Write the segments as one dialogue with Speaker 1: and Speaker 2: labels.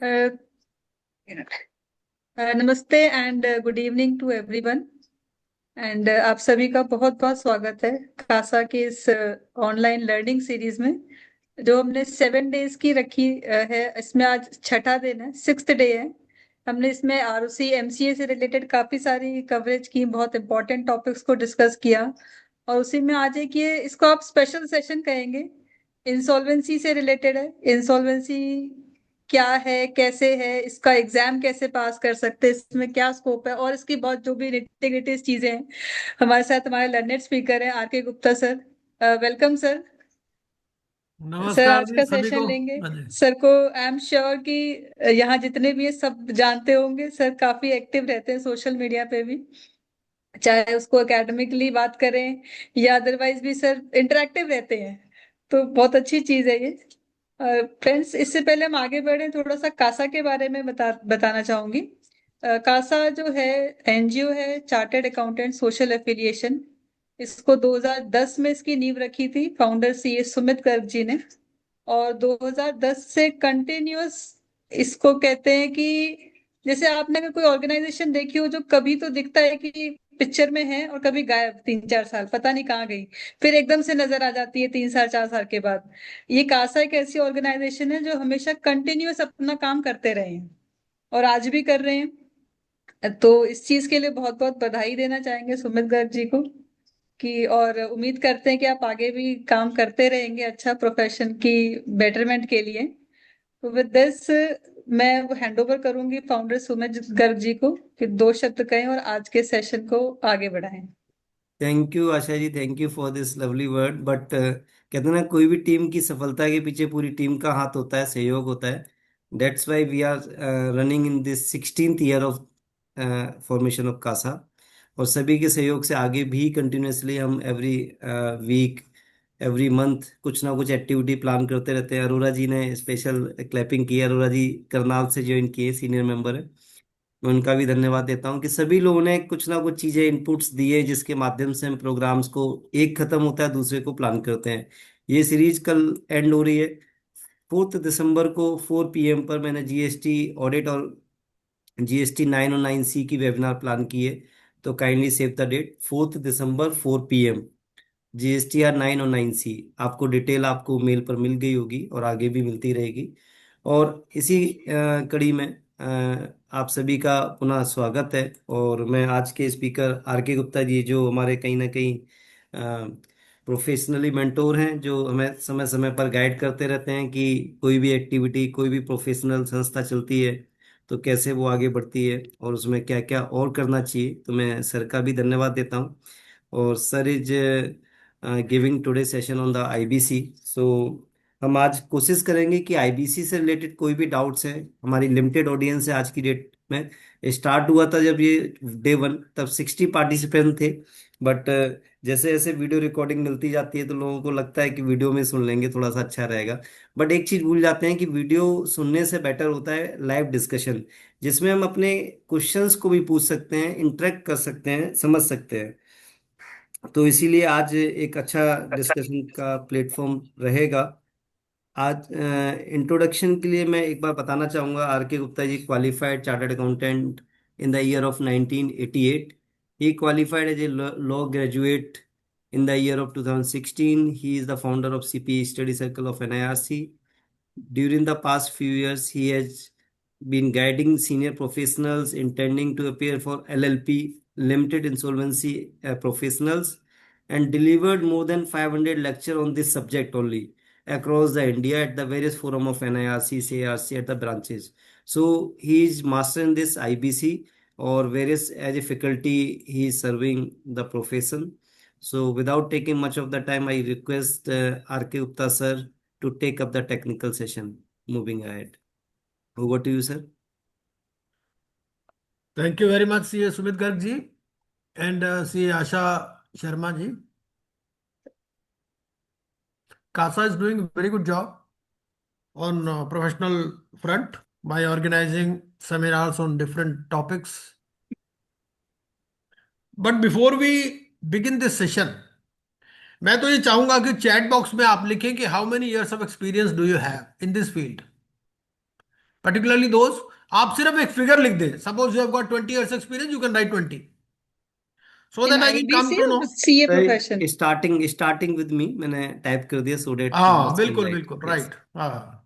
Speaker 1: Uh, नमस्ते and good evening to everyone. And आप सभी का बहुत बहुत स्वागत है कासा के इस ऑनलाइन लर्निंग सीरीज में, जो हमने 7 डेज की रखी है। इसमें आज छठा दिन है, 6th डे है। हमने इसमें आरओसी एमसीए से रिलेटेड काफी सारी कवरेज की, बहुत इंपॉर्टेंट टॉपिक्स को डिस्कस किया। और उसी में आज एक ये, इसको आप स्पेशल सेशन कहेंगे, इंसॉल्वेंसी से रिलेटेड है। इंसॉल्वेंसी क्या है, कैसे है, इसका एग्जाम कैसे पास कर सकते हैं, इसमें क्या स्कोप है, और इसकी बहुत जो भी निटी चीजें हैं। हमारे साथ हमारे लर्नेड स्पीकर हैं are K Gupta sir. Welcome sir. Sir
Speaker 2: नमस्कार
Speaker 1: आज
Speaker 2: जी
Speaker 1: का
Speaker 2: सभी
Speaker 1: सेशन
Speaker 2: को।
Speaker 1: लेंगे।
Speaker 2: हाँ जी।
Speaker 1: सर को आई एम श्योर कि यहाँ जितने भी हैं सब जानते होंगे। सर काफी एक्टिव रहते हैं सोशल मीडिया पे भी, चाहे उसको एकेडमिकली बात करें या अदरवाइज भी सर इंटरेक्टिव रहते हैं। तो बहुत अच्छी चीज है ये। फ्रेंड्स, इससे पहले हम आगे बढ़े, थोड़ा सा कासा के बारे में बताना चाहूंगी। कासा जो है एनजीओ है, चार्टर्ड अकाउंटेंट सोशल एफिलिएशन। इसको 2010 में इसकी नींव रखी थी फाउंडर सीए सुमित गर्ग जी ने। और 2010 से कंटिन्यूअस इसको कहते हैं कि जैसे आपने अगर कोई ऑर्गेनाइजेशन देखी हो जो कभी तो दिखता है कि पिक्चर में है और कभी गायब, 3-4 साल पता नहीं कहाँ गई, फिर एकदम से नजर आ जाती है 3 साल 4 साल के बाद। ये कासा एक ऐसी ऑर्गेनाइजेशन है जो हमेशा कंटिन्यूअस अपना काम करते रहे हैं और आज भी कर रहे हैं। तो इस चीज के लिए बहुत बहुत बधाई देना चाहेंगे सुमित गर्ग जी को। कि और उम्मीद करते हैं कि आप आगे भी काम करते रहेंगे अच्छा, प्रोफेशन की बेटरमेंट के लिए। तो विद दिस मैं हैंड ओवर करूंगी फाउंडर सुमित गर्ग जी को कि 2 शब्द कहें और आज के सेशन को आगे बढ़ाएं।
Speaker 2: Thank you Asha ji, thank you for this lovely word. But कहते हैं ना, कोई भी टीम की सफलता के पीछे पूरी टीम का हाथ होता है, सहयोग होता है। That's why we are running in this 16th year of formation of CASA. और सभी के सहयोग से आगे भी कंटिन्यूसली हम एवरी वीक, एवरी मंथ कुछ ना कुछ एक्टिविटी प्लान करते रहते हैं। अरोरा जी ने स्पेशल क्लैपिंग की। अरोरा जी करनाल से ज्वाइन किए, सीनियर मेंबर है। मैं उनका भी धन्यवाद देता हूँ कि सभी लोगों ने कुछ ना कुछ चीजें इनपुट्स दिए, जिसके माध्यम से हम प्रोग्राम्स को, एक खत्म होता है दूसरे को प्लान करते हैं। ये सीरीज कल एंड हो रही है। 4 दिसंबर को 4 PM पर मैंने जीएसटी ऑडिट और जीएसटी 9 और 9C की वेबिनार प्लान की है। तो kindly save the date, 4 December 4 PM। GSTR 9 और 9C। आपको डिटेल आपको मेल पर मिल गई होगी और आगे भी मिलती रहेगी। और इसी कड़ी में आप सभी का पुनः स्वागत है। और मैं आज के स्पीकर आर के गुप्ता जी, जो हमारे कहीं ना कहीं प्रोफेशनली मेंटोर हैं, जो हमें समय समय पर गाइड करते रहते हैं कि कोई भी एक्टिविटी, कोई भी प्रोफेशनल संस्था चलती है तो कैसे वो आगे बढ़ती है और उसमें क्या क्या और करना चाहिए। तो मैं सर का भी धन्यवाद देता हूँ। और sir is giving today session on the IBC. So हम आज कोशिश करेंगे कि आईबीसी से रिलेटेड कोई भी डाउट्स हैं, हमारी लिमिटेड ऑडियंस है आज की डेट में। स्टार्ट हुआ था जब ये डे 1, तब 60 पार्टिसिपेंट थे। बट जैसे जैसे वीडियो रिकॉर्डिंग मिलती जाती है तो लोगों को लगता है कि वीडियो में सुन लेंगे थोड़ा सा अच्छा रहेगा। बट एक चीज भूल जाते हैं कि वीडियो सुनने से बेटर होता है लाइव डिस्कशन, जिसमें हम अपने क्वेश्चंस को भी पूछ सकते हैं, इंटरेक्ट कर सकते हैं, समझ सकते हैं। तो इसीलिए आज एक अच्छा डिस्कशन का प्लेटफॉर्म रहेगा। आज इंट्रोडक्शन के लिए मैं एक बार बताना चाहूँगा, R K Gupta ji qualified chartered accountant in the year of 1988। He qualified as a law graduate in the year of 2016। He is the founder of CP study circle of NIRC. During the past few years, he has been guiding senior professionals intending to appear for LLP, limited insolvency professionals, and delivered more than 500 lectures on this subject only across the India at the various forum of NIRC, CARC at the branches. So he is master in this IBC or various as a faculty he is serving the profession. So without taking much of the time, I request RK Gupta sir to take up the technical session. Moving ahead. Over to you, sir.
Speaker 3: Thank you very much C Sumit Garg ji and C Asha Sharma ji. CASA is doing a very good job on professional front by organizing seminars on different topics. But before we begin this session, मैं तो ये चाहूंगा कि chat box में आप लिखें कि how many years of experience do you have in this field. particularly those, आप सिर्फ एक फिगर लिख दें, suppose you have got 20 years experience, you can write 20, so
Speaker 1: in
Speaker 3: that I can come
Speaker 1: IBC
Speaker 3: to know.
Speaker 1: और CA profession?
Speaker 2: Starting starting with me मैंने टाइप कर दिया, सो दैट
Speaker 3: हाँ
Speaker 2: अदर्स कैन
Speaker 3: बिल्कुल
Speaker 2: राइट।
Speaker 3: बिल्कुल,
Speaker 2: यस।
Speaker 3: राइट, हाँ,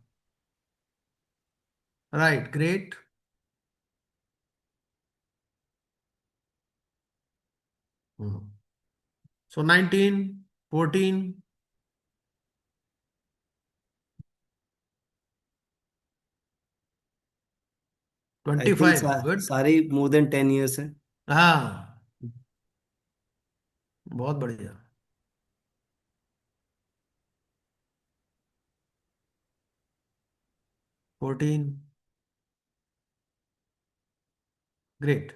Speaker 3: right, great. So 19, 14,
Speaker 2: I think
Speaker 3: 25, good.
Speaker 2: सारी मोर देन 10 years है।
Speaker 3: हाँ, बहुत बढ़िया। 14, ग्रेट।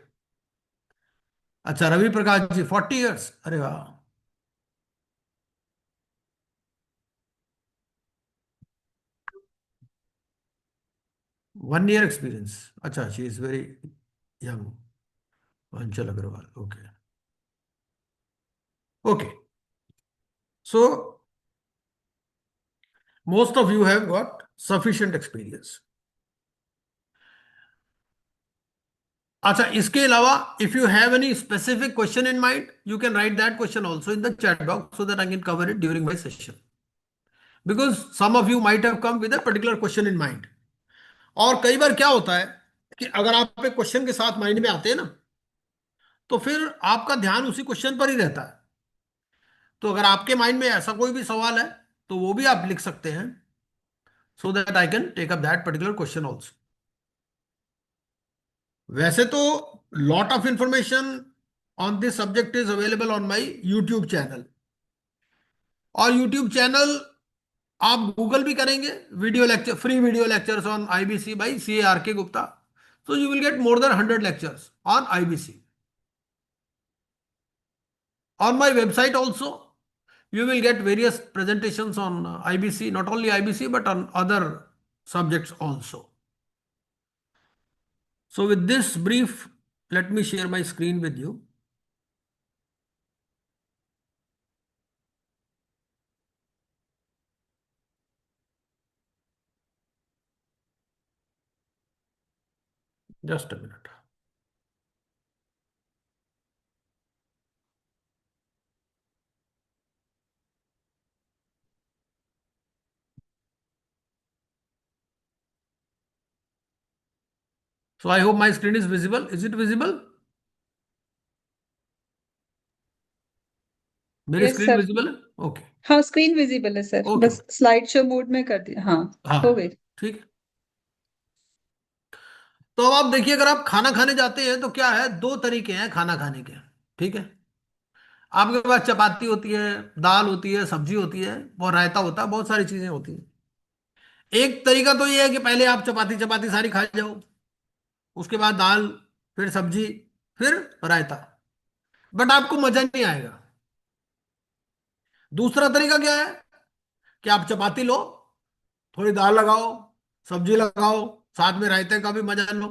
Speaker 3: अच्छा, रवि प्रकाश जी 40 years, अरे वाह। 1 year एक्सपीरियंस, अच्छा, she is very young. Anchal Agarwal, okay, okay, so most of you have got sufficient experience. अच्छा, इसके अलावा if you have any specific question in mind, you can write that question also in the chat box so that I can cover it during my session, because some of you might have come with a particular question in mind. और कई बार क्या होता है कि अगर आप एक question के साथ माइंड में आते हैं ना, तो फिर आपका ध्यान उसी क्वेश्चन पर ही रहता है। तो अगर आपके माइंड में ऐसा कोई भी सवाल है, तो वो भी आप लिख सकते हैं, so that I can take up that particular question also. वैसे तो lot of information on this subject is available on my YouTube channel. और यूट्यूब चैनल आप गूगल भी करेंगे, video lecture, free video lectures on IBC by CA RK Gupta, so you will get more than 100 lectures on IBC. On my website also, you will get various presentations on IBC, not only IBC, but on other subjects also. So with this brief, let me share my screen with you. Just a minute. So I hope my screen is visible. Is it visible? मेरी
Speaker 1: yes
Speaker 3: screen
Speaker 1: sir.
Speaker 3: Visible है? Okay,
Speaker 1: हाँ, screen visible है sir,
Speaker 3: okay,
Speaker 1: बस
Speaker 3: okay,
Speaker 1: slide show mode में कर दिया। हाँ, हो
Speaker 3: हाँ,
Speaker 1: गई।
Speaker 3: ठीक है। तो अब आप देखिए, अगर आप खाना खाने जाते हैं तो क्या है, दो तरीके हैं खाना खाने के, ठीक है। आपके पास चपाती होती है, दाल होती है, सब्जी होती है, और रायता होता है, बहुत सारी चीजें होती हैं। एक तरीका तो ये है कि पहले आप चपाती चपाती सारी खा जाओ, उसके बाद दाल, फिर सब्जी, फिर रायता, बट आपको मजा नहीं आएगा। दूसरा तरीका क्या है कि आप चपाती लो, थोड़ी दाल लगाओ, सब्जी लगाओ, साथ में रायते का भी मजा लो,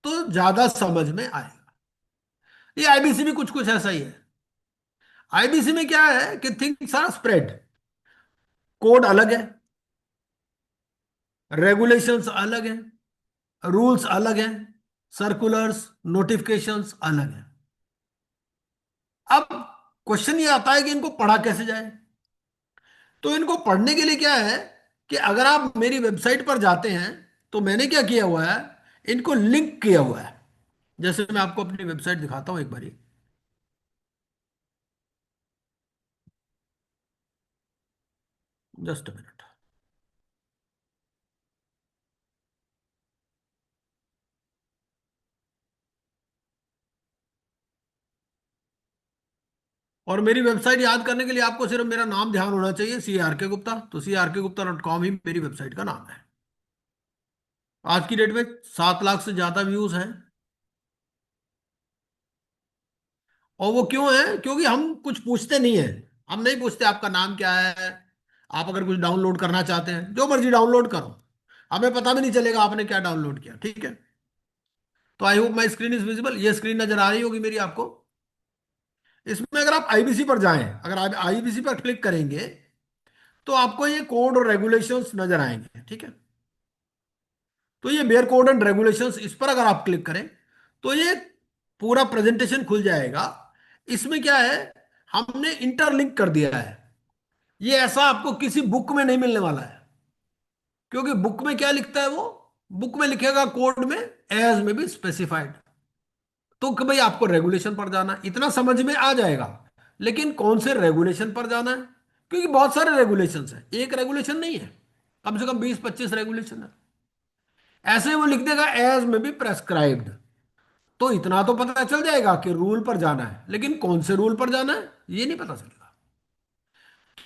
Speaker 3: तो ज्यादा समझ में आएगा। ये आईबीसी भी कुछ कुछ ऐसा ही है। आईबीसी में क्या है कि थिंग्स आर स्प्रेड, कोड अलग है, रेगुलेशंस अलग है, रूल्स अलग हैं, सर्कुलर्स, नोटिफिकेशंस अलग हैं। अब क्वेश्चन ये आता है कि इनको पढ़ा कैसे जाए। तो इनको पढ़ने के लिए क्या है कि अगर आप मेरी वेबसाइट पर जाते हैं, तो मैंने क्या किया हुआ है, इनको लिंक किया हुआ है। जैसे मैं आपको अपनी वेबसाइट दिखाता हूं एक बारी, जस्ट अ मिनट। और मेरी वेबसाइट याद करने के लिए आपको सिर्फ मेरा नाम ध्यान होना चाहिए, CARK गुप्ता। तो CARKgupta.com ही मेरी वेबसाइट का नाम है। आज की डेट में 7 लाख से ज्यादा व्यूज हैं। और वो क्यों है? क्योंकि हम कुछ पूछते नहीं है। हम नहीं पूछते आपका नाम क्या है। आप अगर कुछ डाउनलोड करना चाहते हैं, जो मर्जी डाउनलोड करो, हमें पता भी नहीं चलेगा आपने क्या डाउनलोड किया, ठीक है। तो I hope my screen is visible, ये स्क्रीन नजर आ रही होगी मेरी आपको। इसमें अगर आप आईबीसी पर जाएं, अगर आप आईबीसी पर क्लिक करेंगे, तो आपको ये कोड और रेगुलेशंस नजर आएंगे, ठीक है। तो ये बेयर कोड एंड रेगुलेशंस, इस पर अगर आप क्लिक करें तो ये पूरा प्रेजेंटेशन खुल जाएगा। इसमें क्या है, हमने इंटरलिंक कर दिया है। ये ऐसा आपको किसी बुक में नहीं मिलने वाला है, क्योंकि बुक में क्या लिखता है वो, बुक में लिखेगा कोड में एज में भी स्पेसिफाइड। तो कि भाई आपको रेगुलेशन पर जाना, इतना समझ में आ जाएगा। लेकिन कौन से रेगुलेशन पर जाना है, क्योंकि बहुत सारे रेगुलेशंस हैं, एक रेगुलेशन नहीं है, कम से कम 20-25 रेगुलेशन है। ऐसे वो लिख देगा एज में भी प्रेस्क्राइब्ड, तो इतना तो पता चल जाएगा कि रूल पर जाना है, लेकिन कौन से रूल पर जाना है ये नहीं पता चलेगा।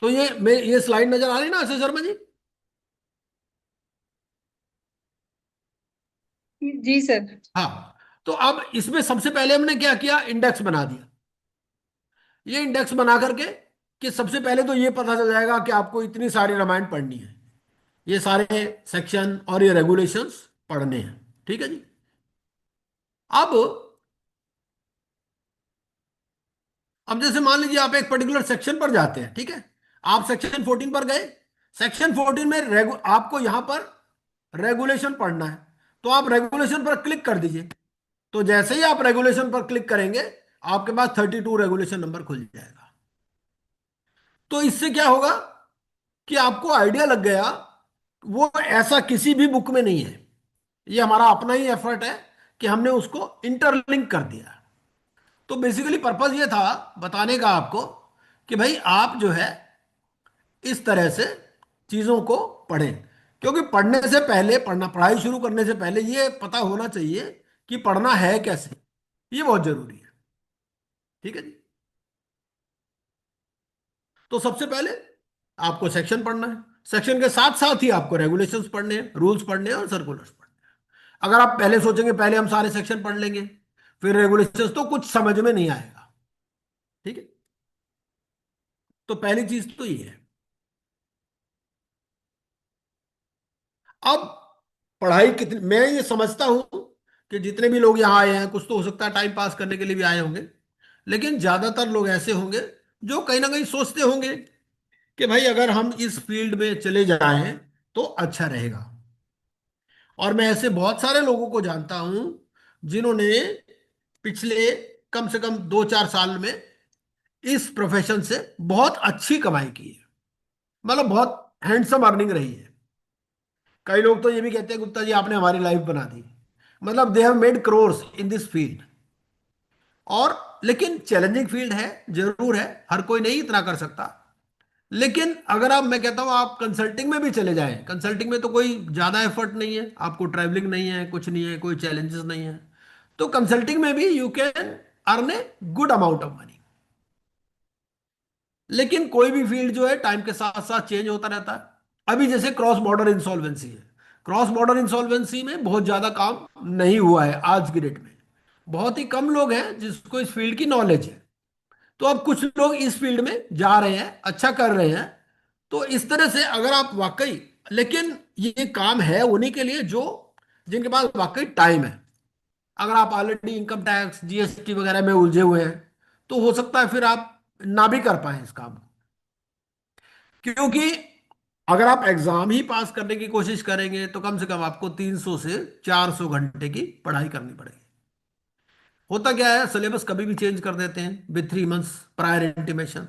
Speaker 3: तो ये स्लाइड नजर आ रही ना आशीष शर्मा जी?
Speaker 1: जी सर।
Speaker 3: हाँ। तो अब इसमें सबसे पहले हमने क्या किया, इंडेक्स बना दिया। ये इंडेक्स बना करके कि सबसे पहले तो ये पता चल जाएगा कि आपको इतनी सारी रामायण पढ़नी है, ये सारे सेक्शन और ये रेगुलेशंस पढ़ने हैं। ठीक है जी। अब जैसे मान लीजिए आप एक पर्टिकुलर सेक्शन पर जाते हैं, ठीक है, आप सेक्शन 14 पर गए। सेक्शन 14 में आपको यहां पर रेगुलेशन पढ़ना है, तो आप रेगुलेशन पर क्लिक कर दीजिए। तो जैसे ही आप रेगुलेशन पर क्लिक करेंगे आपके पास 32 रेगुलेशन नंबर खुल जाएगा। तो इससे क्या होगा कि आपको आइडिया लग गया, वो ऐसा किसी भी बुक में नहीं है, ये हमारा अपना ही एफर्ट है कि हमने उसको इंटरलिंक कर दिया। तो बेसिकली पर्पस ये था बताने का आपको कि भाई आप जो है इस तरह से चीजों को पढ़ें, क्योंकि पढ़ने से पहले, पढ़ाई शुरू करने से पहले ये पता होना चाहिए कि पढ़ना है कैसे। ये बहुत जरूरी है। ठीक है जी। तो सबसे पहले आपको सेक्शन पढ़ना है, सेक्शन के साथ साथ ही आपको रेगुलेशंस पढ़ने हैं, रूल्स पढ़ने हैं और सर्कुलर्स पढ़ने हैं। अगर आप पहले सोचेंगे पहले हम सारे सेक्शन पढ़ लेंगे फिर रेगुलेशंस, तो कुछ समझ में नहीं आएगा। ठीक है। तो पहली चीज तो ये है। अब पढ़ाई कितनी, मैं ये समझता हूं कि जितने भी लोग यहां आए हैं, कुछ तो हो सकता है टाइम पास करने के लिए भी आए होंगे, लेकिन ज्यादातर लोग ऐसे होंगे जो कहीं ना कहीं सोचते होंगे कि भाई अगर हम इस फील्ड में चले जाएं तो अच्छा रहेगा। और मैं ऐसे बहुत सारे लोगों को जानता हूं जिन्होंने पिछले कम से कम 2-4 साल में इस प्रोफेशन से बहुत अच्छी कमाई की है, मतलब बहुत हैंडसम अर्निंग रही है। कई लोग तो ये भी कहते हैं गुप्ता जी आपने हमारी लाइफ बना दी, मतलब they have made crores in this field. और लेकिन चैलेंजिंग फील्ड है, जरूर है, हर कोई नहीं इतना कर सकता। लेकिन अगर आप, मैं कहता हूं आप कंसल्टिंग में भी चले जाएं, कंसल्टिंग में तो कोई ज्यादा एफर्ट नहीं है, आपको ट्रैवलिंग नहीं है, कुछ नहीं है, कोई चैलेंजेस नहीं है। तो कंसल्टिंग में भी you can earn a good amount of money. लेकिन कोई भी फील्ड जो है टाइम के साथ साथ चेंज होता रहता है। अभी जैसे क्रॉस बॉर्डर इंसॉल्वेंसी है, क्रॉस बॉर्डर इंसॉल्वेंसी में बहुत ज्यादा काम नहीं हुआ है आज की डेट में, बहुत ही कम लोग हैं जिसको इस फील्ड की नॉलेज है। तो अब कुछ लोग इस फील्ड में जा रहे हैं, अच्छा कर रहे हैं। तो इस तरह से अगर आप वाकई, लेकिन ये काम है उन्हीं के लिए जो, जिनके पास वाकई टाइम है। अगर आप ऑलरेडी इनकम टैक्स जीएसटी वगैरह में उलझे हुए हैं तो हो सकता है फिर आप ना भी कर पाए इस काम को, क्योंकि अगर आप एग्जाम ही पास करने की कोशिश करेंगे तो कम से कम आपको 300 से 400 घंटे की पढ़ाई करनी पड़ेगी। होता क्या है, सिलेबस कभी भी चेंज कर देते हैं विद 3 मंथ्स प्रायर इंटीमेशन।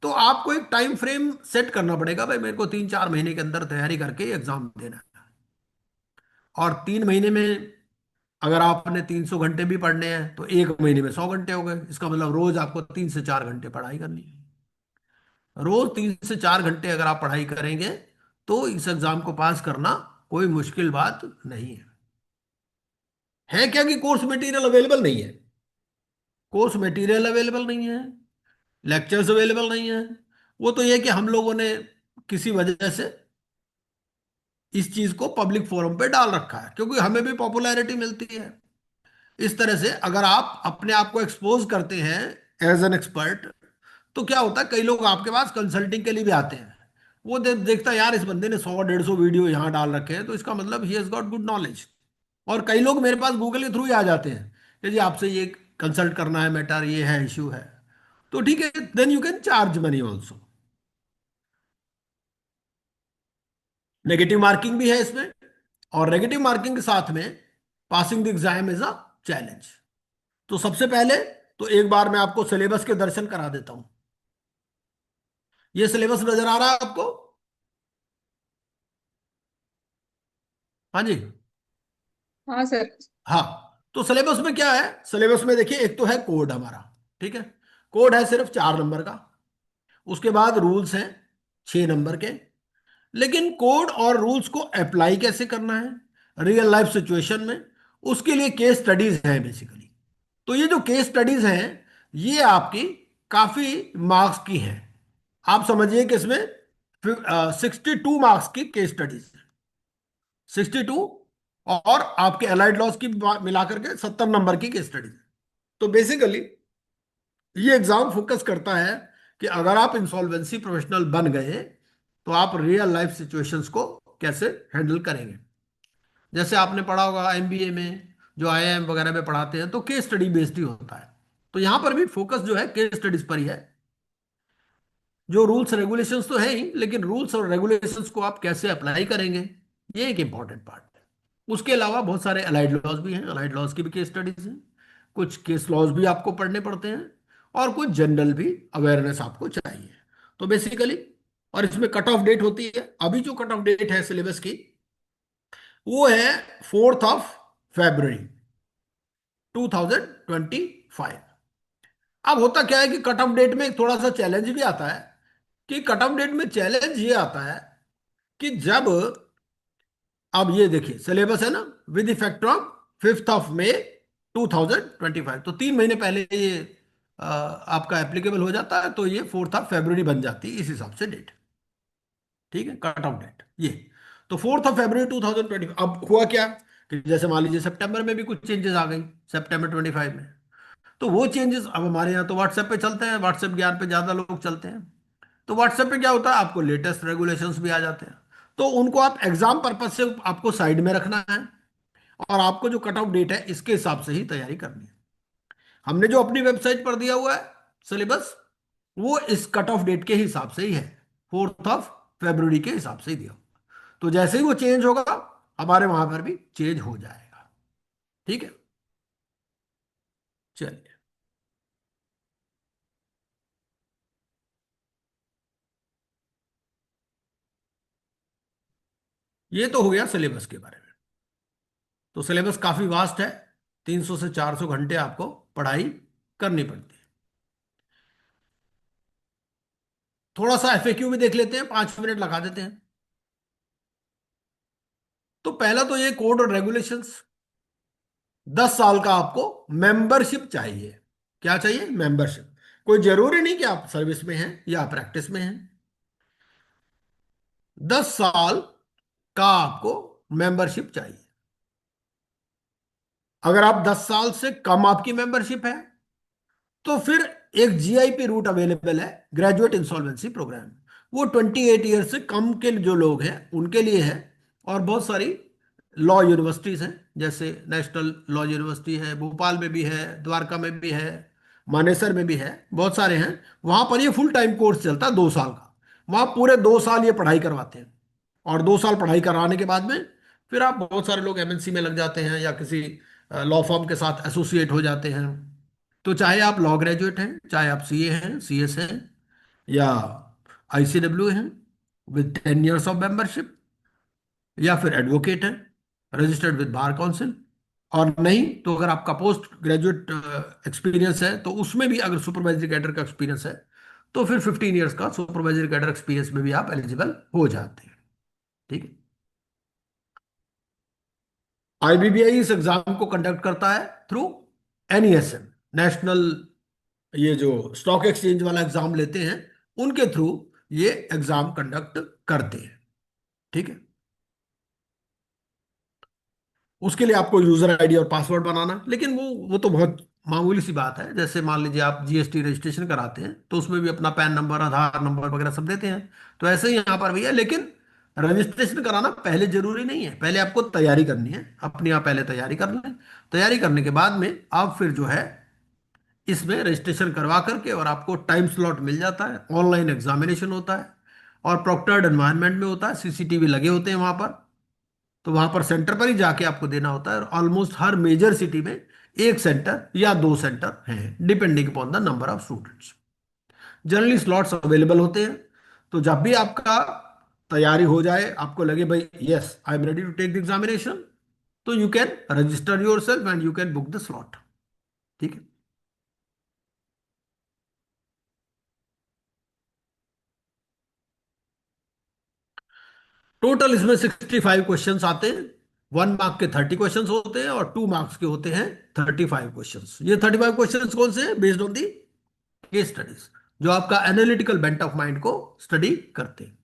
Speaker 3: तो आपको एक टाइम फ्रेम सेट करना पड़ेगा, भाई मेरे को 3-4 महीने के अंदर तैयारी करके एग्जाम देना है। और 3 महीने में अगर आपने 300 घंटे भी पढ़ने हैं तो 1 महीने में 100 घंटे हो गए। इसका मतलब रोज आपको 3 से 4 घंटे पढ़ाई करनी है। रोज 3 से 4 घंटे अगर आप पढ़ाई करेंगे तो इस एग्जाम को पास करना कोई मुश्किल बात नहीं है क्या कि कोर्स मटेरियल अवेलेबल नहीं है? कोर्स मटेरियल अवेलेबल नहीं है, लेक्चर्स अवेलेबल नहीं है। वो तो ये कि हम लोगों ने किसी वजह से इस चीज को पब्लिक फोरम पे डाल रखा है, क्योंकि हमें भी पॉपुलैरिटी मिलती है। इस तरह से अगर आप अपने आप को एक्सपोज करते हैं एज एन एक्सपर्ट, तो क्या होता है, कई लोग आपके पास कंसल्टिंग के लिए भी आते हैं। वो देखता है यार इस बंदे ने 100-150 वीडियो यहाँ डाल रखे हैं, तो इसका मतलब he has got good knowledge. और कई लोग मेरे पास गूगल के थ्रू ही आ जाते हैं कि जी आपसे ये कंसल्ट करना है, मैटर ये है, इश्यू है। तो ठीक है, then you can charge money also. Negative marking भी है इसमें, और नेगेटिव मार्किंग के साथ में passing the exam is a challenge. तो सबसे पहले तो एक बार मैं आपको सिलेबस के दर्शन करा देता हूं। ये सिलेबस नजर आ रहा है आपको? हाँ जी।
Speaker 1: हाँ सर।
Speaker 3: हाँ, तो सिलेबस में क्या है? सिलेबस में देखिए, एक तो है कोड हमारा, ठीक है। कोड है सिर्फ 4 नंबर का। उसके बाद रूल्स हैं 6 नंबर के। लेकिन कोड और रूल्स को अप्लाई कैसे करना है रियल लाइफ सिचुएशन में, उसके लिए केस स्टडीज है बेसिकली। तो ये जो केस स्टडीज हैं, ये आपकी काफी मार्क्स की हैं। आप समझिए कि इसमें 62 मार्क्स की केस स्टडीज है। 62, और आपके अलाइड लॉस की मिला करके 70 नंबर की केस स्टडीज है। तो बेसिकली ये एग्जाम फोकस करता है कि अगर आप इंसॉल्वेंसी प्रोफेशनल बन गए तो आप रियल लाइफ सिचुएशंस को कैसे हैंडल करेंगे। जैसे आपने पढ़ा होगा एमबीए में, जो आईआईएम वगैरह में पढ़ाते हैं, तो केस स्टडी बेस्ड ही होता है। तो यहां पर भी फोकस जो है केस स्टडीज पर ही है। जो रूल्स रेगुलेशंस तो है ही, लेकिन रूल्स और रेगुलेशंस को आप कैसे अप्लाई करेंगे, ये एक इंपॉर्टेंट पार्ट है। उसके अलावा बहुत सारे अलाइड लॉज भी हैं, अलाइड लॉज की भी केस स्टडीज हैं। कुछ केस लॉज भी आपको पढ़ने पड़ते हैं, और कुछ जनरल भी अवेयरनेस आपको चाहिए। तो बेसिकली, और इसमें कट ऑफ डेट होती है। अभी जो कट ऑफ डेट है सिलेबस की, वो है 4 February 2025। अब होता क्या है कि कट ऑफ डेट में थोड़ा सा चैलेंज भी आता है। कि कट ऑफ डेट में चैलेंज ये आता है कि जब, अब ये देखिए सिलेबस है ना, विद इफेक्ट ऑफ 5 May 2025, तो 3 महीने पहले ये आपका एप्लीकेबल हो जाता है। तो ये 4 February बन जाती है इस हिसाब से डेट। ठीक है, कट ऑफ डेट ये। तो 4 February 2025। अब हुआ क्या कि जैसे मान लीजिए सितंबर में भी कुछ चेंजेस आ गई, सितंबर 25 में। तो वो चेंजेस, अब हमारे यहाँ तो व्हाट्सएप पे चलते हैं, व्हाट्सएप ज्ञान पे ज्यादा लोग चलते हैं। तो व्हाट्सएप पे क्या होता है, आपको लेटेस्ट रेगुलेशंस भी आ जाते हैं। तो उनको आप एग्जाम पर्पज से आपको साइड में रखना है, और आपको जो कट ऑफ डेट है इसके हिसाब से ही तैयारी करनी है। हमने जो अपनी वेबसाइट पर दिया हुआ है सिलेबस, वो इस कट ऑफ डेट के हिसाब से ही है, 4 February के हिसाब से ही दिया। तो जैसे ही वो चेंज होगा, हमारे वहां पर भी चेंज हो जाएगा। ठीक है, चलिए। ये तो हो गया सिलेबस के बारे में। तो सिलेबस काफी वास्ट है, 300 से 400 घंटे आपको पढ़ाई करनी पड़ती है। थोड़ा सा एफएक्यू भी देख लेते हैं, 5 मिनट लगा देते हैं। तो पहला तो ये कोड और रेगुलेशंस। 10 साल का आपको मेंबरशिप चाहिए। क्या चाहिए? मेंबरशिप। कोई जरूरी नहीं कि आप सर्विस में हैं या प्रैक्टिस में हैं। 10 साल का आपको मेंबरशिप चाहिए। अगर आप 10 साल से कम आपकी मेंबरशिप है, तो फिर एक जीआईपी रूट अवेलेबल है, ग्रेजुएट इंसॉल्वेंसी प्रोग्राम। वो 28 ईयर से कम के जो लोग हैं उनके लिए है। और बहुत सारी लॉ यूनिवर्सिटीज हैं, जैसे नेशनल लॉ यूनिवर्सिटी है, भोपाल में भी है, द्वारका में भी है, मानेसर में भी है, बहुत सारे हैं। वहां पर ये फुल टाइम कोर्स चलता है 2 साल का। वहां पूरे 2 साल ये पढ़ाई करवाते हैं। और 2 साल पढ़ाई कराने के बाद में फिर आप, बहुत सारे लोग एमएनसी में लग जाते हैं या किसी लॉ फर्म के साथ एसोसिएट हो जाते हैं। तो चाहे आप लॉ ग्रेजुएट हैं, चाहे आप सीए हैं, सीएस हैं, या आईसीडब्ल्यू हैं विद 10 years ऑफ मेंबरशिप, या फिर एडवोकेट हैं रजिस्टर्ड विद बार काउंसिल, और नहीं तो अगर आपका पोस्ट ग्रेजुएट एक्सपीरियंस है तो उसमें भी अगर सुपरवाइजरी कैडर का एक्सपीरियंस है, तो फिर 15 years का सुपरवाइजरी कैडर एक्सपीरियंस में भी आप एलिजिबल हो जाते हैं। ठीक है। आईबीबीआई इस एग्जाम को कंडक्ट करता है थ्रू एनईएसएम, नेशनल, ये जो स्टॉक एक्सचेंज वाला एग्जाम लेते हैं उनके थ्रू ये एग्जाम कंडक्ट करते हैं। ठीक है। उसके लिए आपको यूजर आईडी और पासवर्ड बनाना, लेकिन वो तो बहुत मामूली सी बात है। जैसे मान लीजिए आप जीएसटी रजिस्ट्रेशन कराते हैं, तो उसमें भी अपना पैन नंबर, आधार नंबर वगैरह सब देते हैं। तो ऐसे ही यहाँ पर भी है, लेकिन रजिस्ट्रेशन कराना पहले जरूरी नहीं है। पहले आपको तैयारी करनी है अपनी, आप पहले तैयारी कर लें। तैयारी करने के बाद में आप फिर जो है इसमें रजिस्ट्रेशन करवा करके, और आपको टाइम स्लॉट मिल जाता है, ऑनलाइन एग्जामिनेशन होता है, और प्रॉक्टर्ड एनवायरनमेंट में होता है, सीसीटीवी लगे होते हैं वहां पर। तो वहां पर सेंटर पर ही जाके आपको देना होता है। और ऑलमोस्ट हर मेजर सिटी में एक सेंटर या दो सेंटर हैं, depending upon the number of students. Generally slots available होते हैं। तो जब भी आपका तैयारी हो जाए, आपको लगे भाई yes I am ready to take the examination, तो you can register yourself and you can book the slot. ठीक है। टोटल इसमें 65 क्वेश्चंस आते हैं। 1 मार्क के 30 क्वेश्चंस होते हैं और 2 मार्क्स के होते हैं 35 क्वेश्चंस। ये 35 क्वेश्चंस कौन से हैं? Based on the case studies, जो आपका एनालिटिकल बेंट ऑफ माइंड को स्टडी करते हैं।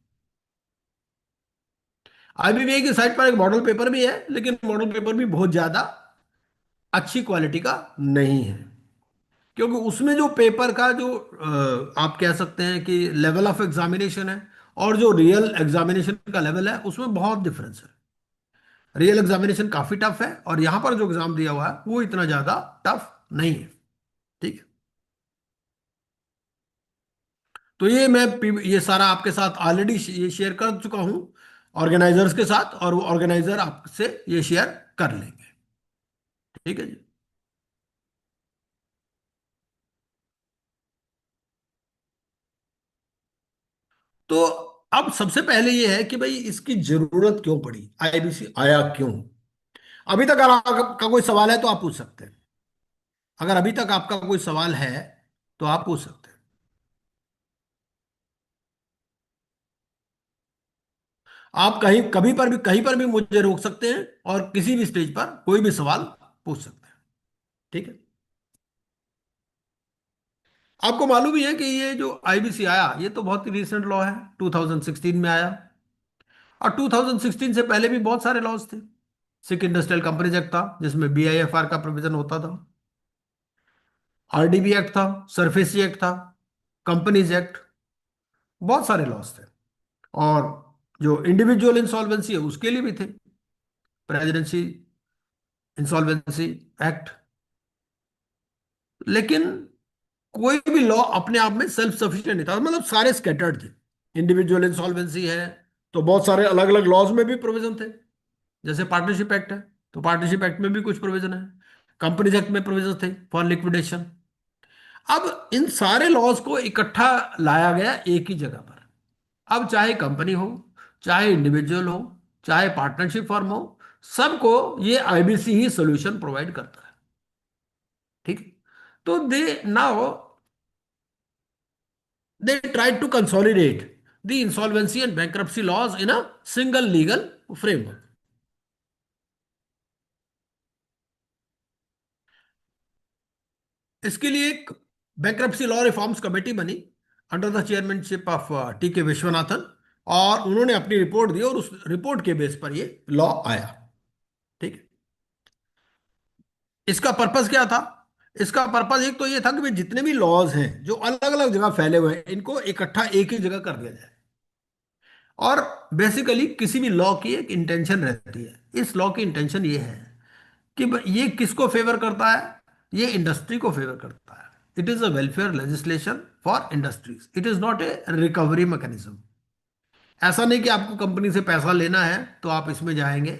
Speaker 3: आईबीबीए की साइट पर एक मॉडल पेपर भी है, लेकिन मॉडल पेपर भी बहुत ज्यादा अच्छी क्वालिटी का नहीं है, क्योंकि उसमें जो पेपर का जो आप कह सकते हैं कि लेवल ऑफ एग्जामिनेशन है और जो रियल एग्जामिनेशन का लेवल है, उसमें बहुत डिफरेंस है। रियल एग्जामिनेशन काफी टफ है और यहां पर जो एग्जाम दिया हुआ है वो इतना ज्यादा टफ नहीं है। ठीक है। तो ये सारा आपके साथ ऑलरेडी ये शेयर कर चुका हूं ऑर्गेनाइजर्स के साथ, और वो ऑर्गेनाइजर आपसे ये शेयर कर लेंगे। ठीक है जी। तो अब सबसे पहले ये है कि भाई इसकी जरूरत क्यों पड़ी, आईबीसी आया क्यों। अभी तक अगर आपका कोई सवाल है तो आप पूछ सकते हैं। अगर अभी तक आपका कोई सवाल है तो आप पूछ सकते हैं। आप कहीं कभी पर भी कहीं पर भी मुझे रोक सकते हैं और किसी भी स्टेज पर कोई भी सवाल पूछ सकते हैं। ठीक है। आपको मालूम ही है कि ये जो आईबीसी आया ये तो बहुत ही रिसेंट लॉ है, 2016 में आया। और 2016 से पहले भी बहुत सारे लॉज थे। सिक इंडस्ट्रियल कंपनीज एक्ट था जिसमें बीआईएफआर का प्रोविजन होता था, आरडीबी एक्ट था, सरफेसी एक्ट था, कंपनीज एक्ट, बहुत सारे लॉज थे। और जो इंडिविजुअल इंसॉल्वेंसी है उसके लिए भी थे, प्रेसिडेंसी इंसॉल्वेंसी एक्ट। लेकिन कोई भी लॉ अपने आप में सेल्फ सफिशिएंट नहीं था, मतलब सारे स्कैटर्ड थे। इंडिविजुअल इंसॉल्वेंसी है तो बहुत सारे अलग अलग लॉज में भी प्रोविजन थे। जैसे पार्टनरशिप एक्ट है तो पार्टनरशिप एक्ट में भी कुछ प्रोविजन है, कंपनीज एक्ट में प्रोविजन थे फॉर लिक्विडेशन। अब इन सारे लॉज को इकट्ठा लाया गया एक ही जगह पर। अब चाहे कंपनी हो, चाहे इंडिविजुअल हो, चाहे पार्टनरशिप फर्म हो, सबको ये आईबीसी ही सोल्यूशन प्रोवाइड करता है। ठीक है। तो they try to consolidate the insolvency and bankruptcy laws in a single legal framework. इसके लिए एक बैंक्रप्सी लॉ रिफॉर्म्स कमेटी बनी under the chairmanship of T K Viswanathan, और उन्होंने अपनी रिपोर्ट दी और उस रिपोर्ट के बेस पर ये लॉ आया। ठीक है। इसका पर्पस क्या था? इसका पर्पस एक तो ये था कि भाई जितने भी लॉज हैं जो अलग अलग जगह फैले हुए हैं इनको इकट्ठा एक ही जगह कर दिया जाए। और बेसिकली किसी भी लॉ की एक इंटेंशन रहती है। इस लॉ की इंटेंशन ये है कि ये किसको फेवर करता है? ये इंडस्ट्री को फेवर करता है। It is a welfare legislation for industries, it is not a recovery mechanism. ऐसा नहीं कि आपको कंपनी से पैसा लेना है तो आप इसमें जाएंगे।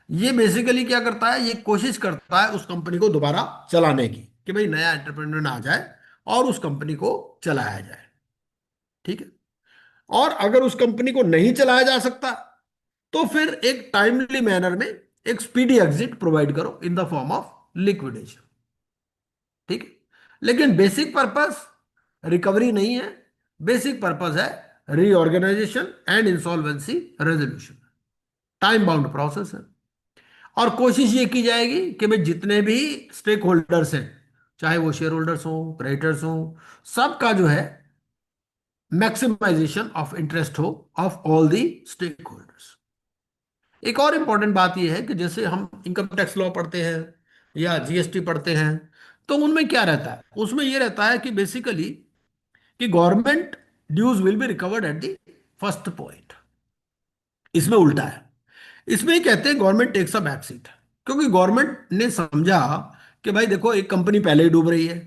Speaker 3: ये बेसिकली क्या करता है, ये कोशिश करता है उस कंपनी को दोबारा चलाने की, कि भाई नया एंटरप्रेन्योर आ जाए और उस कंपनी को चलाया जाए। ठीक है। और अगर उस कंपनी को नहीं चलाया जा सकता तो फिर एक टाइमली मैनर में एक स्पीडी एग्जिट प्रोवाइड करो in the form of liquidation. ठीक है। लेकिन बेसिक पर्पस रिकवरी नहीं है, बेसिक पर्पस है reorganisation and insolvency resolution. Time bound process है। और कोशिश ये की जाएगी कि भाई जितने भी स्टेक होल्डर्स हैं, चाहे वो शेयर होल्डर्स हो, क्रेडिटर्स हो, सबका जो है मैक्सिमाइजेशन ऑफ इंटरेस्ट हो of all the stakeholders. एक और इंपॉर्टेंट बात यह है कि जैसे हम इनकम टैक्स लॉ पढ़ते हैं या जीएसटी पढ़ते हैं, तो उनमें क्या रहता है? उसमें यह रहता है कि बेसिकली कि government dues will be recovered at the first point. इसमें उल्टा है। इसमें ये कहते हैं government takes a back seat, क्योंकि गवर्नमेंट ने समझा कि भाई देखो एक कंपनी पहले ही डूब रही है,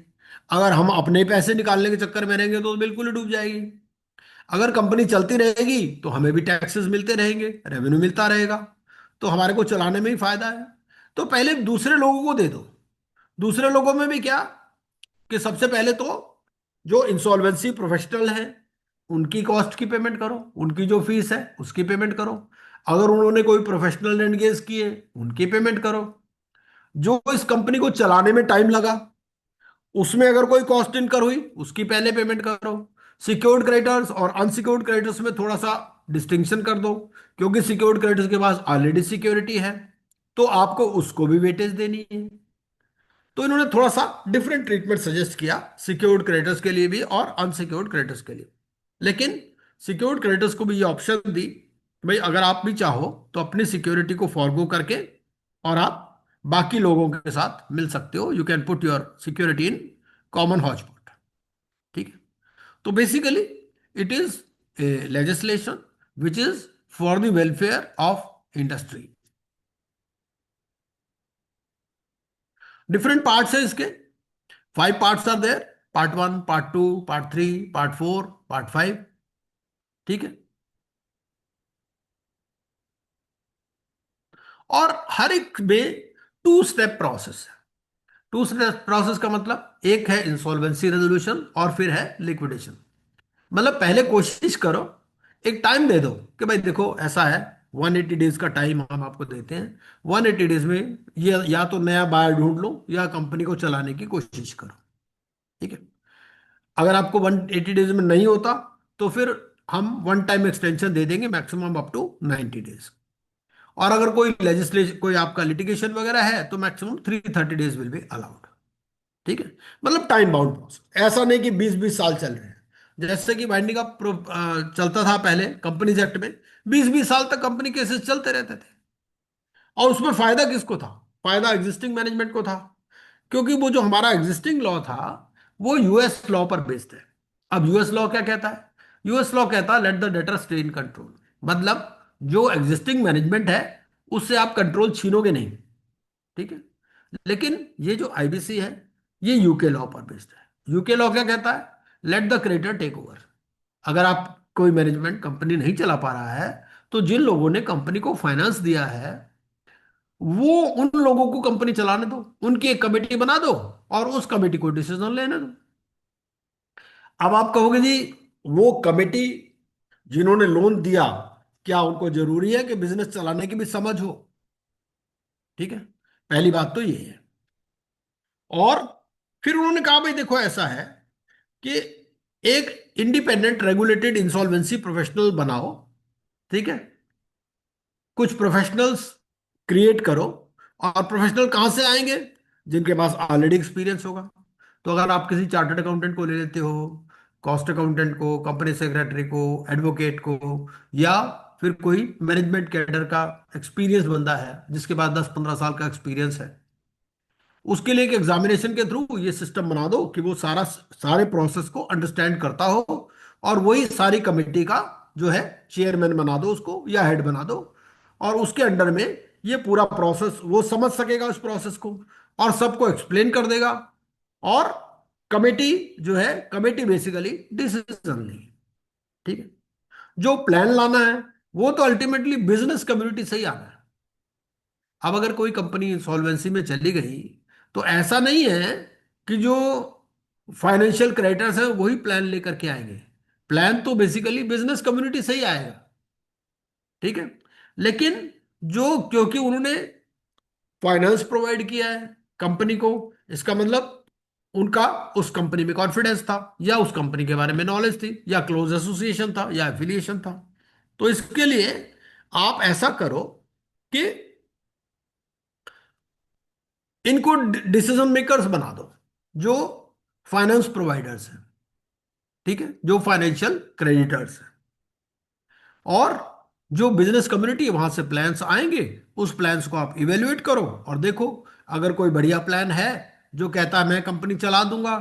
Speaker 3: अगर हम अपने पैसे निकालने के चक्कर में रहेंगे तो बिल्कुल ही डूब जाएगी। अगर कंपनी चलती रहेगी तो हमें भी टैक्सेस मिलते रहेंगे, रेवेन्यू मिलता रहेगा। तो हमारे को चलाने में ही फायदा है। तो पहले दूसरे लोगों को दे दो। दूसरे लोगों में भी क्या, कि सबसे पहले तो जो इंसॉल्वेंसी प्रोफेशनल है उनकी कॉस्ट की पेमेंट करो, उनकी जो फीस है उसकी पेमेंट करो। अगर उन्होंने कोई प्रोफेशनल एंगेज किए उनकी पेमेंट करो। जो इस कंपनी को चलाने में टाइम लगा उसमें अगर कोई कॉस्ट इनकर हुई उसकी पहले पेमेंट करो। सिक्योर्ड क्रेडिटर्स और अनसिक्योर्ड क्रेडिटर्स में थोड़ा सा डिस्टिंक्शन कर दो, क्योंकि सिक्योर्ड क्रेडिटर्स के पास ऑलरेडी सिक्योरिटी है तो आपको उसको भी वेटेज देनी है। तो इन्होंने थोड़ा सा डिफरेंट ट्रीटमेंट सजेस्ट किया सिक्योर्ड क्रेडिटर्स के लिए भी और अनसिक्योर्ड क्रेडिटर्स के लिए। लेकिन सिक्योर्ड क्रेडिटर्स को भी ये ऑप्शन दी, भाई अगर आप भी चाहो तो अपनी सिक्योरिटी को फॉरगो करके और आप बाकी लोगों के साथ मिल सकते हो, you can put your security in common hotspot. ठीक है। तो basically it is a legislation which is for the welfare of industry. Different parts है इसके, 5 parts are there, part 1, part 2, part 3, part 4, part 5। ठीक है। और हर एक में 2 स्टेप प्रोसेस है। 2 स्टेप प्रोसेस का मतलब एक है इंसॉल्वेंसी रेजोल्यूशन और फिर है लिक्विडेशन। मतलब पहले कोशिश करो, एक टाइम दे दो कि भाई देखो ऐसा है, 180 डेज का टाइम हम आपको देते हैं। 180 डेज में ये या तो नया बायर ढूंढ लो या कंपनी को चलाने की कोशिश करो। ठीक है। अगर आपको 180 डेज में नहीं होता तो फिर हम वन टाइम एक्सटेंशन दे देंगे, मैक्सिमम अप टू 90 डेज। और अगर कोई लेजिस्लेशन, कोई आपका लिटिगेशन वगैरह है तो maximum 330 days will be allowed. ठीक है। मतलब टाइम बाउंड प्रोसेस, ऐसा नहीं कि 20-20 साल चल रहे हैं। जैसे कि बाइंडिंग का चलता था पहले कंपनीज एक्ट में, 20-20 साल तक कंपनी केसेस चलते रहते थे। और उसमें फायदा किसको था? फायदा एग्जिस्टिंग मैनेजमेंट को था, क्योंकि वो जो हमारा एग्जिस्टिंग लॉ था वो यूएस लॉ पर बेस्ड है। अब यूएस लॉ क्या कहता है? यूएस लॉ कहता है let the debtor stay in control. मतलब जो एग्जिस्टिंग मैनेजमेंट है उससे आप कंट्रोल छीनोगे नहीं। ठीक है। लेकिन ये जो आईबीसी है ये यूके लॉ पर बेस्ड है। यूके लॉ क्या कहता है? Let the creditor take over. अगर आप कोई मैनेजमेंट कंपनी नहीं चला पा रहा है तो जिन लोगों ने कंपनी को फाइनेंस दिया है वो उन लोगों को कंपनी चलाने दो, उनकी एक कमेटी बना दो और उस कमेटी को डिसीजन लेने दो। अब आप कहोगे जी वो कमेटी जिन्होंने लोन दिया, क्या उनको जरूरी है कि बिजनेस चलाने की भी समझ हो? ठीक है। पहली बात तो ये है। और फिर उन्होंने कहा भाई देखो ऐसा है कि एक इंडिपेंडेंट रेगुलेटेड इंसॉल्वेंसी प्रोफेशनल बनाओ। ठीक है। कुछ प्रोफेशनल्स क्रिएट करो। और प्रोफेशनल कहां से आएंगे? जिनके पास ऑलरेडी एक्सपीरियंस होगा। तो अगर आप किसी चार्टर्ड अकाउंटेंट को ले लेते हो, कॉस्ट अकाउंटेंट को, कंपनी सेक्रेटरी को, एडवोकेट को, या फिर कोई मैनेजमेंट कैडर का एक्सपीरियंस बंदा है जिसके पास 10-15 साल का एक्सपीरियंस है, उसके लिए एक एग्जामिनेशन के थ्रू ये सिस्टम बना दो कि वो सारे प्रोसेस को अंडरस्टैंड करता हो और वही सारी कमेटी का जो है चेयरमैन बना दो उसको या हेड बना दो। और उसके अंडर में ये पूरा प्रोसेस वो समझ सकेगा उस प्रोसेस को और सबको एक्सप्लेन कर देगा। और कमेटी जो है, कमेटी बेसिकली डिसीजन लेगी। ठीक है। जो प्लान लाना है वो तो अल्टीमेटली बिजनेस कम्युनिटी से ही आना है। अब अगर कोई कंपनी इंसॉल्वेंसी में चली गई तो ऐसा नहीं है कि जो फाइनेंशियल क्रेडिटर्स हैं वही प्लान लेकर के आएंगे। प्लान तो बेसिकली बिजनेस कम्युनिटी से ही आएगा। ठीक है। लेकिन जो, क्योंकि उन्होंने फाइनेंस प्रोवाइड किया है कंपनी को, इसका मतलब उनका उस कंपनी में कॉन्फिडेंस था या उस कंपनी के बारे में नॉलेज थी या क्लोज एसोसिएशन था या एफिलिएशन था। तो इसके लिए आप ऐसा करो कि इनको डिसीजन मेकर्स बना दो जो फाइनेंस प्रोवाइडर्स हैं। ठीक है। जो फाइनेंशियल क्रेडिटर्स हैं। और जो बिजनेस कम्युनिटी है वहां से प्लान्स आएंगे, उस प्लान्स को आप इवेल्युएट करो और देखो अगर कोई बढ़िया प्लान है जो कहता है मैं कंपनी चला दूंगा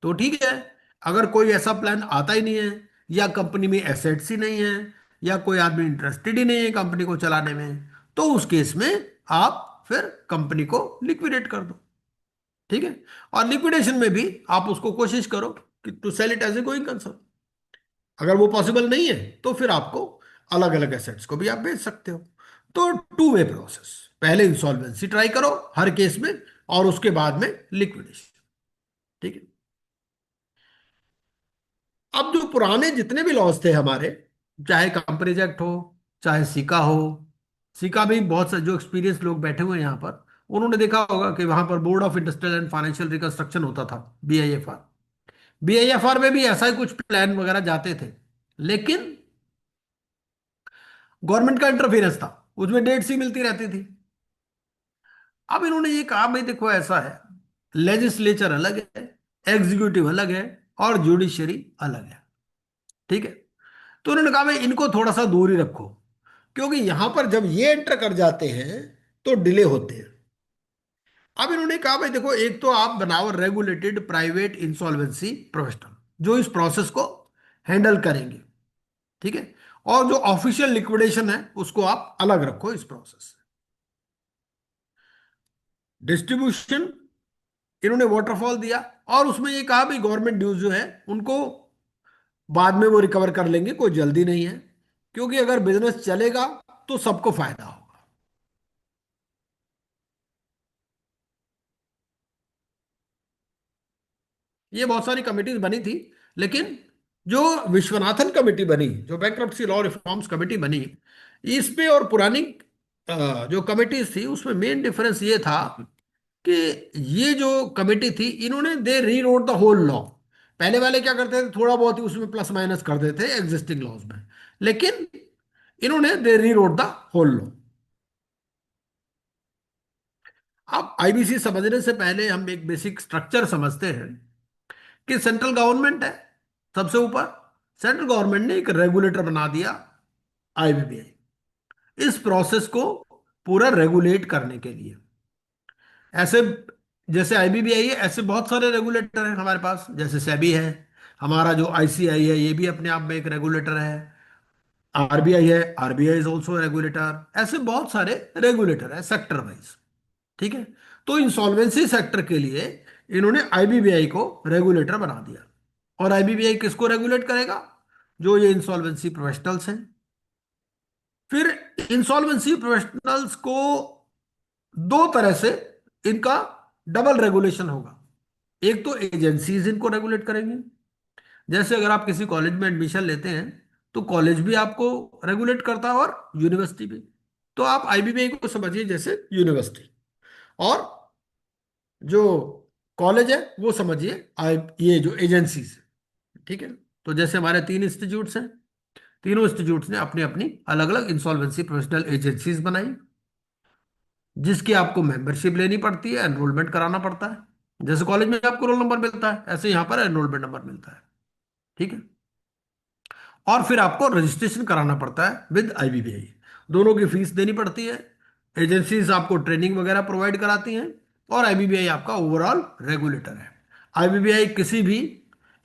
Speaker 3: तो ठीक है। अगर कोई ऐसा प्लान आता ही नहीं है या कंपनी में एसेट्स ही नहीं है या कोई आदमी इंटरेस्टेड ही नहीं है कंपनी को चलाने में, तो उस केस में आप फिर कंपनी को लिक्विडेट कर दो। ठीक है। और लिक्विडेशन में भी आप उसको कोशिश करो कि to sell it as a going concern. अगर वो पॉसिबल नहीं है तो फिर आपको अलग अलग एसेट्स को भी आप बेच सकते हो। तो टू वे प्रोसेस, पहले इंसॉल्वेंसी ट्राई करो हर केस में, और उसके बाद में लिक्विडेशन। ठीक है। अब जो पुराने जितने भी लॉज थे हमारे, चाहे कंपनीज एक्ट हो, चाहे सीका हो, सीका भी बहुत से जो एक्सपीरियंस लोग बैठे हुए हैं यहाँ पर, उन्होंने देखा होगा कि वहां पर board of industrial and financial reconstruction होता था, BIFR। BIFR में भी ऐसा ही कुछ प्लान वगैरह जाते थे, लेकिन गवर्नमेंट का इंटरफेरेंस था, उसमें डेट्स ही मिलती रहती थी। अब इन्होंने ये कहा भाई देखो ऐसा है, लेजिस्लेचर अलग है, एग्जीक्यूटिव अलग है, और जुडिशरी अलग है। ठीक है। तो उन्होंने कहा भाई इनको थोड़ा सा दूर ही रखो, क्योंकि यहां पर जब ये एंटर कर जाते हैं तो डिले होते हैं। अब इन्होंने कहा भाई देखो, एक तो आप बनाओ रेगुलेटेड प्राइवेट इंसॉल्वेंसी प्रोफेशनल, जो इस प्रोसेस को हैंडल करेंगे। ठीक है। और जो ऑफिशियल लिक्विडेशन है उसको आप अलग रखो इस प्रोसेस से। डिस्ट्रीब्यूशन इन्होंने वाटरफॉल दिया, और उसमें ये कहा भाई गवर्नमेंट ड्यूज जो है उनको बाद में वो रिकवर कर लेंगे, कोई जल्दी नहीं है, क्योंकि अगर बिजनेस चलेगा तो सबको फायदा होगा। ये बहुत सारी कमिटीज बनी थी, लेकिन जो विश्वनाथन कमेटी बनी, जो बैंक्रप्सी लॉ रिफॉर्म्स कमेटी बनी, इस पे और पुरानी जो कमिटीज थी उसमें मेन डिफरेंस ये था कि ये जो कमेटी थी इन्होंने दे री रोट द होल लॉ। पहले वाले क्या करते थे, थोड़ा बहुत ही उसमें प्लस माइनस कर देते थे एग्जिस्टिंग लॉज में, लेकिन इन्होंने दे री रोट द होल लॉ। अब IBC समझने से पहले हम एक बेसिक स्ट्रक्चर समझते हैं कि सेंट्रल गवर्नमेंट है सबसे ऊपर। सेंट्रल गवर्नमेंट ने एक रेगुलेटर बना दिया, IBBI, इस प्रोसेस को पूरा रेगुलेट करने के लिए। ऐसे जैसे IBBI है, ऐसे बहुत सारे रेगुलेटर हैं हमारे पास, जैसे सेबी है, हमारा जो ICI है ये भी अपने आप में एक रेगुलेटर है, RBI है, RBI इज ऑल्सो रेगुलेटर। ऐसे बहुत सारे रेगुलेटर है सेक्टर वाइज। ठीक है। तो इंसॉल्वेंसी सेक्टर के लिए इन्होंने IBBI को रेगुलेटर बना दिया। और IBBI किसको रेगुलेट करेगा? जो ये इंसॉल्वेंसी प्रोफेशनल्स हैं। फिर इंसॉल्वेंसी प्रोफेशनल्स को दो तरह से इनका डबल रेगुलेशन होगा। एक तो एजेंसीज इनको रेगुलेट करेंगी, जैसे अगर आप किसी कॉलेज में एडमिशन लेते हैं तो कॉलेज भी आपको रेगुलेट करता है, और यूनिवर्सिटी भी। तो आप IBBI को समझिए जैसे यूनिवर्सिटी, और जो कॉलेज है वो समझिए ये जो एजेंसीज है। ठीक है। तो जैसे हमारे 3 इंस्टीट्यूट्स हैं, तीनों इंस्टीट्यूट्स ने अपनी अपनी अलग अलग इंसॉल्वेंसी प्रोफेशनल एजेंसीज बनाई, जिसकी आपको मेंबरशिप लेनी पड़ती है, एनरोलमेंट कराना पड़ता है। जैसे कॉलेज में आपको रोल नंबर मिलता है, ऐसे यहाँ पर एनरोलमेंट नंबर मिलता है। ठीक है। और फिर आपको रजिस्ट्रेशन कराना पड़ता है विद IBBI। दोनों की फीस देनी पड़ती है। एजेंसीज आपको ट्रेनिंग वगैरह प्रोवाइड कराती हैं, और IBBI आपका ओवरऑल रेगुलेटर है। IBBI किसी भी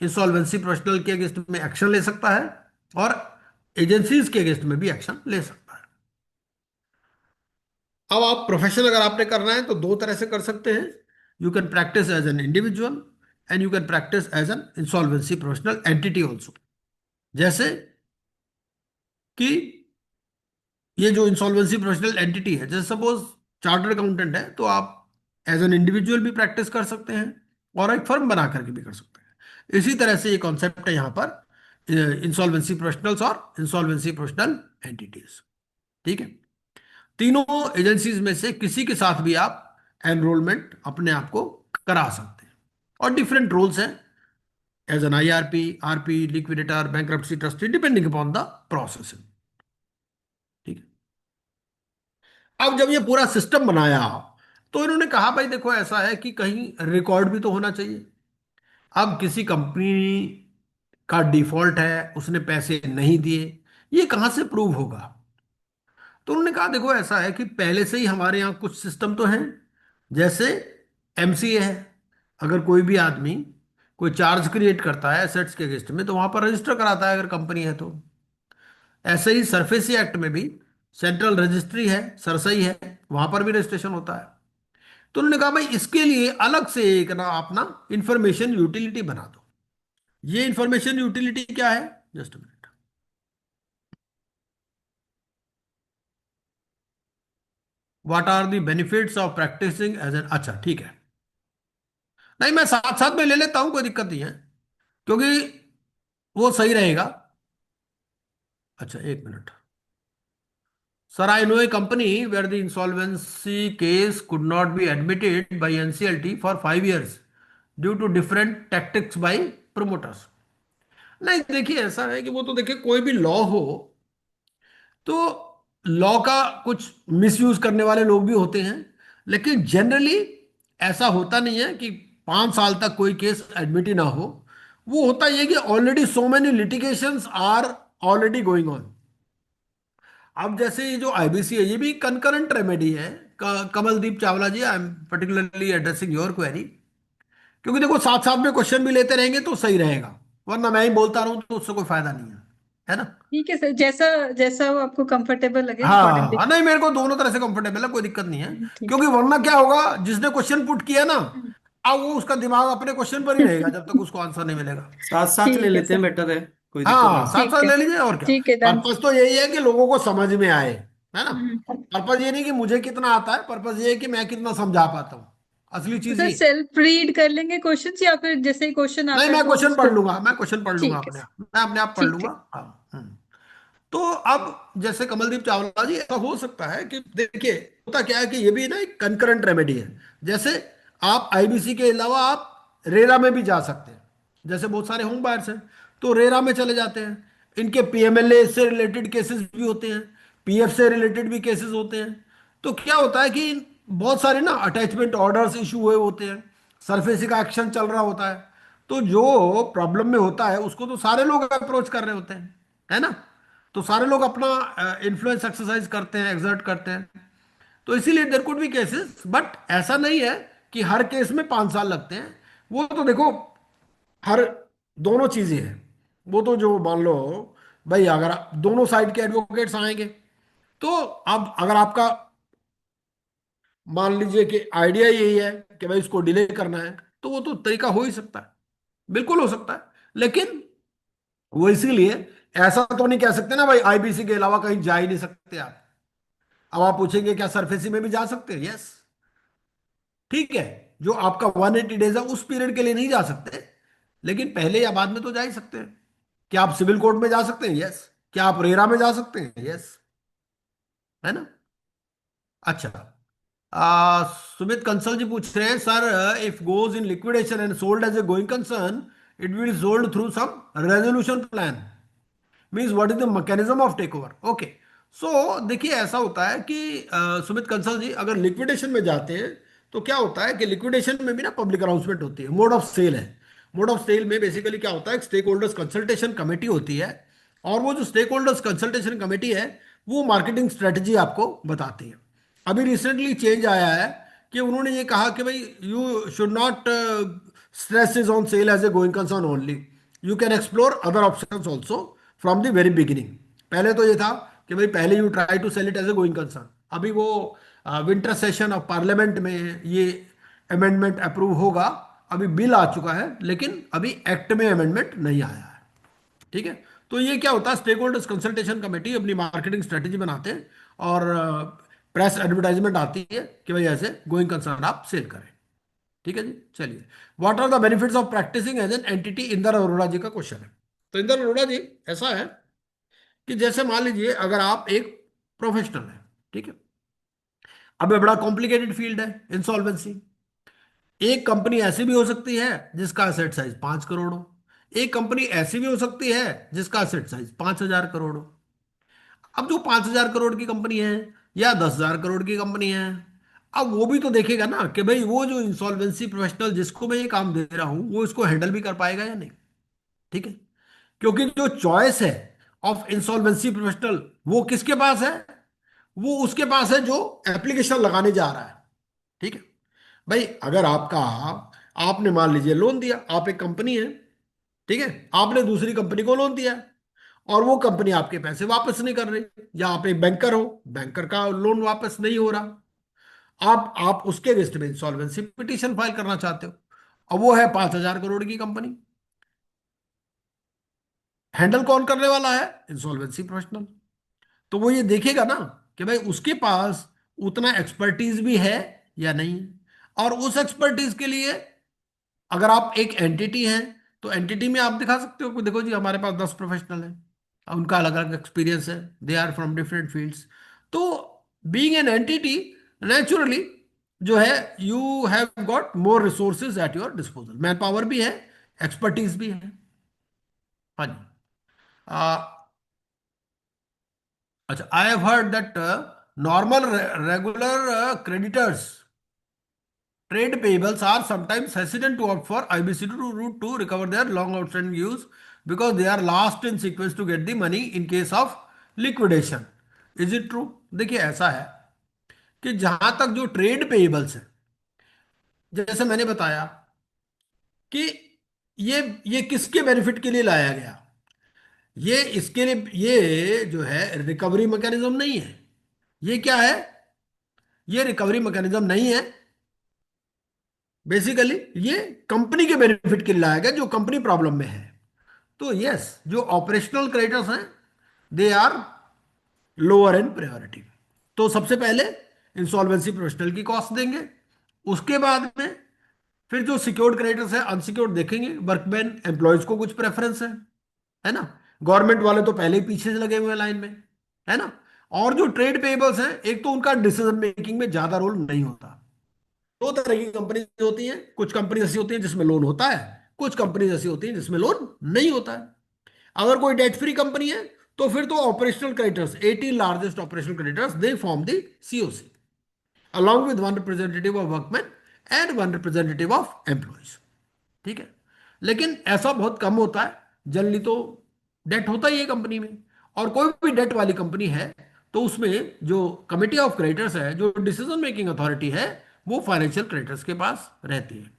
Speaker 3: इंसॉल्वेंसी प्रोफेशनल के अगेंस्ट में एक्शन ले सकता है, और एजेंसीज के अगेंस्ट में भी एक्शन ले सकता है। अब आप प्रोफेशन अगर आपने करना है तो दो तरह से कर सकते हैं। You can practise as an individual, and you can practise as an insolvency professional entity also. जैसे कि ये जो इंसॉल्वेंसी प्रोफेशनल एंटिटी है, जैसे सपोज चार्टर्ड अकाउंटेंट है, तो आप एज एन इंडिविजुअल भी प्रैक्टिस कर सकते हैं, और एक फर्म बना करके भी कर सकते हैं। इसी तरह से ये कॉन्सेप्ट है यहाँ पर इंसॉल्वेंसी प्रोफेशनल्स और इंसॉल्वेंसी प्रोफेशनल एंटिटीज। ठीक है। तीनों एजेंसीज में से किसी के साथ भी आप एनरोलमेंट अपने आप को करा सकते हैं, और डिफरेंट रोल्स हैं, as an IRP, RP, liquidator, bankruptcy trustee, depending upon the process. ठीक है। अब जब ये पूरा सिस्टम बनाया तो इन्होंने कहा भाई देखो ऐसा है कि कहीं रिकॉर्ड भी तो होना चाहिए। अब किसी कंपनी का डिफॉल्ट है, उसने पैसे नहीं दिए, ये कहां से प्रूव होगा? तो उन्होंने कहा देखो ऐसा है कि पहले से ही हमारे यहाँ कुछ सिस्टम तो हैं। जैसे MCA है, अगर कोई भी आदमी कोई चार्ज क्रिएट करता है एसेट्स के अगेंस्ट में, तो वहां पर रजिस्टर कराता है अगर कंपनी है तो। ऐसे ही सरफेसी एक्ट में भी सेंट्रल रजिस्ट्री है, सरसई है, वहां पर भी रजिस्ट्रेशन होता है। तो उन्होंने कहा भाई इसके लिए अलग से एक ना अपना इंफॉर्मेशन यूटिलिटी बना दो। ये इंफॉर्मेशन यूटिलिटी क्या है? Just a minute. What are the benefits of practising as an, अच्छा ठीक है, नहीं मैं साथ साथ में ले लेता हूं, कोई दिक्कत नहीं है, क्योंकि वो सही रहेगा। अच्छा एक minute sir, I know a company where the insolvency case could not be admitted by NCLT for 5 years due to different tactics by promoters. नहीं देखिए ऐसा है कि वो तो देखिए कोई भी लॉ हो तो लॉ का कुछ मिसयूज करने वाले लोग भी होते हैं, लेकिन जनरली ऐसा होता नहीं है कि 5 साल तक कोई केस एडमिट ही ना हो। वो होता ये कि already so many litigations are already going on. अब जैसे ये जो आईबीसी है ये भी कंकरेंट रेमेडी है। Kamaldeep Chawla ji, I am particularly addressing your query, क्योंकि देखो साथ साथ में क्वेश्चन भी लेते रहेंगे तो सही रहेगा, वरना मैं ही बोलता रहूं तो उससे कोई फायदा नहीं है ना।
Speaker 1: ठीक है सर, जैसा जैसा वो आपको कंफर्टेबल लगे
Speaker 3: हाँ
Speaker 1: अकॉर्डिंगली।
Speaker 3: हाँ, नहीं मेरे को दोनों तरह से कंफर्टेबल है, कोई दिक्कत नहीं है।
Speaker 1: ठीक
Speaker 3: क्योंकि वरना क्या होगा, जिसने क्वेश्चन पुट किया ना,
Speaker 1: है।
Speaker 3: अब वो उसका दिमाग अपने क्वेश्चन पर ही रहेगा जब तक उसको आंसर नहीं मिलेगा।
Speaker 2: साथ साथ ले
Speaker 1: ठीक है
Speaker 2: लेते हैं,
Speaker 1: सर।
Speaker 2: बेटर है, कोई दिक्कत
Speaker 3: हाँ
Speaker 2: नहीं।
Speaker 3: साथ
Speaker 1: ठीक
Speaker 3: साथ
Speaker 1: है।
Speaker 3: ले लीजिए, और क्या।
Speaker 1: ठीक है, डन।
Speaker 3: पर्पस तो यही है कि लोगों को समझ में आए, है ना।
Speaker 1: हम्म।
Speaker 3: पर्पस ये नहीं कि मुझे कितना आता है, पर्पस ये है कि मैं कितना समझा पाता हूँ, असली
Speaker 1: तो
Speaker 3: चीज
Speaker 1: सर
Speaker 3: ये।
Speaker 1: सेल्फ रीड कर लेंगे क्वेश्चंस, या फिर जैसे ही क्वेश्चन
Speaker 3: नहीं
Speaker 1: आता है
Speaker 3: मैं
Speaker 1: तो
Speaker 3: क्वेश्चन पढ़
Speaker 1: उसको।
Speaker 3: लूंगा, मैं क्वेश्चन पढ़ लूंगा
Speaker 1: ठीक है
Speaker 3: अपने
Speaker 1: सर।
Speaker 3: आप, मैं अपने आप पढ़
Speaker 1: ठीक
Speaker 3: लूंगा।
Speaker 1: है।
Speaker 3: हाँ तो अब जैसे कमलदीप चावला जी, ऐसा हो सकता है कि देखिए होता क्या है कि ये भी ना एक कंकरेंट रेमेडी है। जैसे आप आईबीसी के अलावा आप रेरा में भी जा सकते हैं। जैसे बहुत सारे होम बायर्स हैं तो रेरा में चले जाते हैं, इनके पीएमएलए से रिलेटेड केसेस भी होते हैं, पीएफ से रिलेटेड भी केसेस होते हैं। तो क्या होता है कि बहुत सारे ना अटैचमेंट ऑर्डर्स इशू हुए होते हैं, सरफेसी का एक्शन चल रहा होता है, तो जो प्रॉब्लम में होता है उसको तो सारे लोग अप्रोच कर रहे होते हैं, है ना। तो सारे लोग अपना इन्फ्लुएंस एक्सरसाइज करते हैं, एग्जर्ट करते हैं। तो इसीलिए there could be cases, but ऐसा नहीं है कि हर केस में 5 साल लगते हैं। वो तो देखो हर दोनों चीजें हैं। वो तो जो मान लो भाई, अगर दोनों साइड के एडवोकेट्स आएंगे तो अब अगर आपका मान लीजिए कि आइडिया यही है कि भाई इसको डिले करना है, तो वो तो तरीका हो ही सकता है, बिल्कुल हो सकता है। लेकिन वो इसीलिए ऐसा तो नहीं कह सकते ना भाई आईबीसी के अलावा कहीं जा ही नहीं सकते आप। अब आप पूछेंगे क्या सरफेसी में भी जा सकते हैं? यस, ठीक है। जो आपका 180 डेज है उस पीरियड के लिए नहीं जा सकते, लेकिन पहले या बाद में तो जा ही सकते हैं। क्या आप सिविल कोर्ट में जा सकते हैं? यस। क्या आप रेरा में जा सकते हैं? यस, है ना। अच्छा, सुमित कंसल जी पूछ रहे हैं sir, if goes in liquidation and sold as a going concern, it will sold through some resolution plan, means what is the mechanism of take over. Okay, so देखिए ऐसा होता है कि सुमित कंसल जी, अगर लिक्विडेशन में जाते हैं तो क्या होता है कि लिक्विडेशन में भी ना पब्लिक अनाउंसमेंट होती है, मोड ऑफ सेल है। मोड ऑफ सेल में बेसिकली क्या होता है, स्टेक होल्डर्स कंसल्टेशन कमेटी होती है, और वो जो स्टेक होल्डर्स कंसल्टेशन कमेटी है वो मार्केटिंग स्ट्रेटजी आपको बताती है। अभी रिसेंटली चेंज आया है कि उन्होंने ये कहा कि भाई you should not stress is on sale as a going concern only, you can explore other options also from the very beginning. पहले तो ये था कि भाई पहले you try to sell it as a going concern. अभी वो winter session of parliament में ये अमेंडमेंट अप्रूव होगा। अभी बिल आ चुका है लेकिन अभी एक्ट में अमेंडमेंट नहीं आया है, ठीक है। तो ये क्या होता है, स्टेक होल्डर्स कंसल्टेशन कमेटी अपनी मार्केटिंग स्ट्रेटेजी बनाते हैं और प्रेस एडवर्टाइजमेंट आती है कि भाई ऐसे गोइंग कंसर्न आप सेल करें। ठीक है जी, चलिए। What are the benefits of practising as an entity, Inder Arora ji का क्वेश्चन है। तो इंदर अरोड़ा जी, ऐसा है कि जैसे मान लीजिए अगर आप एक प्रोफेशनल है, ठीक है। अब ये बड़ा कॉम्प्लिकेटेड फील्ड है इंसॉल्वेंसी। एक कंपनी ऐसी भी हो सकती है जिसका असेट साइज 5 करोड़ हो, एक कंपनी ऐसी भी हो सकती है जिसका असेट साइज 5,000 करोड़ हो। अब जो 5,000 करोड़ की कंपनी है या 10,000 करोड़ की कंपनी है, अब वो भी तो देखेगा ना कि भाई वो जो इंसॉल्वेंसी प्रोफेशनल जिसको मैं ये काम दे रहा हूं वो इसको हैंडल भी कर पाएगा या नहीं, ठीक है। क्योंकि जो चॉइस है ऑफ इंसॉल्वेंसी प्रोफेशनल वो किसके पास है, वो उसके पास है जो एप्लीकेशन लगाने जा रहा है, ठीक है। भाई अगर आपका, आपने मान लीजिए लोन दिया, आप एक कंपनी है, ठीक है, आपने दूसरी कंपनी को लोन दिया और वो कंपनी आपके पैसे वापस नहीं कर रही, या आप एक बैंकर हो, बैंकर का लोन वापस नहीं हो रहा, आप उसके अगेंस्ट में इंसॉल्वेंसी पिटीशन फाइल करना चाहते हो। अब वो है 5,000 करोड़ की कंपनी, हैंडल कौन करने वाला है, इंसॉल्वेंसी प्रोफेशनल। तो वो ये देखेगा ना कि भाई उसके पास उतना एक्सपर्टीज भी है या नहीं। और उस एक्सपर्टीज के लिए अगर आप एक एंटिटी हैं तो एंटिटी में आप दिखा सकते हो कि देखो जी हमारे पास 10 प्रोफेशनल हैं, उनका अलग अलग एक्सपीरियंस है, they are from different fields. तो बीइंग एन एंटिटी, नेचुरली जो है you have got more resources at your disposal, manpower भी है, एक्सपर्टीज भी है। हाँ जी। अच्छा, I have heard that normal regular creditors trade payables are sometimes hesitant to opt for IBC route to recover their long outstanding dues because they are last in sequence to get the money in case of liquidation. Is it true? देखिए ऐसा है कि जहां तक जो trade payables है, जैसे मैंने बताया कि ये किसके बेनिफिट के लिए लाया गया, ये इसके लिए, ये जो है रिकवरी मैकेनिज्म नहीं है। ये क्या है? ये रिकवरी मैकेनिज्म नहीं है। बेसिकली ये कंपनी के बेनिफिट के लिए लाया गया जो कंपनी प्रॉब्लम में है। तो यस, जो ऑपरेशनल क्रेडिटर्स हैं they are lower in priority. तो सबसे पहले इंसॉल्वेंसी प्रोफेशनल की कॉस्ट देंगे, उसके बाद में फिर जो सिक्योर्ड क्रेडिटर्स है अनसिक्योर्ड देखेंगे, वर्कमैन एम्प्लॉयज को कुछ प्रेफरेंस है ना। गवर्नमेंट वाले तो पहले ही पीछे से लगे हुए हैं लाइन में, है ना। और जो ट्रेड पेएबल्स हैं, एक तो उनका डिसीजन मेकिंग में ज्यादा रोल नहीं होता। दो तरह की कंपनी होती हैं, कुछ कंपनी ऐसी होती हैं जिसमें लोन होता है, कुछ कंपनी ऐसी होती हैं जिसमें लोन नहीं होता है। अगर कोई डेट फ्री कंपनी है तो फिर तो operational creditors, 18 largest operational creditors, they form the COC along with one representative of workmen and one representative of employees। ठीक है, लेकिन ऐसा बहुत कम होता है। जनरली तो डेट होता ही है कंपनी में, और कोई भी डेट वाली कंपनी है तो उसमें जो कमिटी ऑफ क्रेडिटर्स है, जो डिसीजन मेकिंग अथॉरिटी है, वो फाइनेंशियल क्रेडिटर्स के पास रहती है।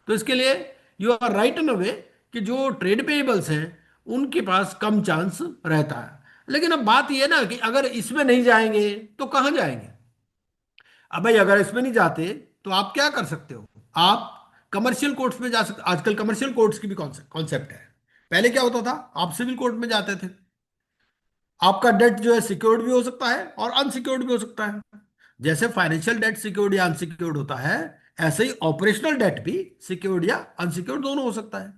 Speaker 3: तो इसके लिए यू आर राइट इन अ वे कि जो ट्रेड पेएबल्स हैं उनके पास कम चांस रहता है। लेकिन अब बात यह है ना कि अगर इसमें नहीं जाएंगे तो कहां जाएंगे? अब भाई अगर इसमें नहीं जाते तो आप क्या कर सकते हो? आप कमर्शियल कोर्ट्स में जा सकते। आजकल कमर्शियल कोर्ट्स की भी कॉन्सेप्ट है। पहले क्या होता था, आप सिविल कोर्ट में जाते थे, आपका डेट जो है सिक्योर्ड भी हो सकता है और अनसिक्योर्ड भी हो सकता है। जैसे फाइनेंशियल डेट सिक्योर्ड या अनसिक्योर्ड होता है, ऐसे ही ऑपरेशनल डेट भी सिक्योर्ड या अनसिक्योर्ड दोनों हो सकता है।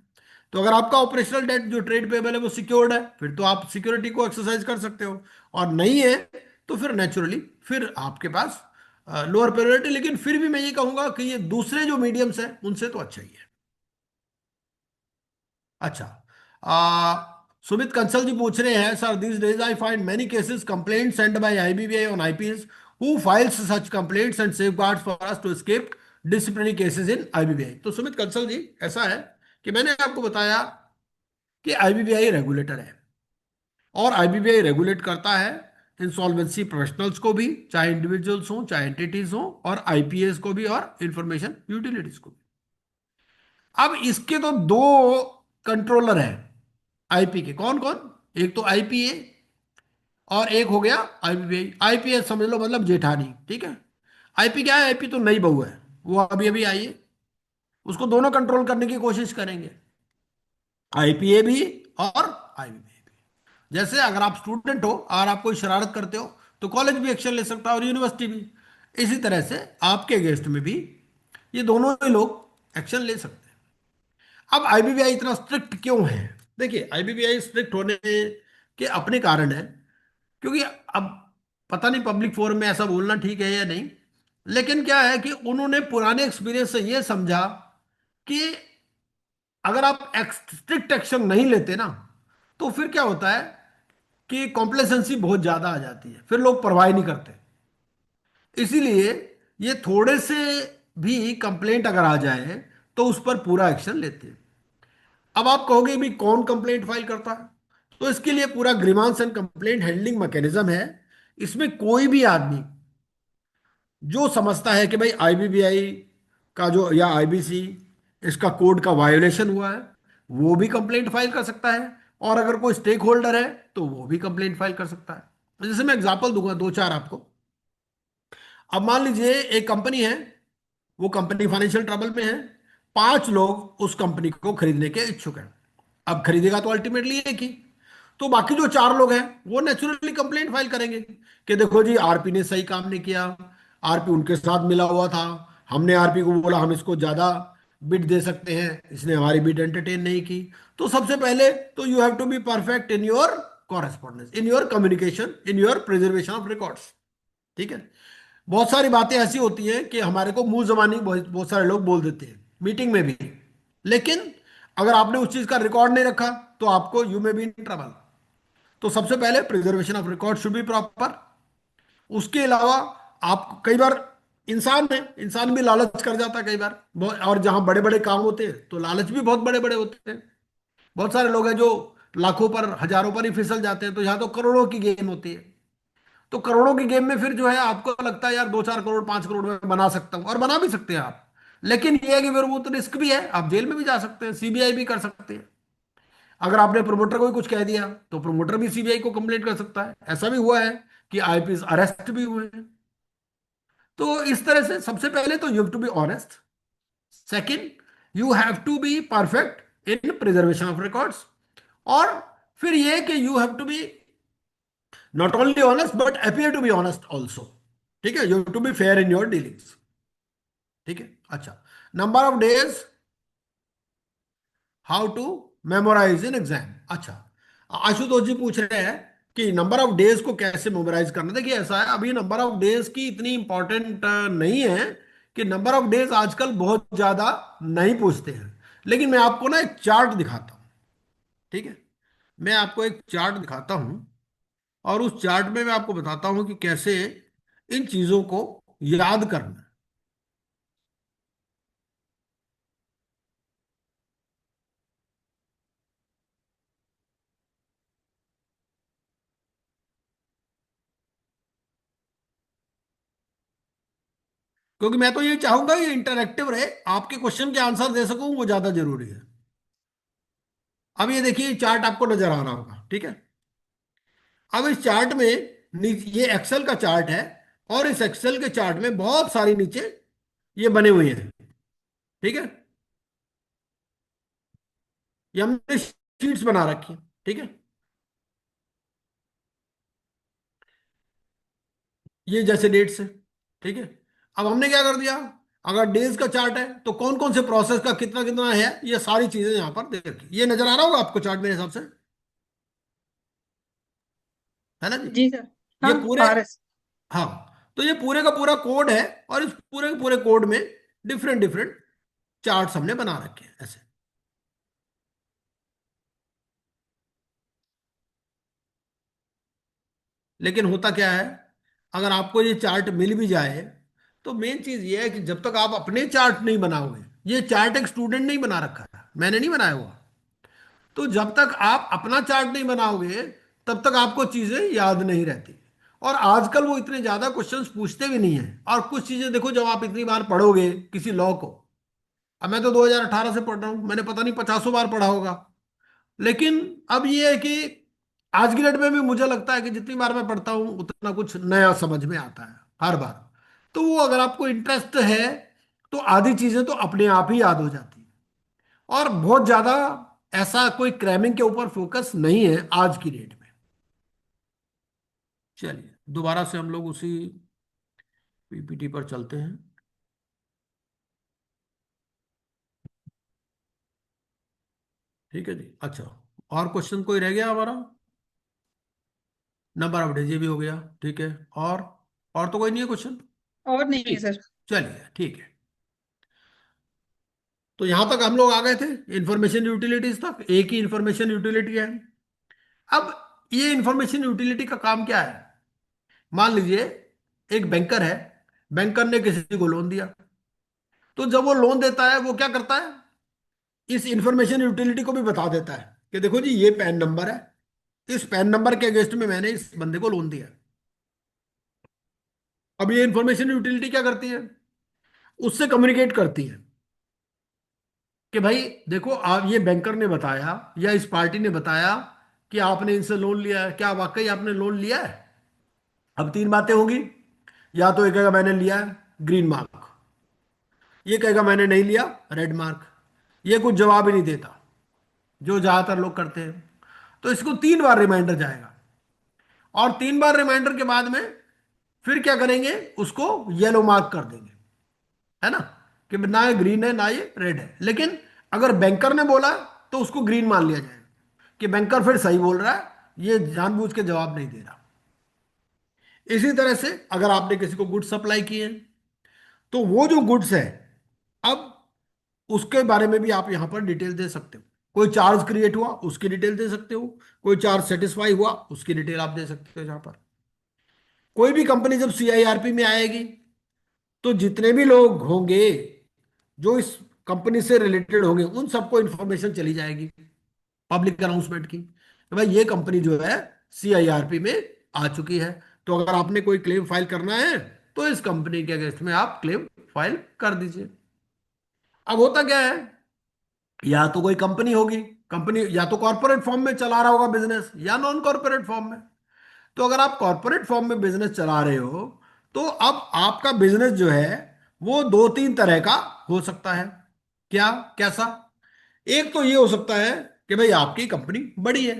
Speaker 3: तो अगर आपका ऑपरेशनल डेट जो ट्रेड पेबल है वो सिक्योर्ड है, फिर तो आप सिक्योरिटी को एक्सरसाइज कर सकते हो, और नहीं है तो फिर नेचुरली फिर आपके पास लोअर प्रायोरिटी। लेकिन फिर भी मैं ये कहूंगा कि ये दूसरे जो मीडियम्स हैं उनसे तो अच्छा ही है। अच्छा, सुमित कंसल जी पूछ रहे हैं, sir this days I find many cases complaint send by IBBI on IPs, who files such complaints and safeguards for us to escape disciplinary cases in IBBI. तो सुमित कंसल जी, ऐसा है कि मैंने आपको बताया कि आईबीबीआई रेगुलेटर है, और आईबीबीआई रेगुलेट करता है इंसॉल्वेंसी प्रोफेशनल्स को भी, चाहे इंडिविजुअल्स हो चाहे एंटिटीज हो, और आईपीएस को भी और इंफॉर्मेशन यूटिलिटीज को भी। अब इसके तो दो कंट्रोलर हैं आईपी के। कौन कौन? एक तो आईपीए और एक हो गया आईबीबीआई। आईपीएस समझ लो मतलब जेठानी, ठीक है। आईपी क्या है? आईपी तो नई बहू है, वो अभी अभी आई है, उसको दोनों कंट्रोल करने की कोशिश करेंगे, आईपीए भी और आईबीबीआई भी। जैसे अगर आप स्टूडेंट हो और आप कोई शरारत करते हो तो कॉलेज भी एक्शन ले सकता है और यूनिवर्सिटी भी। इसी तरह से आपके अगेंस्ट में भी ये दोनों ही लोग एक्शन ले सकते हैं। अब आईबीबीआई इतना स्ट्रिक्ट क्यों है? देखिए, आईबीबीआई स्ट्रिक्ट होने के अपने कारण है, क्योंकि अब पता नहीं पब्लिक फोरम में ऐसा बोलना ठीक है या नहीं, लेकिन क्या है कि उन्होंने पुराने एक्सपीरियंस से ये समझा कि अगर आप स्ट्रिक्ट एक्शन नहीं लेते ना तो फिर क्या होता है कि कॉम्प्लेसेंसी बहुत ज्यादा आ जाती है, फिर लोग परवाह नहीं करते। इसीलिए ये थोड़े से भी कंप्लेंट अगर आ जाए तो उस पर पूरा एक्शन लेते हैं। अब आप कहोगे भी कौन कंप्लेंट फाइल करता है? तो इसके लिए पूरा grievance and complaint handling mechanism है। इसमें कोई भी आदमी जो समझता है कि भाई आईबीबीआई का जो या आईबीसी इसका कोड का वायोलेशन हुआ है, वो भी कंप्लेंट फाइल कर सकता है, और अगर कोई स्टेक होल्डर है तो वो भी कंप्लेंट फाइल कर सकता है। जैसे मैं एग्जांपल दूंगा दो चार आपको। अब मान लीजिए एक कंपनी है, वो कंपनी फाइनेंशियल ट्रबल में है, 5 लोग उस कंपनी को खरीदने के इच्छुक हैं। अब खरीदेगा तो अल्टीमेटली एक ही, तो बाकी जो 4 लोग हैं वो नेचुरली कंप्लेंट फाइल करेंगे कि देखो जी आरपी ने सही काम नहीं किया, आरपी उनके साथ मिला हुआ था, हमने आरपी को बोला हम इसको ज्यादा बिड दे सकते हैं, इसने हमारी बिड एंटरटेन नहीं की। तो सबसे पहले तो you have to be perfect in your correspondence, in your communication, in your preservation of records. ठीक है। बहुत सारी बातें ऐसी होती हैं कि हमारे को मुंह जबानी बहुत बहुत सारे लोग बोल देते हैं मीटिंग में भी, लेकिन अगर आपने उस चीज का रिकॉर्ड नहीं रखा तो आपको you may be in trouble. तो सबसे पहले preservation of record should be proper. उसके अलावा आप कई बार इंसान है, इंसान भी लालच कर जाता है कई बार और जहां बड़े बड़े काम होते हैं तो लालच भी बहुत बड़े बड़े होते हैं। बहुत सारे लोग हैं जो लाखों पर हजारों पर ही फिसल जाते हैं, तो यहाँ तो करोड़ों की गेम होती है। तो करोड़ों की गेम में फिर जो है आपको लगता है यार 2-4 करोड़ 5 करोड़ में बना सकता हूं, और बना भी सकते हैं आप, लेकिन ये है कि फिर वो तो रिस्क भी है, आप जेल में भी जा सकते हैं, सीबीआई भी कर सकते हैं। अगर आपने प्रमोटर को भी कुछ कह दिया तो प्रमोटर भी सीबीआई को कंप्लेंट कर सकता है, ऐसा भी हुआ है कि आईपीएस अरेस्ट भी हुए हैं। तो इस तरह से सबसे पहले तो you have to be honest, second you have to be perfect in preservation of records, और फिर ये कि you have to be not only honest but appear to be honest also. ठीक है, you have to be fair in your dealings. ठीक है। अच्छा, number of days how to memorise in exam. अच्छा, आशुतोष जी पूछ रहे हैं कि नंबर ऑफ डेज को कैसे मेमोराइज करना। देखिए ऐसा है, अभी नंबर ऑफ डेज की इतनी इंपॉर्टेंट नहीं है कि नंबर ऑफ डेज आजकल बहुत ज्यादा नहीं पूछते हैं, लेकिन मैं आपको ना एक चार्ट दिखाता हूं। ठीक है, मैं आपको एक चार्ट दिखाता हूं और उस चार्ट में मैं आपको बताता हूं कि कैसे इन चीजों को याद करना है। क्योंकि मैं तो ये चाहूंगा ये इंटरैक्टिव रहे, आपके क्वेश्चन के आंसर दे सकूं वो ज्यादा जरूरी है। अब ये देखिए चार्ट आपको नजर आ रहा होगा। ठीक है, अब इस चार्ट में ये एक्सेल का चार्ट है, और इस एक्सेल के चार्ट में बहुत सारी नीचे ये बने हुए हैं। ठीक है, ये हमने शीट्स बना रखी हैं। ठीक है, ये जैसे डेट्स है। ठीक है, अब हमने क्या कर दिया, अगर डेज का चार्ट है तो कौन कौन से प्रोसेस का कितना कितना है, ये सारी चीजें यहां पर दे रखी। ये नजर आ रहा होगा आपको चार्ट मेरे हिसाब से, है ना जी।
Speaker 1: जी सर।
Speaker 3: ये
Speaker 1: हाँ,
Speaker 3: पूरे,
Speaker 1: RS।
Speaker 3: हाँ, तो ये पूरे का पूरा कोड है, और इस पूरे के पूरे कोड में डिफरेंट डिफरेंट चार्ट्स हमने बना रखे हैं ऐसे। लेकिन होता क्या है, अगर आपको ये चार्ट मिल भी जाए तो मेन चीज ये है कि जब तक आप अपने चार्ट नहीं बनाओगे, ये चार्ट एक स्टूडेंट नहीं बना रखा है, मैंने नहीं बनाया हुआ, तो जब तक आप अपना चार्ट नहीं बनाओगे तब तक आपको चीजें याद नहीं रहती। और आजकल वो इतने ज्यादा क्वेश्चंस पूछते भी नहीं है, और कुछ चीजें देखो जब आप इतनी बार पढ़ोगे किसी लॉ को, अब मैं तो 2018 से पढ़ रहा हूं, मैंने पता नहीं 50 बार पढ़ा होगा, लेकिन अब ये है कि आज की डेट में भी मुझे लगता है कि जितनी बार मैं पढ़ता हूं उतना कुछ नया समझ में आता है हर बार। तो वो अगर आपको इंटरेस्ट है तो आधी चीजें तो अपने आप ही याद हो जाती हैं, और बहुत ज्यादा ऐसा कोई क्रैमिंग के ऊपर फोकस नहीं है आज की डेट में। चलिए दोबारा से हम लोग उसी पीपीटी पर चलते हैं। ठीक है जी। अच्छा, और क्वेश्चन कोई रह गया हमारा? नंबर ऑफ डेज ये भी हो गया। ठीक है, और तो कोई नहीं है क्वेश्चन?
Speaker 1: और नहीं है
Speaker 3: ठीक,
Speaker 1: सर।
Speaker 3: चलिए ठीक है। तो यहां तक हम लोग आ गए थे इंफॉर्मेशन यूटिलिटीज तक, एक ही इंफॉर्मेशन यूटिलिटी है। अब ये इंफॉर्मेशन यूटिलिटी का काम क्या है? मान लीजिए एक बैंकर है, बैंकर ने किसी को लोन दिया, तो जब वो लोन देता है वो क्या करता है, इस इंफॉर्मेशन यूटिलिटी को भी बता देता है कि देखो जी ये पैन नंबर है, इस पैन नंबर के अगेंस्ट में मैंने इस बंदे को लोन दिया। अब ये इंफॉर्मेशन यूटिलिटी क्या करती है, उससे कम्युनिकेट करती है कि भाई देखो आप, ये बैंकर ने बताया या इस पार्टी ने बताया कि आपने इनसे लोन लिया है, क्या वाकई आपने लोन लिया है? अब तीन बातें होंगी, या तो ये कहेगा मैंने लिया है, ग्रीन मार्क, ये कहेगा मैंने नहीं लिया, रेड मार्क, ये कुछ जवाब ही नहीं देता, जो ज्यादातर लोग करते हैं। तो इसको 3 बार रिमाइंडर जाएगा, और 3 बार रिमाइंडर के बाद में फिर क्या करेंगे, उसको येलो मार्क कर देंगे, है ना, कि ना ये ग्रीन है ना ये रेड है। लेकिन अगर बैंकर ने बोला तो उसको ग्रीन मान लिया जाएगा कि बैंकर फिर सही बोल रहा है, ये जानबूझ के जवाब नहीं दे रहा। इसी तरह से अगर आपने किसी को गुड्स सप्लाई किए हैं, तो वो जो गुड्स है, अब उसके बारे में भी आप यहां पर डिटेल दे सकते हो। कोई चार्ज क्रिएट हुआ उसकी डिटेल दे सकते हो, कोई चार्ज सेटिस्फाई हुआ उसकी डिटेल आप दे सकते हो। यहां पर कोई भी कंपनी जब सीआईआरपी में आएगी, तो जितने भी लोग होंगे जो इस कंपनी से रिलेटेड होंगे, उन सबको इंफॉर्मेशन चली जाएगी पब्लिक अनाउंसमेंट की, कि भाई ये कंपनी जो है सीआईआरपी में आ चुकी है। तो अगर आपने कोई क्लेम फाइल करना है, तो इस कंपनी के अगेंस्ट में आप क्लेम फाइल कर दीजिए। अब होता क्या है, या तो कोई कंपनी होगी, कंपनी या तो कॉर्पोरेट फॉर्म में चला रहा होगा बिजनेस, या नॉन कॉर्पोरेट फॉर्म में। तो अगर आप कॉर्पोरेट फॉर्म में बिजनेस चला रहे हो, तो अब आपका बिजनेस जो है वो दो तीन तरह का हो सकता है। क्या, कैसा? एक तो ये हो सकता है कि भाई आपकी कंपनी बड़ी है,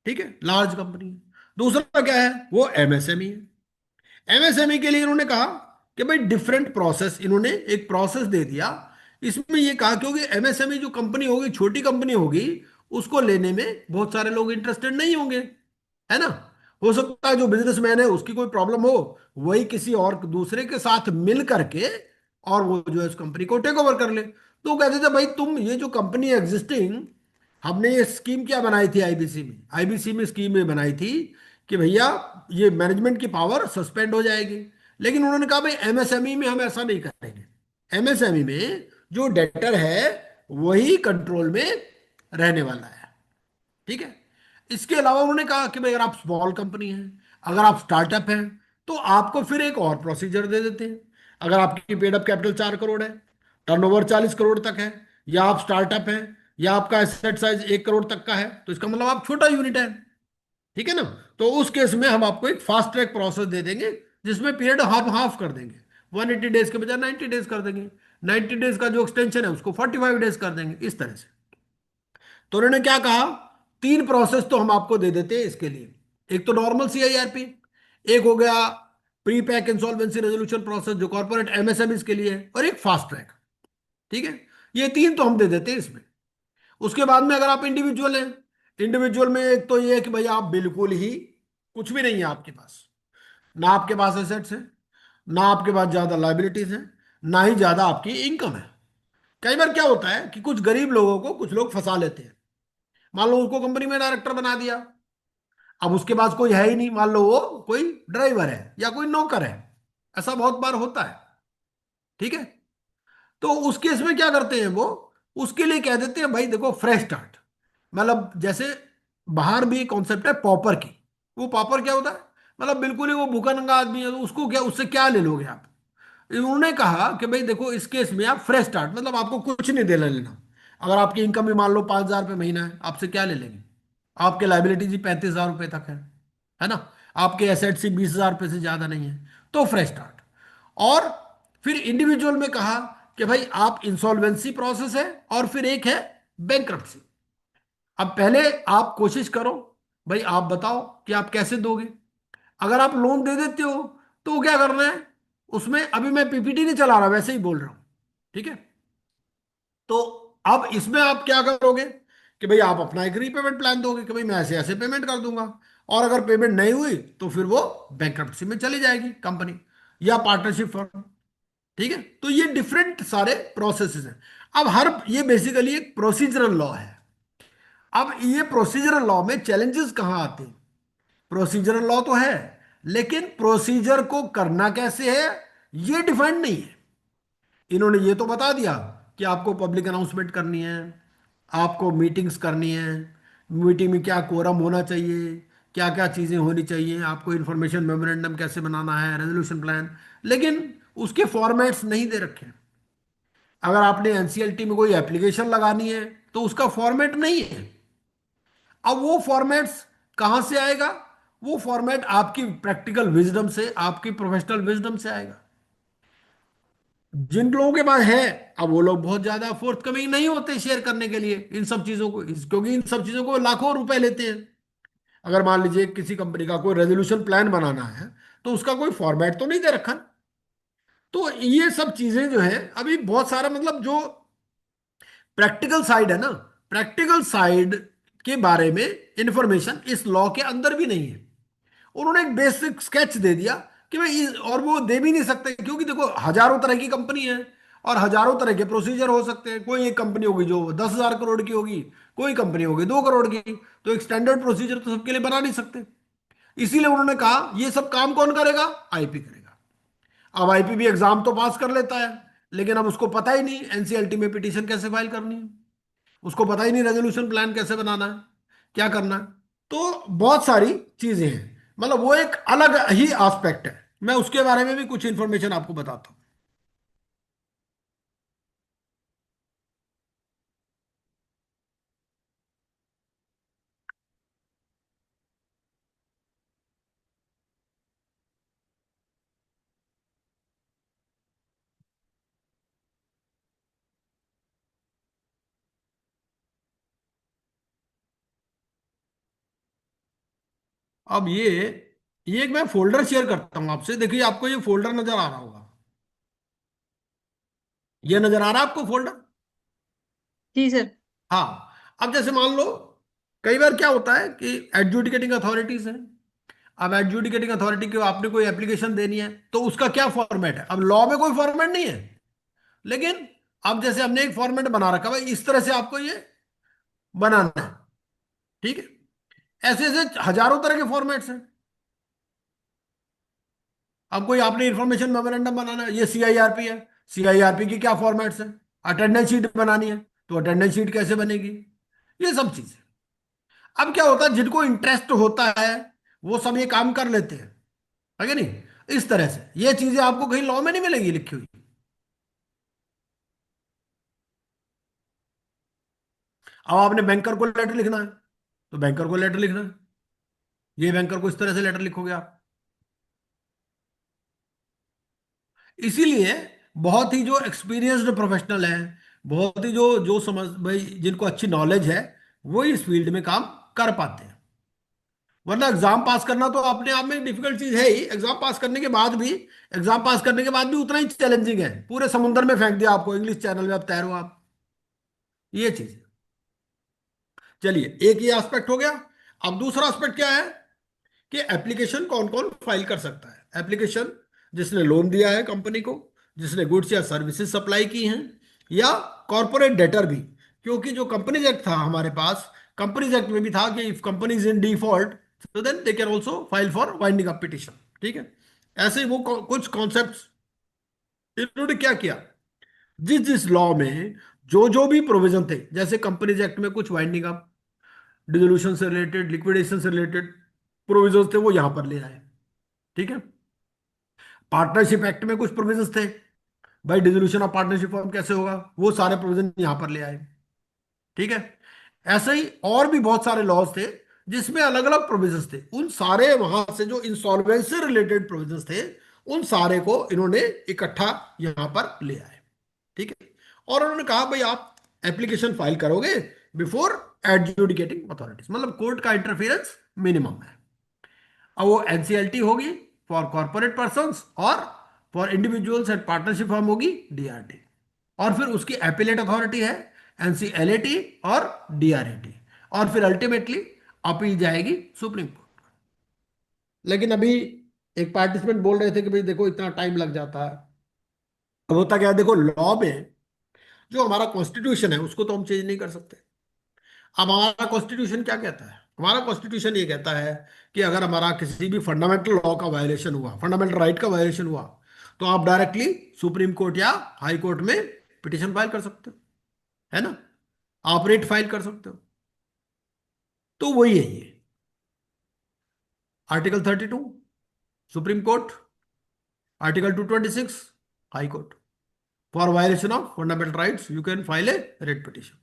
Speaker 3: ठीक है, लार्ज कंपनी है। दूसरा क्या है, वो एमएसएमई है। एमएसएमई के लिए इन्होंने कहा कि भाई डिफरेंट प्रोसेस, इन्होंने एक प्रोसेस दे दिया। इसमें ये कहा क्योंकि एमएसएमई जो कंपनी होगी, छोटी कंपनी होगी, उसको लेने में बहुत सारे लोग इंटरेस्टेड नहीं होंगे, है ना। हो सकता है जो बिजनेसमैन है उसकी कोई प्रॉब्लम हो, वही किसी और दूसरे के साथ मिल करके और वो जो है उस कंपनी को टेक ओवर कर ले। तो वो कहते थे भाई तुम ये जो कंपनी एग्जिस्टिंग, हमने ये स्कीम क्या बनाई थी आईबीसी में, आईबीसी में स्कीम ये बनाई थी कि भैया ये मैनेजमेंट की पावर सस्पेंड हो जाएगी। लेकिन उन्होंने कहा भाई एमएसएमई में हम ऐसा नहीं करेंगे। एमएसएमई में जो डेटर है वही कंट्रोल में रहने वाला है, ठीक है। इसके अलावा उन्होंने कहा कि भाई अगर आप स्मॉल कंपनी हैं, अगर आप स्टार्टअप हैं, तो आपको फिर एक और प्रोसीजर दे देते हैं। अगर आपकी पेड अप कैपिटल 4 करोड़ है, टर्नओवर 40 करोड़ तक है, या आप स्टार्टअप हैं, या आपका एसेट साइज 1 करोड़ तक का है, तो इसका मतलब आप छोटा यूनिट है, ठीक है ना। तो उस केस में हम आपको एक फास्ट ट्रैक प्रोसेस दे देंगे, जिसमें पीरियड हाफ हाफ कर देंगे। 180 डेज के बजाय 90 डेज कर देंगे, 90 डेज का जो एक्सटेंशन है उसको 45 डेज कर देंगे, इस तरह से। तो उन्होंने क्या कहा, तीन प्रोसेस तो हम आपको दे देते हैं इसके लिए। एक तो नॉर्मल सीआईआरपी, एक हो गया pre pack insolvency resolution process जो कॉर्पोरेट एमएसएमईज के लिए है, और एक फास्ट ट्रैक, ठीक है। ये तीन तो हम दे देते हैं इसमें। उसके बाद में अगर आप इंडिविजुअल हैं, इंडिविजुअल में एक तो ये है कि भाई आप बिल्कुल ही कुछ भी नहीं है आपके पास, ना आपके पास एसेट्स है, ना आपके पास ज्यादा लाइबिलिटीज है, ना ही ज्यादा आपकी इनकम है। कई बार क्या होता है कि कुछ गरीब लोगों को कुछ लोग फंसा लेते हैं। मान लो उसको कंपनी में डायरेक्टर बना दिया, अब उसके पास कोई है ही नहीं, मान लो वो कोई ड्राइवर है या कोई नौकर है, ऐसा बहुत बार होता है, ठीक है। तो उस केस में क्या करते हैं वो, उसके लिए कह देते हैं भाई देखो फ्रेश स्टार्ट। मतलब जैसे बाहर भी कॉन्सेप्ट है पॉपर की, वो पॉपर क्या होता है, मतलब बिल्कुल ही वो भूखा नंगा आदमी है, तो उसको क्या, उससे क्या ले लोगे आप। उन्होंने कहा कि भाई देखो इस केस में आप फ्रेश स्टार्ट, मतलब आपको कुछ नहीं देना लेना। अगर आपकी इनकम भी मान लो 5,000 रुपये महीना है, आपसे क्या ले लेंगे। आपके लाइबिलिटीज ही 35,000 रुपये तक है ना। आपके एसेट्स ही 20,000 रुपये से ज्यादा नहीं है, तो फ्रेश स्टार्ट। और फिर इंडिविजुअल में कहा कि भाई आप इंसॉल्वेंसी प्रोसेस है, और फिर एक है बैंक्रप्सी। अब पहले आप कोशिश करो, भाई आप बताओ कि आप कैसे दोगे। अगर आप लोन दे देते हो तो क्या करना है, उसमें अभी मैं पीपीटी नहीं चला रहा, वैसे ही बोल रहा हूं, ठीक है। तो अब इसमें आप क्या करोगे कि भाई आप अपना एक रीपेमेंट प्लान दोगे कि भाई मैं ऐसे ऐसे पेमेंट कर दूंगा, और अगर पेमेंट नहीं हुई तो फिर वो बैंक्रप्सी में चली जाएगी कंपनी या पार्टनरशिप फर्म, ठीक है। तो ये डिफरेंट सारे प्रोसेसेस हैं। अब हर ये बेसिकली एक प्रोसीजरल लॉ है। अब ये प्रोसीजरल लॉ में चैलेंजेस कहां आते हैं, प्रोसीजरल लॉ तो है, लेकिन प्रोसीजर को करना कैसे है ये डिफाइंड नहीं है। इन्होंने ये तो बता दिया कि आपको पब्लिक अनाउंसमेंट करनी है, आपको मीटिंग्स करनी है, मीटिंग में क्या कोरम होना चाहिए, क्या क्या चीज़ें होनी चाहिए, आपको इंफॉर्मेशन मेमोरेंडम कैसे बनाना है, रेजोल्यूशन प्लान, लेकिन उसके फॉर्मेट्स नहीं दे रखे हैं। अगर आपने एनसीएलटी में कोई एप्लीकेशन लगानी है तो उसका फॉर्मेट नहीं है। अब वो फॉर्मेट्स कहां से आएगा, वो फॉर्मेट आपकी प्रैक्टिकल विजडम से, आपकी प्रोफेशनल विजडम से आएगा। जिन लोगों के पास है, अब वो लोग बहुत ज्यादा फोर्थ नहीं होते शेयर करने के लिए इन सब चीजों को, क्योंकि इन सब चीजों को लाखों रुपए लेते हैं। अगर मान लीजिए किसी कंपनी का कोई रेजोल्यूशन प्लान बनाना है, तो उसका कोई फॉर्मेट तो नहीं दे रखा। तो ये सब चीजें जो है अभी बहुत सारा मतलब जो प्रैक्टिकल साइड है ना, प्रैक्टिकल साइड के बारे में इंफॉर्मेशन इस लॉ के अंदर भी नहीं है। उन्होंने एक बेसिक स्केच दे दिया कि भाई और वो दे भी नहीं सकते, क्योंकि देखो हजारों तरह की कंपनी है और हजारों तरह के प्रोसीजर हो सकते हैं। कोई एक कंपनी होगी जो 10,000 करोड़ की होगी, कोई कंपनी होगी 2 करोड़ की। तो एक स्टैंडर्ड प्रोसीजर तो सबके लिए बना नहीं सकते। इसीलिए उन्होंने कहा ये सब काम कौन करेगा, आईपी करेगा। अब आईपी भी एग्जाम तो पास कर लेता है, लेकिन अब उसको पता ही नहीं एनसीएलटी में पिटीशन कैसे फाइल करनी है, उसको पता ही नहीं रेजोल्यूशन प्लान कैसे बनाना है, क्या करना है। तो बहुत सारी चीजें हैं, मतलब वो एक अलग ही एस्पेक्ट है। मैं उसके बारे में भी कुछ इंफॉर्मेशन आपको बताता हूं। अब ये एक मैं फोल्डर शेयर करता हूं आपसे। देखिए आपको ये फोल्डर नजर आ रहा होगा, ये नजर आ रहा है आपको फोल्डर?
Speaker 1: जी सर।
Speaker 3: हाँ। अब जैसे मान लो कई बार क्या होता है कि एडजुडिकेटिंग अथॉरिटीज है। अब एडजुडिकेटिंग अथॉरिटी को आपने कोई एप्लीकेशन देनी है, तो उसका क्या फॉर्मेट है? अब लॉ में कोई फॉर्मेट नहीं है, लेकिन अब जैसे हमने एक फॉर्मेट बना रखा, भाई इस तरह से आपको ये बनाना है। ठीक है, ऐसे ऐसे हजारों तरह के फॉर्मेट्स हैं। अब कोई आपने इंफॉर्मेशन मेमोरेंडम बनाना है, ये सीआईआरपी है, सीआईआरपी की क्या फॉर्मेट्स है? अटेंडेंस शीट बनानी है, तो अटेंडेंस शीट कैसे बनेगी? ये सब चीजें। अब क्या होता है, जिनको इंटरेस्ट होता है वो सब ये काम कर लेते हैं, है कि नहीं? इस तरह से ये चीजें आपको कहीं लॉ में नहीं मिलेगी लिखी हुई। अब आपने बैंकर को लेटर लिखना है, तो बैंकर को लेटर लिखना है, ये बैंकर को इस तरह से लेटर लिखोगे आप। इसीलिए बहुत ही जो एक्सपीरियंस्ड प्रोफेशनल है, बहुत ही जो जो समझ भाई जिनको अच्छी नॉलेज है, वो इस फील्ड में काम कर पाते हैं। वरना एग्जाम पास करना तो अपने आप में डिफिकल्ट चीज है ही। एग्जाम पास करने के बाद भी उतना ही चैलेंजिंग है। पूरे समुद्र में फेंक दिया आपको, इंग्लिश चैनल में अब तैरो आप, ये चीज है। चलिए, एक ये एस्पेक्ट हो गया। अब दूसरा एस्पेक्ट क्या है कि एप्लीकेशन कौन कौन फाइल कर सकता है? एप्लीकेशन जिसने लोन दिया है कंपनी को, जिसने गुड्स या सर्विसेज सप्लाई की हैं, या कॉर्पोरेट डेटर भी। क्योंकि जो कंपनीज एक्ट था हमारे पास, कंपनीज एक्ट में भी था कि if company is in default तो then they can also file for winding up petition. ठीक है, ऐसे ही वो कुछ कॉन्सेप्ट्स इन्होंने क्या किया, जिस जिस लॉ में जो जो भी प्रोविजन थे, जैसे कंपनीज एक्ट में कुछ वाइंडिंग अप, डिसोल्यूशन से रिलेटेड, लिक्विडेशन से रिलेटेड प्रोविजन थे, वो यहां पर ले आए। ठीक है, पार्टनरशिप एक्ट में कुछ प्रोविजंस थे, भाई डिसोल्यूशन ऑफ पार्टनरशिप फॉर्म कैसे होगा, वो सारे प्रोविजन यहां पर ले आए। ठीक है, ऐसे ही और भी बहुत सारे लॉज थे जिसमें अलग अलग प्रोविजंस थे। उन सारे वहां से जो इंसॉल्वेंसी से रिलेटेड प्रोविजंस थे, उन सारे को इन्होंने इकट्ठा यहां पर ले आए। ठीक है, और उन्होंने कहा भाई आप एप्लीकेशन फाइल करोगे बिफोर एडजुडिकेटिंग अथॉरिटीज, मतलब कोर्ट का इंटरफेरेंस मिनिमम है। अब वो एनसीएलटी होगी फॉर कॉर्पोरेट पर्संस, और for individuals and partnership form होगी डीआरटी, और फिर उसकी एपिलेट अथॉरिटी है एनसीएलएटी और डीआरएटी, और फिर अल्टीमेटली अपील जाएगी सुप्रीम कोर्ट। लेकिन अभी एक पार्टिसिपेंट बोल रहे थे कि भाई देखो इतना टाइम लग जाता है। अब होता क्या है, देखो लॉ में जो हमारा कॉन्स्टिट्यूशन है उसको तो हम चेंज नहीं कर सकते। अब हमारा कॉन्स्टिट्यूशन क्या कहता है? हमारा कॉन्स्टिट्यूशन ये कहता है कि अगर हमारा किसी भी फंडामेंटल लॉ का वायलेशन हुआ, फंडामेंटल राइट का वायलेशन हुआ, तो आप डायरेक्टली सुप्रीम कोर्ट या हाई कोर्ट में पिटिशन फाइल कर सकते हो, है ना? आप रेट फाइल कर सकते हो। तो वही है ये article 32 supreme court, article 226 high court. For violation of fundamental rights you can file a rate petition.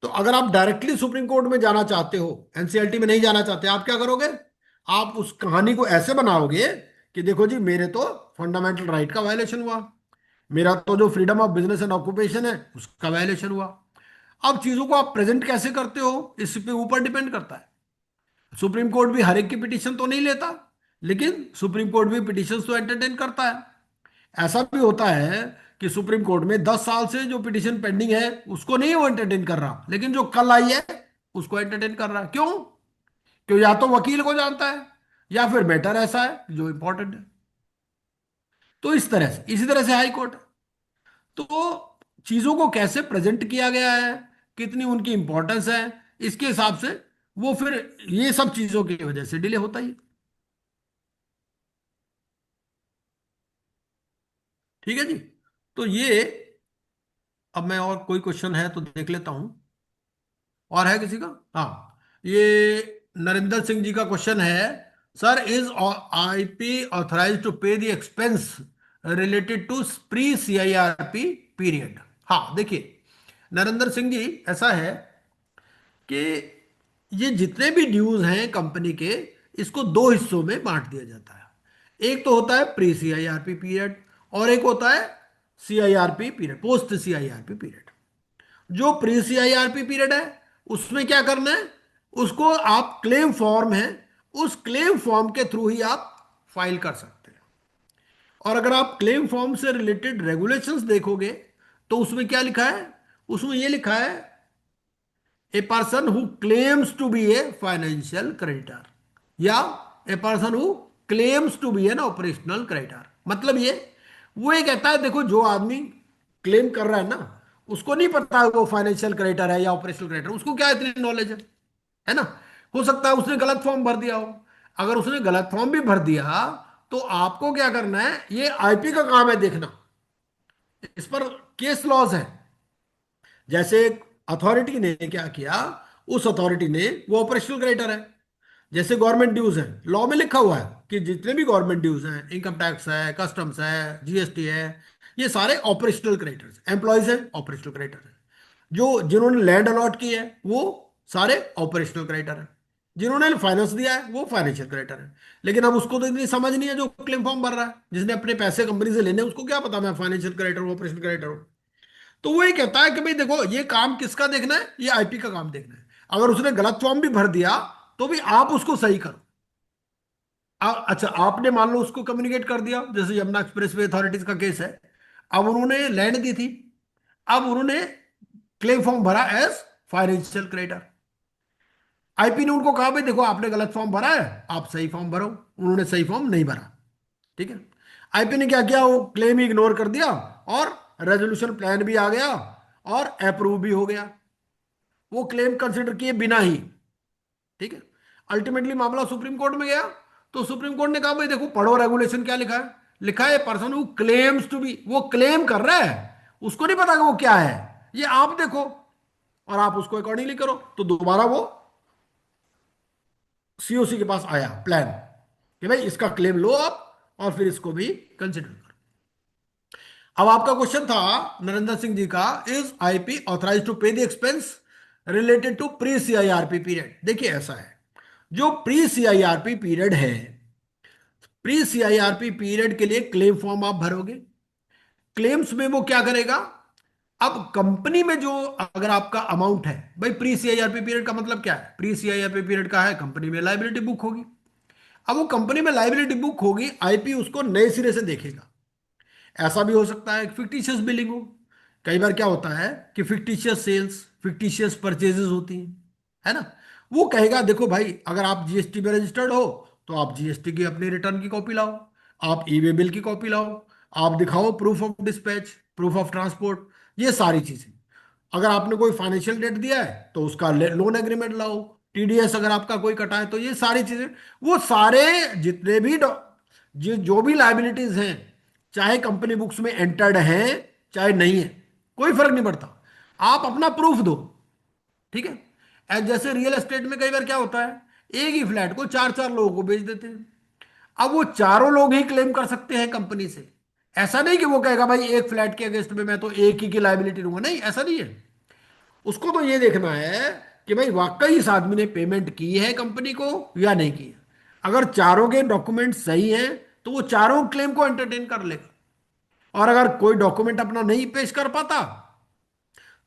Speaker 3: तो अगर आप डायरेक्टली सुप्रीम कोर्ट में जाना चाहते हो, एनसीएलटी में नहीं जाना चाहते, आप क्या करोगे? आप उस कहानी को ऐसे बनाओगे कि देखो जी मेरे तो फंडामेंटल राइट का वायलेशन हुआ, मेरा तो जो freedom of business and occupation है उसका वायलेशन हुआ। अब चीजों को आप प्रेजेंट कैसे करते हो इस पे ऊपर डिपेंड करता है। सुप्रीम कोर्ट भी हर एक की पिटीशन तो नहीं लेता, लेकिन सुप्रीम कोर्ट भी पिटिशंस तो एंटरटेन करता है। ऐसा भी होता है कि सुप्रीम कोर्ट में 10 साल से जो पिटिशन पेंडिंग है उसको नहीं वो एंटरटेन कर रहा, लेकिन जो कल आई है उसको एंटरटेन कर रहा है। क्यों? क्यों? या तो वकील को जानता है या फिर मैटर ऐसा है जो इंपॉर्टेंट है। तो इस तरह से, इसी तरह से हाई कोर्ट। तो चीजों को कैसे प्रेजेंट किया गया है, कितनी उनकी इंपॉर्टेंस है, इसके हिसाब से वो फिर ये सब चीजों की वजह से डिले होता ही है। ठीक है जी। तो ये, अब मैं और कोई क्वेश्चन है तो देख लेता हूं। और है किसी का? हाँ, ये नरेंद्र सिंह जी का क्वेश्चन है, sir is IP authorise to pay the expense related to pre CIRP period? हाँ देखिए नरेंद्र सिंह जी, ऐसा है कि ये जितने भी ड्यूज हैं कंपनी के, इसको दो हिस्सों में बांट दिया जाता है। एक तो होता है प्री सीआईआरपी पीरियड और एक होता है CIRP period, post CIRP period. जो प्री सीआईआरपी पीरियड है उसमें क्या करना है, उसको आप क्लेम फॉर्म है, उस क्लेम फॉर्म के थ्रू ही आप फाइल कर सकते हैं। और अगर आप क्लेम फॉर्म से रिलेटेड रेगुलेशंस देखोगे तो उसमें क्या लिखा है, उसमें यह लिखा है a person who claims to be a financial creditor या a person who claims to be an operational creditor. मतलब ये, वो ये कहता है देखो जो आदमी क्लेम कर रहा है ना, उसको नहीं पता है वो फाइनेंशियल क्रेडिटर है या ऑपरेशनल क्रेडिटर, उसको क्या इतनी नॉलेज है ना। हो सकता है उसने गलत फॉर्म भर दिया हो। अगर उसने गलत फॉर्म भी भर दिया तो आपको क्या करना है, ये आईपी का काम है देखना, इस पर केस लॉज है। जैसे अथॉरिटी ने क्या किया, उस अथॉरिटी ने, वो ऑपरेशनल क्रेडिटर है। जैसे गवर्नमेंट ड्यूज है, लॉ में लिखा हुआ है कि जितने भी गवर्नमेंट ड्यूज हैं, इनकम टैक्स है, कस्टम्स है, जीएसटी है, ये सारे ऑपरेशनल क्रेडिटर्स, एम्प्लॉयज है ऑपरेशनल क्रेडिटर है। जो जिन्होंने लैंड अलॉट की है वो सारे ऑपरेशनल क्रेडिटर है। जिन्होंने फाइनेंस दिया है वो फाइनेंशियल क्रेडिटर है। लेकिन अब उसको तो इतनी समझ नहीं है जो क्लेम फॉर्म भर रहा है, जिसने अपने पैसे कंपनी से लेने, उसको क्या पता मैं फाइनेंशियल क्रेडिटर हूँ, ऑपरेशनल क्रेडिटर हूँ। तो वो ये कहता है कि भाई देखो ये काम किसका देखना है, ये आईपी का काम देखना है। अगर उसने गलत फॉर्म भी भर दिया तो भी आप उसको सही करो। अच्छा आपने मान लो उसको कम्युनिकेट कर दिया, जैसे यमुना एक्सप्रेसवे अथॉरिटीज का केस है। अब उन्होंने लैंड दी थी, अब उन्होंने क्लेम फॉर्म भरा एज फाइनेंशियल क्रेडिटर। आईपी ने उनको कहा भाई देखो आपने गलत फॉर्म भरा है, आप सही फॉर्म भरो। उन्होंने सही फॉर्म नहीं भरा। ठीक है, आईपी ने क्या किया, वो क्लेम ही इग्नोर कर दिया और रेजोल्यूशन प्लान भी आ गया और अप्रूव भी हो गया, वो क्लेम कंसिडर किए बिना ही। ठीक है, अल्टीमेटली मामला सुप्रीम कोर्ट में गया, तो सुप्रीम कोर्ट ने कहा भाई देखो पढ़ो रेगुलेशन क्या लिखा है, लिखा है person who claims to be, वो क्लेम कर रहा है, उसको नहीं पता कि वो क्या है, ये आप देखो और आप उसको अकॉर्डिंगली करो। तो दोबारा वो सीओसी के पास आया प्लान कि भाई इसका क्लेम लो आप और फिर इसको भी कंसिडर करो। अब आपका क्वेश्चन था नरेंद्र सिंह जी का, is IP authorise to pay the expense related to pre CIRP period? देखिए ऐसा है, जो प्री सीआईआरपी पीरियड है, प्री सीआईआरपी पीरियड के लिए क्लेम फॉर्म आप भरोगे। क्लेम्स में वो क्या करेगा, अब कंपनी में जो अगर आपका अमाउंट है, भाई प्री सीआईआरपी पीरियड का मतलब क्या है, प्री सीआईआरपी पीरियड का है कंपनी में लाइबिलिटी बुक होगी। अब वो कंपनी में लाइबिलिटी बुक होगी, आईपी उसको नए सिरे से देखेगा। ऐसा भी हो सकता है फिक्टिशियस बिलिंग हो। कई बार क्या होता है कि फिक्टिशियस सेल्स, फिक्टिशियस परचेजेस होती हैं, है ना। वो कहेगा देखो भाई अगर आप जीएसटी में रजिस्टर्ड हो तो आप जीएसटी की अपनी रिटर्न की कॉपी लाओ, आप ई वे बिल की कॉपी लाओ, आप दिखाओ proof of dispatch, proof of transport, ये सारी चीजें। अगर आपने कोई फाइनेंशियल डेट दिया है तो उसका लोन एग्रीमेंट लाओ, टीडीएस अगर आपका कोई कटा है, तो ये सारी चीजें, वो सारे जितने भी जो भी लाइबिलिटीज हैं, चाहे कंपनी बुक्स में एंटर्ड है चाहे नहीं है, कोई फर्क नहीं पड़ता, आप अपना प्रूफ दो। ठीक है, जैसे रियल एस्टेट में कई बार क्या होता है, एक ही फ्लैट को चार चार लोगों को बेच देते हैं। अब वो चारों लोग ही क्लेम कर सकते हैं कंपनी से। ऐसा नहीं कि वो कहेगा भाई एक फ्लैट के अगेंस्ट में मैं तो एक ही की लाइबिलिटी लूंगा, नहीं ऐसा नहीं है। उसको तो ये देखना है कि भाई वाकई इस आदमी ने पेमेंट की है कंपनी को या नहीं की है। अगर चारों के डॉक्यूमेंट सही हैं तो वो चारों क्लेम को एंटरटेन कर लेगा। और अगर कोई डॉक्यूमेंट अपना नहीं पेश कर पाता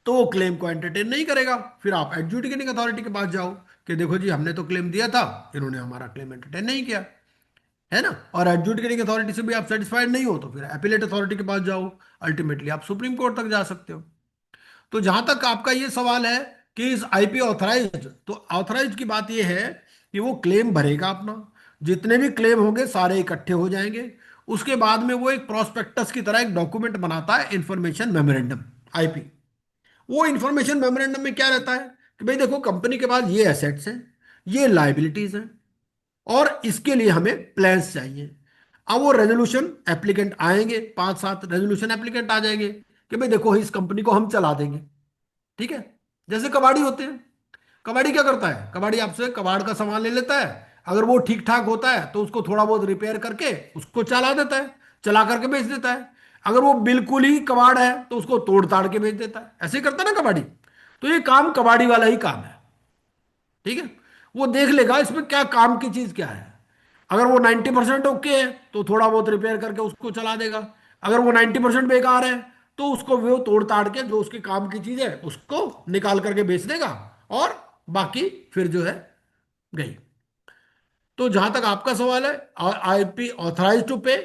Speaker 3: तो वो क्लेम को एंटरटेन नहीं करेगा। फिर आप एडजुडिकेटिंग अथॉरिटी के पास जाओ कि देखो जी हमने तो क्लेम दिया था, इन्होंने हमारा क्लेम एंटरटेन नहीं किया। है ना। और एडजुडिकेटिंग अथॉरिटी से भी आप सेटिस्फाइड नहीं हो तो फिर एपीलेट अथॉरिटी के पास जाओ, अल्टीमेटली आप सुप्रीम कोर्ट तक जा सकते हो। तो जहां तक आपका ये सवाल है कि इस आईपी ऑथराइज्ड, तो ऑथराइज्ड की बात ये है कि वो क्लेम भरेगा अपना, जितने भी क्लेम होंगे सारे इकट्ठे हो जाएंगे। उसके बाद में वो एक प्रोस्पेक्टस की तरह एक डॉक्यूमेंट बनाता है, इंफॉर्मेशन मेमोरेंडम, आईपी। वो इंफॉर्मेशन मेमोरेंडम में क्या रहता है कि भाई देखो कंपनी के पास ये एसेट्स हैं, ये लाइबिलिटीज हैं, और इसके लिए हमें प्लान्स चाहिए। अब वो रेजोल्यूशन एप्लीकेंट आएंगे, 5-7 रेजोल्यूशन एप्लीकेंट आ जाएंगे कि भाई देखो इस कंपनी को हम चला देंगे। ठीक है। जैसे कबाड़ी होते हैं, कबाड़ी क्या करता है, कबाड़ी आपसे कबाड़ का सामान ले लेता है, अगर वो ठीक ठाक होता है तो उसको थोड़ा बहुत रिपेयर करके उसको चला देता है, चला करके बेच देता है। अगर वो बिल्कुल ही कबाड़ है तो उसको तोड़ ताड़ के बेच देता है। ऐसे ही करता है ना कबाड़ी। तो ये काम कबाड़ी वाला ही काम है। ठीक है। वो देख लेगा इसमें क्या काम की चीज क्या है। अगर वो 90% ओके है तो थोड़ा बहुत रिपेयर करके उसको चला देगा। अगर वो 90% बेकार है तो उसको वो तोड़ ताड़ के जो उसके काम की चीज है उसको निकाल करके बेच देगा, और बाकी फिर जो है गई। तो जहां तक आपका सवाल है, आईपी ऑथराइज टू पे,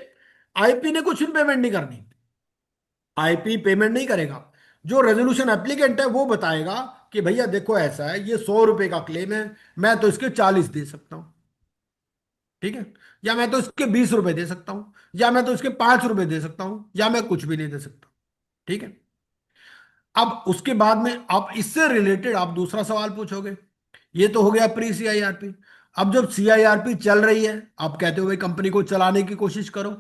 Speaker 3: आईपी ने कुछ भी पेमेंट नहीं करनी, आईपी पेमेंट नहीं करेगा। जो रेजोल्यूशन एप्लीकेंट है वो बताएगा कि भैया देखो ऐसा है, ये 100 रुपए का क्लेम है, मैं तो इसके 40 दे सकता हूं। ठीक है। या मैं तो इसके 20 रुपए दे सकता हूं, या मैं तो इसके 5 रुपए दे सकता हूं, या मैं कुछ भी नहीं दे सकता। ठीक है। अब उसके बाद में आप इससे रिलेटेड आप दूसरा सवाल पूछोगे। ये तो हो गया प्री सीआईआरपी। अब जब सीआईआरपी चल रही है, आप कहते हो भाई कंपनी को चलाने की कोशिश करो।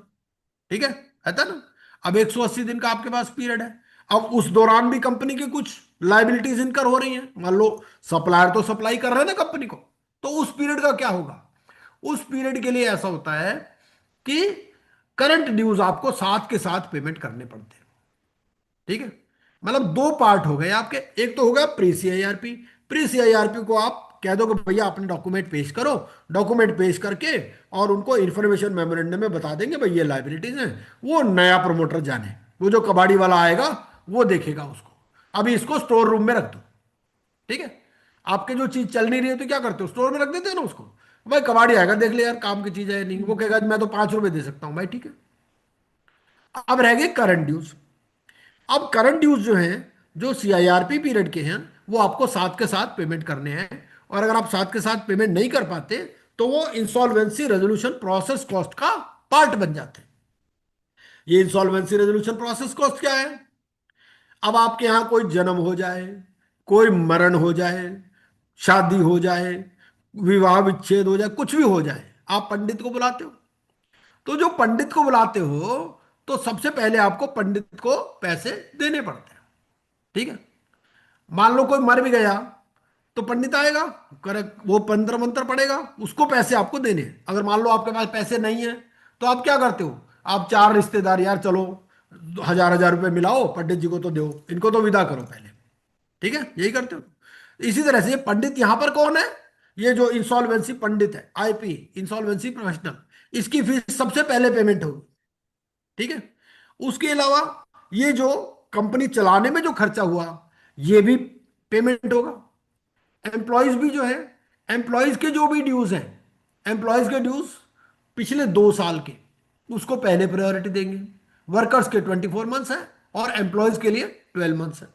Speaker 3: ठीक है, था ना। अब 180 दिन का आपके पास पीरियड है। अब उस दौरान भी कंपनी की कुछ लाइबिलिटीज इनकर हो रही हैं। मान लो सप्लायर तो सप्लाई कर रहे हैं ना कंपनी को, तो उस पीरियड का क्या होगा। उस पीरियड के लिए ऐसा होता है कि करंट ड्यूज आपको साथ के साथ पेमेंट करने पड़ते हैं। ठीक है। मतलब दो पार्ट हो गए आपके। एक तो होगा प्री सीआईआरपी। प्री सीआईआरपी को आप कह दो कि भैया अपने डॉक्यूमेंट पेश करो, डॉक्यूमेंट पेश करके और उनको इंफॉर्मेशन मेमोरेंडम में बता देंगे भाई ये लाइबिलिटीज हैं। वो नया प्रमोटर जाने, वो जो कबाड़ी वाला आएगा वो देखेगा उसको, अभी इसको स्टोर रूम में रख दो। ठीक है। आपके जो चीज चल नहीं रही है तो क्या करते हो, स्टोर में रख देते हो ना उसको। भाई कबाड़ी आएगा देख ले यार काम की चीज है नहीं, वो कहेगा मैं तो 5 रुपए दे सकता हूँ भाई। ठीक है। अब रह गए करंट ड्यूज। अब करंट ड्यूज जो हैं, जो सीआईआरपी पीरियड के हैं, वो आपको साथ के साथ पेमेंट करने हैं। और अगर आप साथ के साथ पेमेंट नहीं कर पाते तो वो इंसॉल्वेंसी रेजोल्यूशन प्रोसेस कॉस्ट का पार्ट बन जाते हैं। ये इंसॉल्वेंसी रेजोल्यूशन प्रोसेस कॉस्ट क्या है। अब आपके यहां कोई जन्म हो जाए, कोई मरण हो जाए, शादी हो जाए, विवाह विच्छेद हो जाए, कुछ भी हो जाए, आप पंडित को बुलाते हो। तो जो पंडित को बुलाते हो तो सबसे पहले आपको पंडित को पैसे देने पड़ते हैं। ठीक है। मान लो कोई मर भी गया तो पंडित आएगा, कर वो मंत्र मंत्र पड़ेगा, उसको पैसे आपको देने हैं। अगर मान लो आपके पास पैसे नहीं है तो आप क्या करते हो, आप 4 रिश्तेदार यार चलो 1000-1000 रुपए मिलाओ, पंडित जी को तो दो, इनको तो विदा करो पहले। ठीक है, यही करते हो। इसी तरह से ये पंडित यहां पर कौन है, ये जो इंसॉल्वेंसी पंडित है, आईपी इंसॉल्वेंसी प्रोफेशनल, इसकी फीस सबसे पहले पेमेंट होगी। ठीक है। उसके अलावा ये जो कंपनी चलाने में जो खर्चा हुआ ये भी पेमेंट होगा। एम्प्लॉयज भी जो है, एम्प्लॉयज के जो भी ड्यूज हैं, एम्प्लॉयज के ड्यूज पिछले 2 साल के, उसको पहले प्रायोरिटी देंगे। वर्कर्स के 24 मंथ्स है और एम्प्लॉयज के लिए 12 मंथ्स है।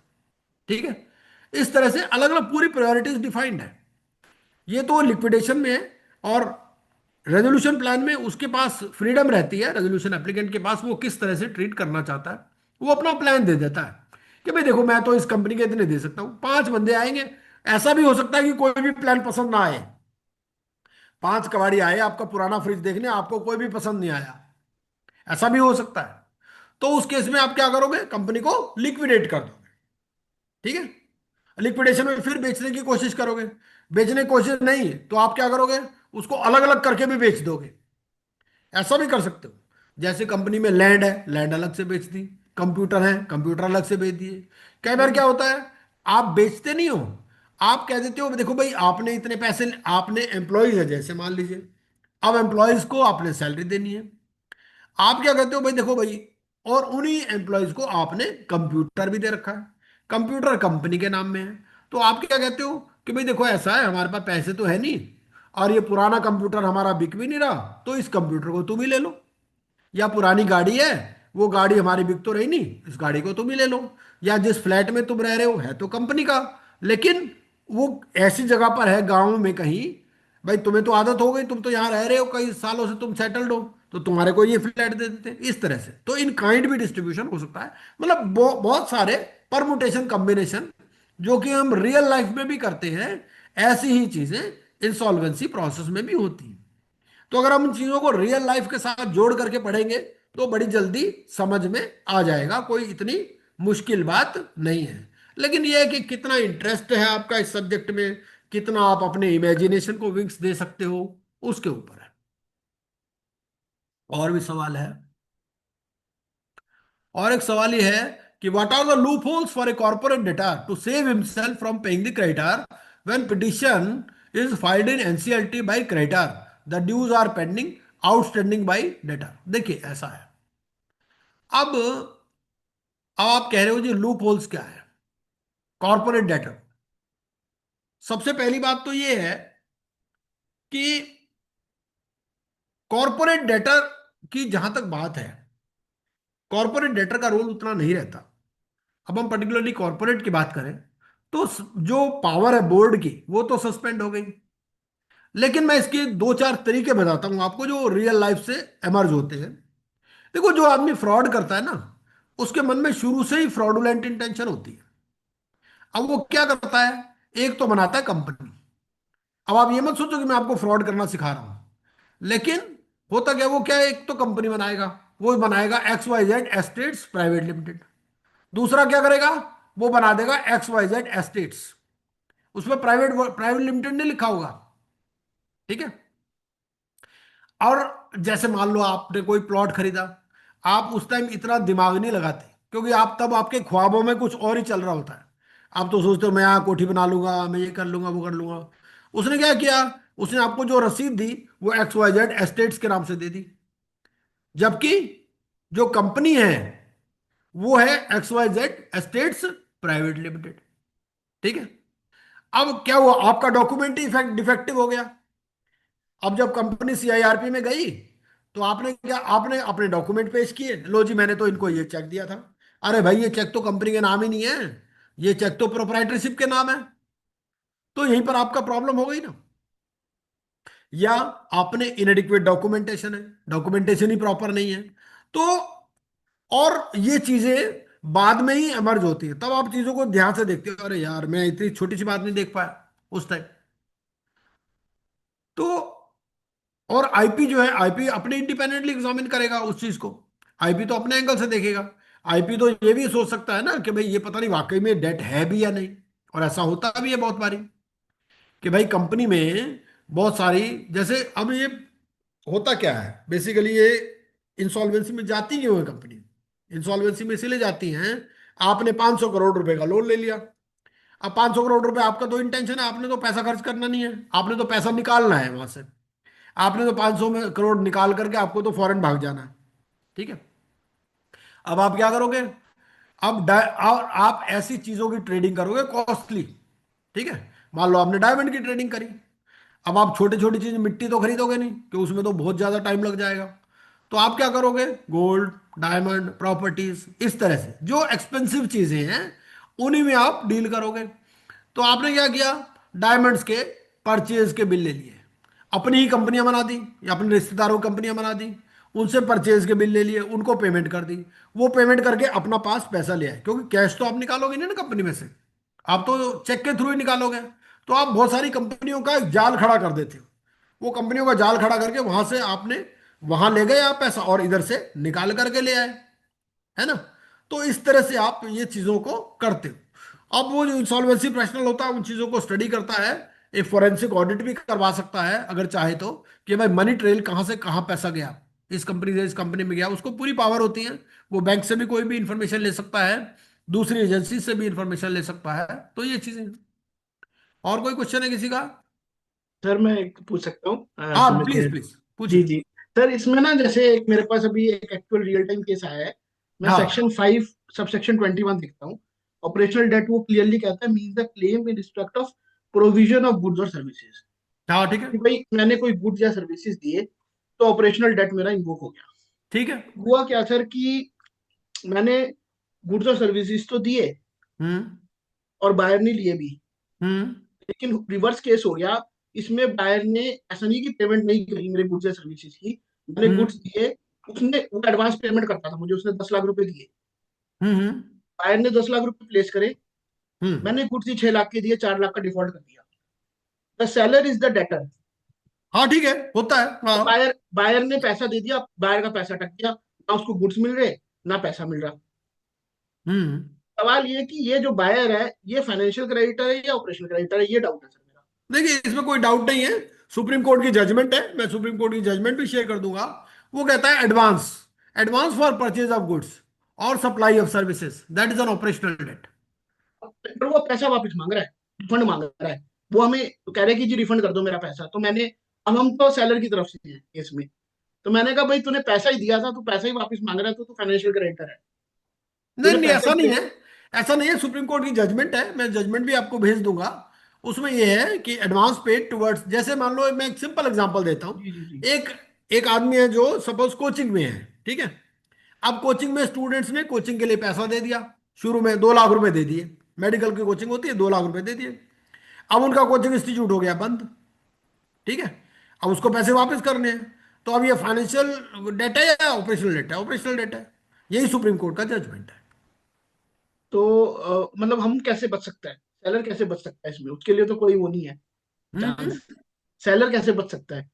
Speaker 3: ठीक है। इस तरह से अलग अलग पूरी प्रायोरिटीज डिफाइंड है। ये तो लिक्विडेशन में है। और रेजोल्यूशन प्लान में उसके पास फ्रीडम रहती है, रेजोल्यूशन एप्लीकेंट के पास, वो किस तरह से ट्रीट करना चाहता है। वो अपना प्लान दे देता है कि भाई देखो मैं तो इस कंपनी के इतने दे सकता हूं, 5 बंदे आएंगे। ऐसा भी हो सकता है कि कोई भी प्लान पसंद ना आए, 5 कबाड़ी आए आपका पुराना फ्रिज देखने, आपको कोई भी पसंद नहीं आया, ऐसा भी हो सकता है। तो उस केस में आप क्या करोगे, कंपनी को लिक्विडेट कर दोगे। ठीक है। लिक्विडेशन में फिर बेचने की कोशिश करोगे, बेचने की कोशिश नहीं तो आप क्या करोगे, उसको अलग अलग करके भी बेच दोगे। ऐसा भी कर सकते हो। जैसे कंपनी में लैंड है, लैंड अलग से बेच दी, कंप्यूटर है, कंप्यूटर अलग से बेच दिए। कई बार क्या होता है, आप बेचते नहीं हो, आप कह देते हो देखो भाई आपने इतने पैसे, आपने एम्प्लॉयज है जैसे मान लीजिए, अब एम्प्लॉयज को आपने सैलरी देनी है। आप क्या कहते हो भाई देखो भाई, और उन्हीं एम्प्लॉयज को आपने कंप्यूटर भी दे रखा है, कंप्यूटर कंपनी के नाम में है। तो आप क्या कहते हो कि भाई देखो ऐसा है हमारे पास पैसे तो है नहीं, और ये पुराना कंप्यूटर हमारा बिक भी नहीं रहा, तो इस कंप्यूटर को तुम ही ले लो। या पुरानी गाड़ी है, वो गाड़ी हमारी बिक तो रही नहीं, इस गाड़ी को तुम ही ले लो। या जिस फ्लैट में तुम रह रहे हो है तो कंपनी का, लेकिन वो ऐसी जगह पर है गांव में कहीं, भाई तुम्हें तो आदत हो गई, तुम तो यहाँ रह रहे हो कई सालों से, तुम सेटल्ड हो, तो तुम्हारे को ये फ्लैट दे देते हैं इस तरह से। तो इन काइंड भी डिस्ट्रीब्यूशन हो सकता है। मतलब बहुत सारे परमुटेशन कॉम्बिनेशन जो कि हम रियल लाइफ में भी करते हैं, ऐसी ही चीजें इंसॉल्वेंसी प्रोसेस में भी होती हैं। तो अगर हम इन चीजों को रियल लाइफ के साथ जोड़ करके पढ़ेंगे तो बड़ी जल्दी समझ में आ जाएगा, कोई इतनी मुश्किल बात नहीं है। लेकिन यह है कि कितना इंटरेस्ट है आपका इस सब्जेक्ट में, कितना आप अपने इमेजिनेशन को विंग्स दे सकते हो, उसके ऊपर है। और भी सवाल है? और एक सवाल ये है कि what are the loopholes for a corporate debtor to save himself from paying the creditor when petition is filed in NCLT by creditor, the dues are pending outstanding by debtor. देखिए ऐसा है, अब आप कह रहे हो जी loop holes क्या है कॉर्पोरेट डेटा। सबसे पहली बात तो ये है कि कॉर्पोरेट डेटर की जहां तक बात है, कॉर्पोरेट डेटर का रोल उतना नहीं रहता। अब हम पर्टिकुलरली कॉर्पोरेट की बात करें तो जो पावर है बोर्ड की वो तो सस्पेंड हो गई, लेकिन मैं इसके दो चार तरीके बताता हूं आपको जो रियल लाइफ से एमर्ज होते हैं। देखो, जो आदमी फ्रॉड करता है ना, उसके मन में शुरू से ही फ्रॉडुलेंट इंटेंशन होती है। अब वो क्या करता है, एक तो बनाता है कंपनी। अब आप ये मत सोचो कि मैं आपको फ्रॉड करना सिखा रहा हूं, लेकिन होता क्या, वो क्या है, एक तो कंपनी बनाएगा, वो बनाएगा XYZ एस्टेट्स प्राइवेट लिमिटेड। दूसरा क्या करेगा, वो बना देगा XYZ एस्टेट्स, उसमें प्राइवेट प्राइवेट लिमिटेड नहीं लिखा होगा, ठीक है। और जैसे मान लो आपने कोई प्लॉट खरीदा, आप उस टाइम इतना दिमाग नहीं लगाते, क्योंकि आप तब आपके ख्वाबों में कुछ और ही चल रहा होता है। आप तो सोचते हो मैं यहाँ कोठी बना लूंगा, मैं ये कर लूंगा, वो कर लूंगा। उसने क्या किया, उसने आपको जो रसीद दी वो XYZ एस्टेट्स के नाम से दे दी, जबकि जो कंपनी है वो है XYZ एस्टेट्स प्राइवेट लिमिटेड, ठीक है। अब क्या हुआ, आपका डॉक्यूमेंट ही इफेक्ट डिफेक्टिव हो गया। अब जब कंपनी CIRP में गई तो आपने क्या, आपने अपने डॉक्यूमेंट पेश किए, लो जी मैंने तो इनको ये चेक दिया था। अरे भाई, ये चेक तो कंपनी के नाम ही नहीं है, ये चेक तो प्रोप्राइटरशिप के नाम है। तो यहीं पर आपका प्रॉब्लम हो गई ना। या आपने इनएडिक्वेट डॉक्यूमेंटेशन है, डॉक्यूमेंटेशन ही प्रॉपर नहीं है। तो और ये चीजें बाद में ही एमर्ज होती है, तब आप चीजों को ध्यान से देखते हो, अरे यार मैं इतनी छोटी सी बात नहीं देख पाया उस टाइम। तो और आईपी जो है, आईपी अपने इंडिपेंडेंटली एग्जामिन करेगा उस चीज को, आईपी तो अपने एंगल से देखेगा। आईपी तो ये भी सोच सकता है ना कि भाई ये पता नहीं वाकई में डेट है भी या नहीं। और ऐसा होता भी है बहुत बारी कि भाई कंपनी में बहुत सारी, जैसे अब ये होता क्या है बेसिकली, ये इंसॉल्वेंसी में जाती क्यों है कंपनी, इंसॉल्वेंसी में इसलिए जाती हैं, आपने 500 करोड़ रुपए का लोन ले लिया। अब 500 करोड़ रुपए आपका तो इंटेंशन है, आपने तो पैसा खर्च करना नहीं है, आपने तो पैसा निकालना है वहां से। आपने तो 500 में करोड़ निकाल करके आपको तो फॉरेन भाग जाना है, ठीक है। अब आप क्या करोगे, और आप ऐसी चीजों की ट्रेडिंग करोगे कॉस्टली, ठीक है। मान लो आपने डायमंड की ट्रेडिंग करी, अब आप छोटी छोटी चीज मिट्टी तो खरीदोगे नहीं, क्योंकि उसमें तो बहुत ज्यादा टाइम लग जाएगा। तो आप क्या करोगे, गोल्ड, डायमंड, प्रॉपर्टीज, इस तरह से जो एक्सपेंसिव चीजें हैं उन्हीं में आप डील करोगे। तो आपने क्या किया, डायमंड्स के परचेज के बिल ले लिए, अपनी ही कंपनियां बना दी या अपने रिश्तेदारों की कंपनियां बना दी, उनसे परचेज के बिल ले लिए, उनको पेमेंट कर दी। वो पेमेंट करके अपना पास पैसा ले आए, क्योंकि कैश तो आप निकालोगे नहीं ना कंपनी में से, आप तो चेक के थ्रू ही निकालोगे। तो आप बहुत सारी कंपनियों का एक जाल खड़ा कर देते हो, वो कंपनियों का जाल खड़ा करके वहां से आपने वहां ले गए आप पैसा और इधर से निकाल करके ले आए, है ना। तो इस तरह से आप ये चीजों को करते हो। अब वो जो इंसॉल्वेंसी प्रोफेशनल होता है उन चीजों को स्टडी करता है, एक फोरेंसिक ऑडिट भी करवा सकता है अगर चाहे तो, कि भाई मनी ट्रेल कहां से कहां पैसा गया, इस कंपनी से इस कंपनी में गया, उसको पूरी पावर होती है। वो बैंक से भी कोई भी इंफॉर्मेशन ले सकता है, दूसरी एजेंसी से भी इंफॉर्मेशन ले सकता है। तो ये चीजें। और कोई क्वेश्चन है किसी का?
Speaker 4: सर मैं एक पूछ सकता हूँ
Speaker 3: हाँ
Speaker 4: सुमित
Speaker 3: प्लीज
Speaker 4: है।
Speaker 3: प्लीज
Speaker 4: जी
Speaker 3: पूछिए।
Speaker 4: जी। सर इसमें ना जैसे एक मेरे पास अभी एक एक्चुअल रियल टाइम केस आया है। मैं
Speaker 3: हाँ
Speaker 4: सेक्शन 5 सब सेक्शन 21 देखता हूँ। ऑपरेशनल डेट वो क्लियरली कहता है mean the claim in respect of provision of goods और सर्विसेज।
Speaker 3: हाँ ठीक है।
Speaker 4: कि भाई मैंने कोई गुड्स या सर्विसेज दिए, तो ऑपरेशनल डेट मेरा इन्वोक हो गया।
Speaker 3: ठीक है।
Speaker 4: हुआ क्या सर कि मैंने गुड्स और सर्विसेज तो दिए
Speaker 3: हम्म।
Speaker 4: और बायर ने लिए भी,
Speaker 3: हम्म।
Speaker 4: लेकिन रिवर्स केस हो गया। इसमें बायर ने ऐसा नहीं कि पेमेंट नहीं करी मेरे गुड्स या सर्विसेज की, मैंने
Speaker 3: हम्म।
Speaker 4: गुड्स दिए, उसने वो एडवांस पेमेंट करता था मुझे, उसने 10 लाख रुपए दिए,
Speaker 3: हम्म। हम्म।
Speaker 4: बायर ने 10 लाख रुपए प्लेस करे,
Speaker 3: हम्म।
Speaker 4: मैंने गुड्स ही 6 लाख के दिए, 4 लाख का डिफॉल्ट कर दिया। The seller is the debtor.
Speaker 3: हाँ ठीक है, होता है, हाँ।
Speaker 4: बायर बायर ने पैसा दे दिया, बायर का पैसा अटक गया, ना उसको गुड्स मिल रहे ना पैसा मिल रहा।
Speaker 3: हम्म।
Speaker 4: सवाल ये कि ये जो बायर है ये फाइनेंशियल क्रेडिटर है या ऑपरेशनल क्रेडिटर है, ये डाउट है सर मेरा।
Speaker 3: देखिए, इसमें कोई डाउट नहीं है। सुप्रीम कोर्ट की जजमेंट है, मैं सुप्रीम कोर्ट की जजमेंट भी शेयर कर दूंगा। वो कहता है advance, advance for purchase of goods और supply of services, that is an operational debt.
Speaker 4: पर वो पैसा वापस मांग रहा है, रिफंड मांग रहा है। वो हमें तो कह रहे हैं कि जी रिफंड कर दो मेरा पैसा, तो मैंने, अब हम तो सेलर की तरफ से हैं केस में, तो मैंने कहा भाई तूने पैसा ही दिया था, तू पैसा ही वापस मांग रहा है, तो तू फाइनेंशियल क्रेडिटर है,
Speaker 3: नहीं
Speaker 4: तूने
Speaker 3: नहीं,
Speaker 4: पैसा
Speaker 3: ऐसा
Speaker 4: ही
Speaker 3: नहीं
Speaker 4: दे।
Speaker 3: है। ऐसा नहीं है, सुप्रीम कोर्ट की जजमेंट है, मैं जजमेंट भी आपको भेज दूंगा। उसमें यह है कि एडवांस पेड टुवर्ड्स, जैसे मान लो मैं एक सिंपल एग्जांपल देता हूं।
Speaker 4: जी जी जी।
Speaker 3: एक एक आदमी है जो सपोज कोचिंग में है, ठीक है। अब कोचिंग में स्टूडेंट्स ने कोचिंग के लिए पैसा दे दिया, शुरू में 2 लाख रुपए दे दिए। मेडिकल की कोचिंग होती है, 2 लाख रुपए दे दिए। अब उनका कोचिंग इंस्टीट्यूट हो गया बंद, ठीक है। अब उसको पैसे वापस करने हैं। तो अब ये फाइनेंशियल डेट है या ऑपरेशनल डेट है? ऑपरेशनल डेट है। यही सुप्रीम कोर्ट का जजमेंट है।
Speaker 4: तो मतलब हम कैसे बच सकते हैं, सेलर कैसे बच सकता है इसमें, उसके लिए तो कोई वो नहीं है
Speaker 3: हम्म।
Speaker 4: चांस, सेलर कैसे बच सकता है।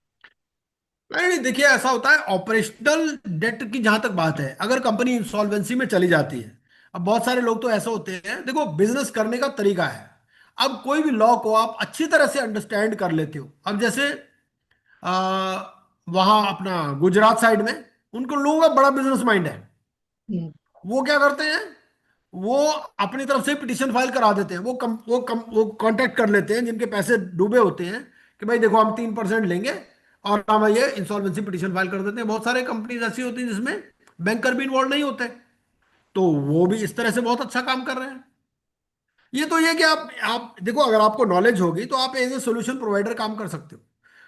Speaker 3: नहीं नहीं, देखिए ऐसा होता है, ऑपरेशनल डेट की जहां तक बात है, अगर कंपनी इंसॉल्वेंसी में चली जाती है। अब बहुत सारे लोग तो ऐसे होते हैं, देखो बिजनेस करने का तरीका है। अब कोई भी लॉ को आप अच्छी तरह से अंडरस्टैंड कर लेते हो। अब जैसे वहां अपना गुजरात साइड में उनको लोगों का बड़ा बिजनेस माइंड है।
Speaker 4: हम्म।
Speaker 3: वो क्या करते हैं, वो अपनी तरफ से पिटीशन फाइल करा देते हैं। वो कांटेक्ट कर लेते हैं जिनके पैसे डूबे होते हैं, कि भाई देखो हम 3% लेंगे, और हम ये इंसॉल्वेंसी पिटीशन फाइल कर देते हैं। बहुत सारे कंपनीज ऐसी होती हैं जिसमें बैंकर भी इन्वॉल्व नहीं होते, तो वो भी इस तरह से बहुत अच्छा काम कर रहे हैं। ये कि आप देखो, अगर आपको नॉलेज होगी तो आप एज ए सोल्यूशन प्रोवाइडर काम कर सकते हो।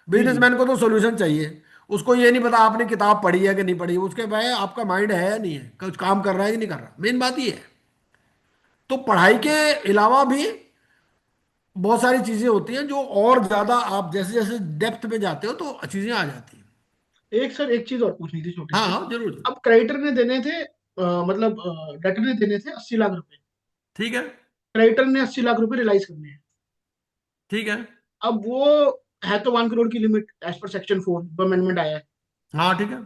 Speaker 4: जी जी।
Speaker 3: बिजनेसमैन को तो सोल्यूशन चाहिए। उसको ये नहीं पता आपने किताब पढ़ी है कि नहीं पढ़ी, उसके भाई आपका माइंड है या नहीं है, कुछ काम कर रहा है कि नहीं कर रहा, मेन बात ये है। तो पढ़ाई के अलावा भी बहुत सारी चीजें होती हैं जो और ज्यादा, आप जैसे जैसे डेप्थ में जाते हो तो चीजें आ जाती हैं।
Speaker 4: एक सर एक चीज और पूछनी थी छोटी
Speaker 3: हाँ
Speaker 4: सी।
Speaker 3: हाँ, जरूर जरूर।
Speaker 4: अब क्रेडिटर ने देने थे, मतलब डेटर ने देने थे 80 लाख रुपए,
Speaker 3: ठीक है।
Speaker 4: क्रेडिटर ने 80 लाख रुपए रिलाइज करने हैं।
Speaker 3: ठीक है।
Speaker 4: अब वो है तो 1 करोड़ की लिमिट एज पर सेक्शन 4 जो अमेंडमेंट आया है,
Speaker 3: हाँ ठीक है।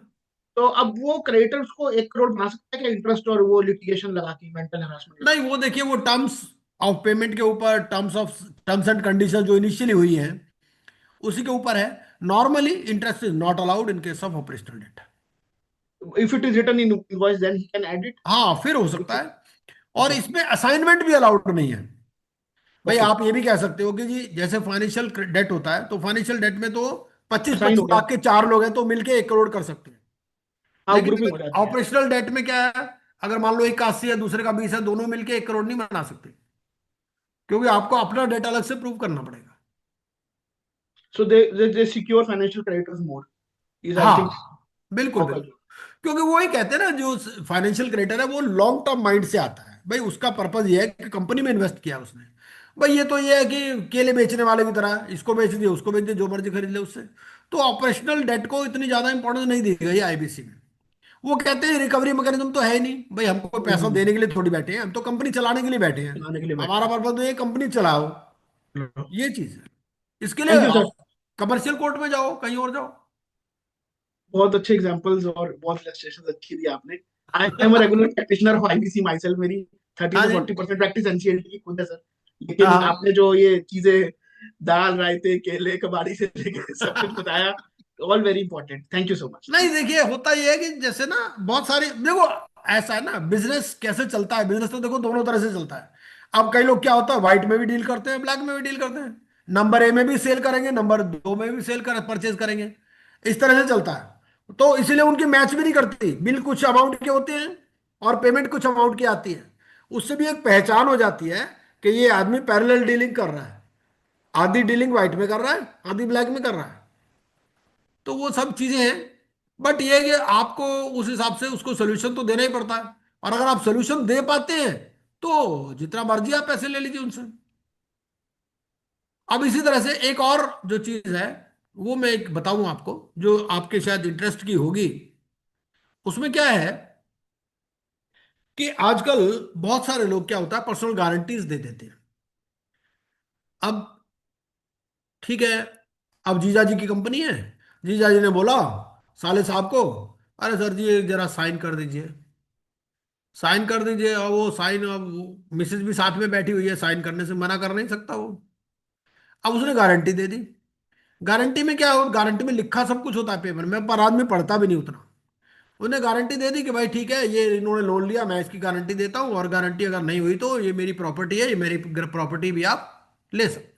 Speaker 4: तो अब वो क्रेडिटर्स को 1 करोड़ बना सकता है क्या, इंटरेस्ट और वो लिटिगेशन लगा के, मेंटल हरासमेंट लगा
Speaker 3: नहीं, वो देखिए, वो टर्म्स ऑफ पेमेंट के ऊपर, टर्म्स एंड कंडीशन जो इनिशियली हुई है उसी के ऊपर है। Normally interest is not allowed in case of operational debt.
Speaker 4: Okay? If it is written in invoice then he can add it.
Speaker 3: हाँ, फिर हो सकता है। और
Speaker 4: ओके
Speaker 3: इसमें असाइनमेंट भी अलाउड नहीं है। भाई
Speaker 4: ओके।
Speaker 3: आप ये भी कह सकते हो कि जी जैसे फाइनेंशियल डेट होता है, तो फाइनेंशियल डेट में तो पच्चीस
Speaker 4: असाइन हो
Speaker 3: पच्चीस
Speaker 4: गया।
Speaker 3: लाख के 4 लोग हैं तो मिलके 1 करोड़ कर सकते हैं।
Speaker 4: हाँ
Speaker 3: लेकिन
Speaker 4: ग्रुपिंग हो
Speaker 3: अगर
Speaker 4: जाती है।
Speaker 3: ऑपरेशनल डेट में क्या है, अगर मान लो एक का 80 है, दूसरे का 20 है, दोनों मिलके 1 करोड़ नहीं बना सकते, क्योंकि आपको अपना डेट अलग से प्रूव करना पड़ेगा।
Speaker 4: So they secure financial creditors more is I think.
Speaker 3: हाँ, बिल्कुल
Speaker 4: ओके।
Speaker 3: बिल्कुल। क्योंकि वो ही कहते हैं ना, जो फाइनेंशियल क्रिएटर है वो लॉन्ग टर्म माइंड से आता है। भाई उसका पर्पज ये है कि कंपनी में इन्वेस्ट किया उसने। भाई ये तो ये है कि केले बेचने वाले की तरह, इसको बेच दिए उसको बेच दिए, जो मर्जी खरीद ले उससे। तो ऑपरेशनल डेट को इतनी ज्यादा इंपॉर्टेंस नहीं दी गई आईबीसी में। वो कहते हैं रिकवरी मैकेनिज्म तो है ही नहीं, भाई हमको कोई पैसा देने के लिए थोड़ी बैठे हैं, हम तो कंपनी चलाने के लिए बैठे हैं।
Speaker 4: चलाने के लिए बैठे
Speaker 3: हमारा पर्पज तो ये कंपनी चलाओ,
Speaker 4: हैं।
Speaker 3: ये चीज है। इसके लिए
Speaker 4: thank you sir.
Speaker 3: Commercial court में जाओ, कहीं और जाओ।
Speaker 4: बहुत अच्छे एग्जांपल्स और बहुत इलस्ट्रेशन अच्छी दी आपने। I am a regular practitioner of IBC my self, मेरी 30
Speaker 3: हाँ
Speaker 4: से
Speaker 3: जी।
Speaker 4: 40% प्रैक्टिस एनसीएलटी की खुद है सर। लेकिन आपने
Speaker 3: हाँ
Speaker 4: जो ये चीजें, दाल रायते केले कबाड़ी से लेके सब कुछ बताया, all very important, thank you so much.
Speaker 3: नहीं, देखिए होता ये है कि जैसे ना बहुत सारी, देखो ऐसा है ना, बिजनेस कैसे चलता है, बिजनेस तो देखो दोनों तरह से चलता है। अब कई लोग क्या होता है, व्हाइट में भी डील करते हैं, ब्लैक में भी डील करते हैं। नंबर ए में भी सेल करेंगे, नंबर 2 में भी सेल कर परचेज करेंगे। इस तरह से चलता है, तो इसीलिए उनकी मैच भी नहीं करती। बिल कुछ अमाउंट के होते हैं और पेमेंट कुछ अमाउंट की आती है। उससे भी एक पहचान हो जाती है कि ये आदमी पैरेलल डीलिंग कर रहा है। आधी डीलिंग व्हाइट में कर रहा है, आधी ब्लैक में कर रहा है। तो वो सब चीजें हैं। बट ये है कि आपको उस हिसाब से उसको सोल्यूशन तो देना ही पड़ता है। और अगर आप सोल्यूशन दे पाते हैं तो जितना मर्जी आप पैसे ले लीजिए उनसे। अब इसी तरह से एक और जो चीज है वो मैं एक बताऊं आपको, जो आपके शायद इंटरेस्ट की होगी। उसमें क्या है कि आजकल बहुत सारे लोग, क्या होता है, पर्सनल गारंटीज दे देते हैं। अब ठीक है, अब जीजा जी की कंपनी है, जीजा जी ने बोला साले साहब को, अरे सर जी एक जरा साइन कर दीजिए, साइन कर दीजिए। और वो साइन, अब मिसेज भी साथ में बैठी हुई है, साइन करने से मना कर नहीं सकता वो। अब उसने गारंटी दे दी। गारंटी में क्या हो, गारंटी में लिखा सब कुछ होता है पेपर में, पर आदमी पढ़ता भी नहीं उतना। उन्हें गारंटी दे दी कि भाई ठीक है, ये इन्होंने लोन लिया, मैं इसकी गारंटी देता हूँ, और गारंटी अगर नहीं हुई तो ये मेरी प्रॉपर्टी है, ये मेरी प्रॉपर्टी भी आप ले सकते।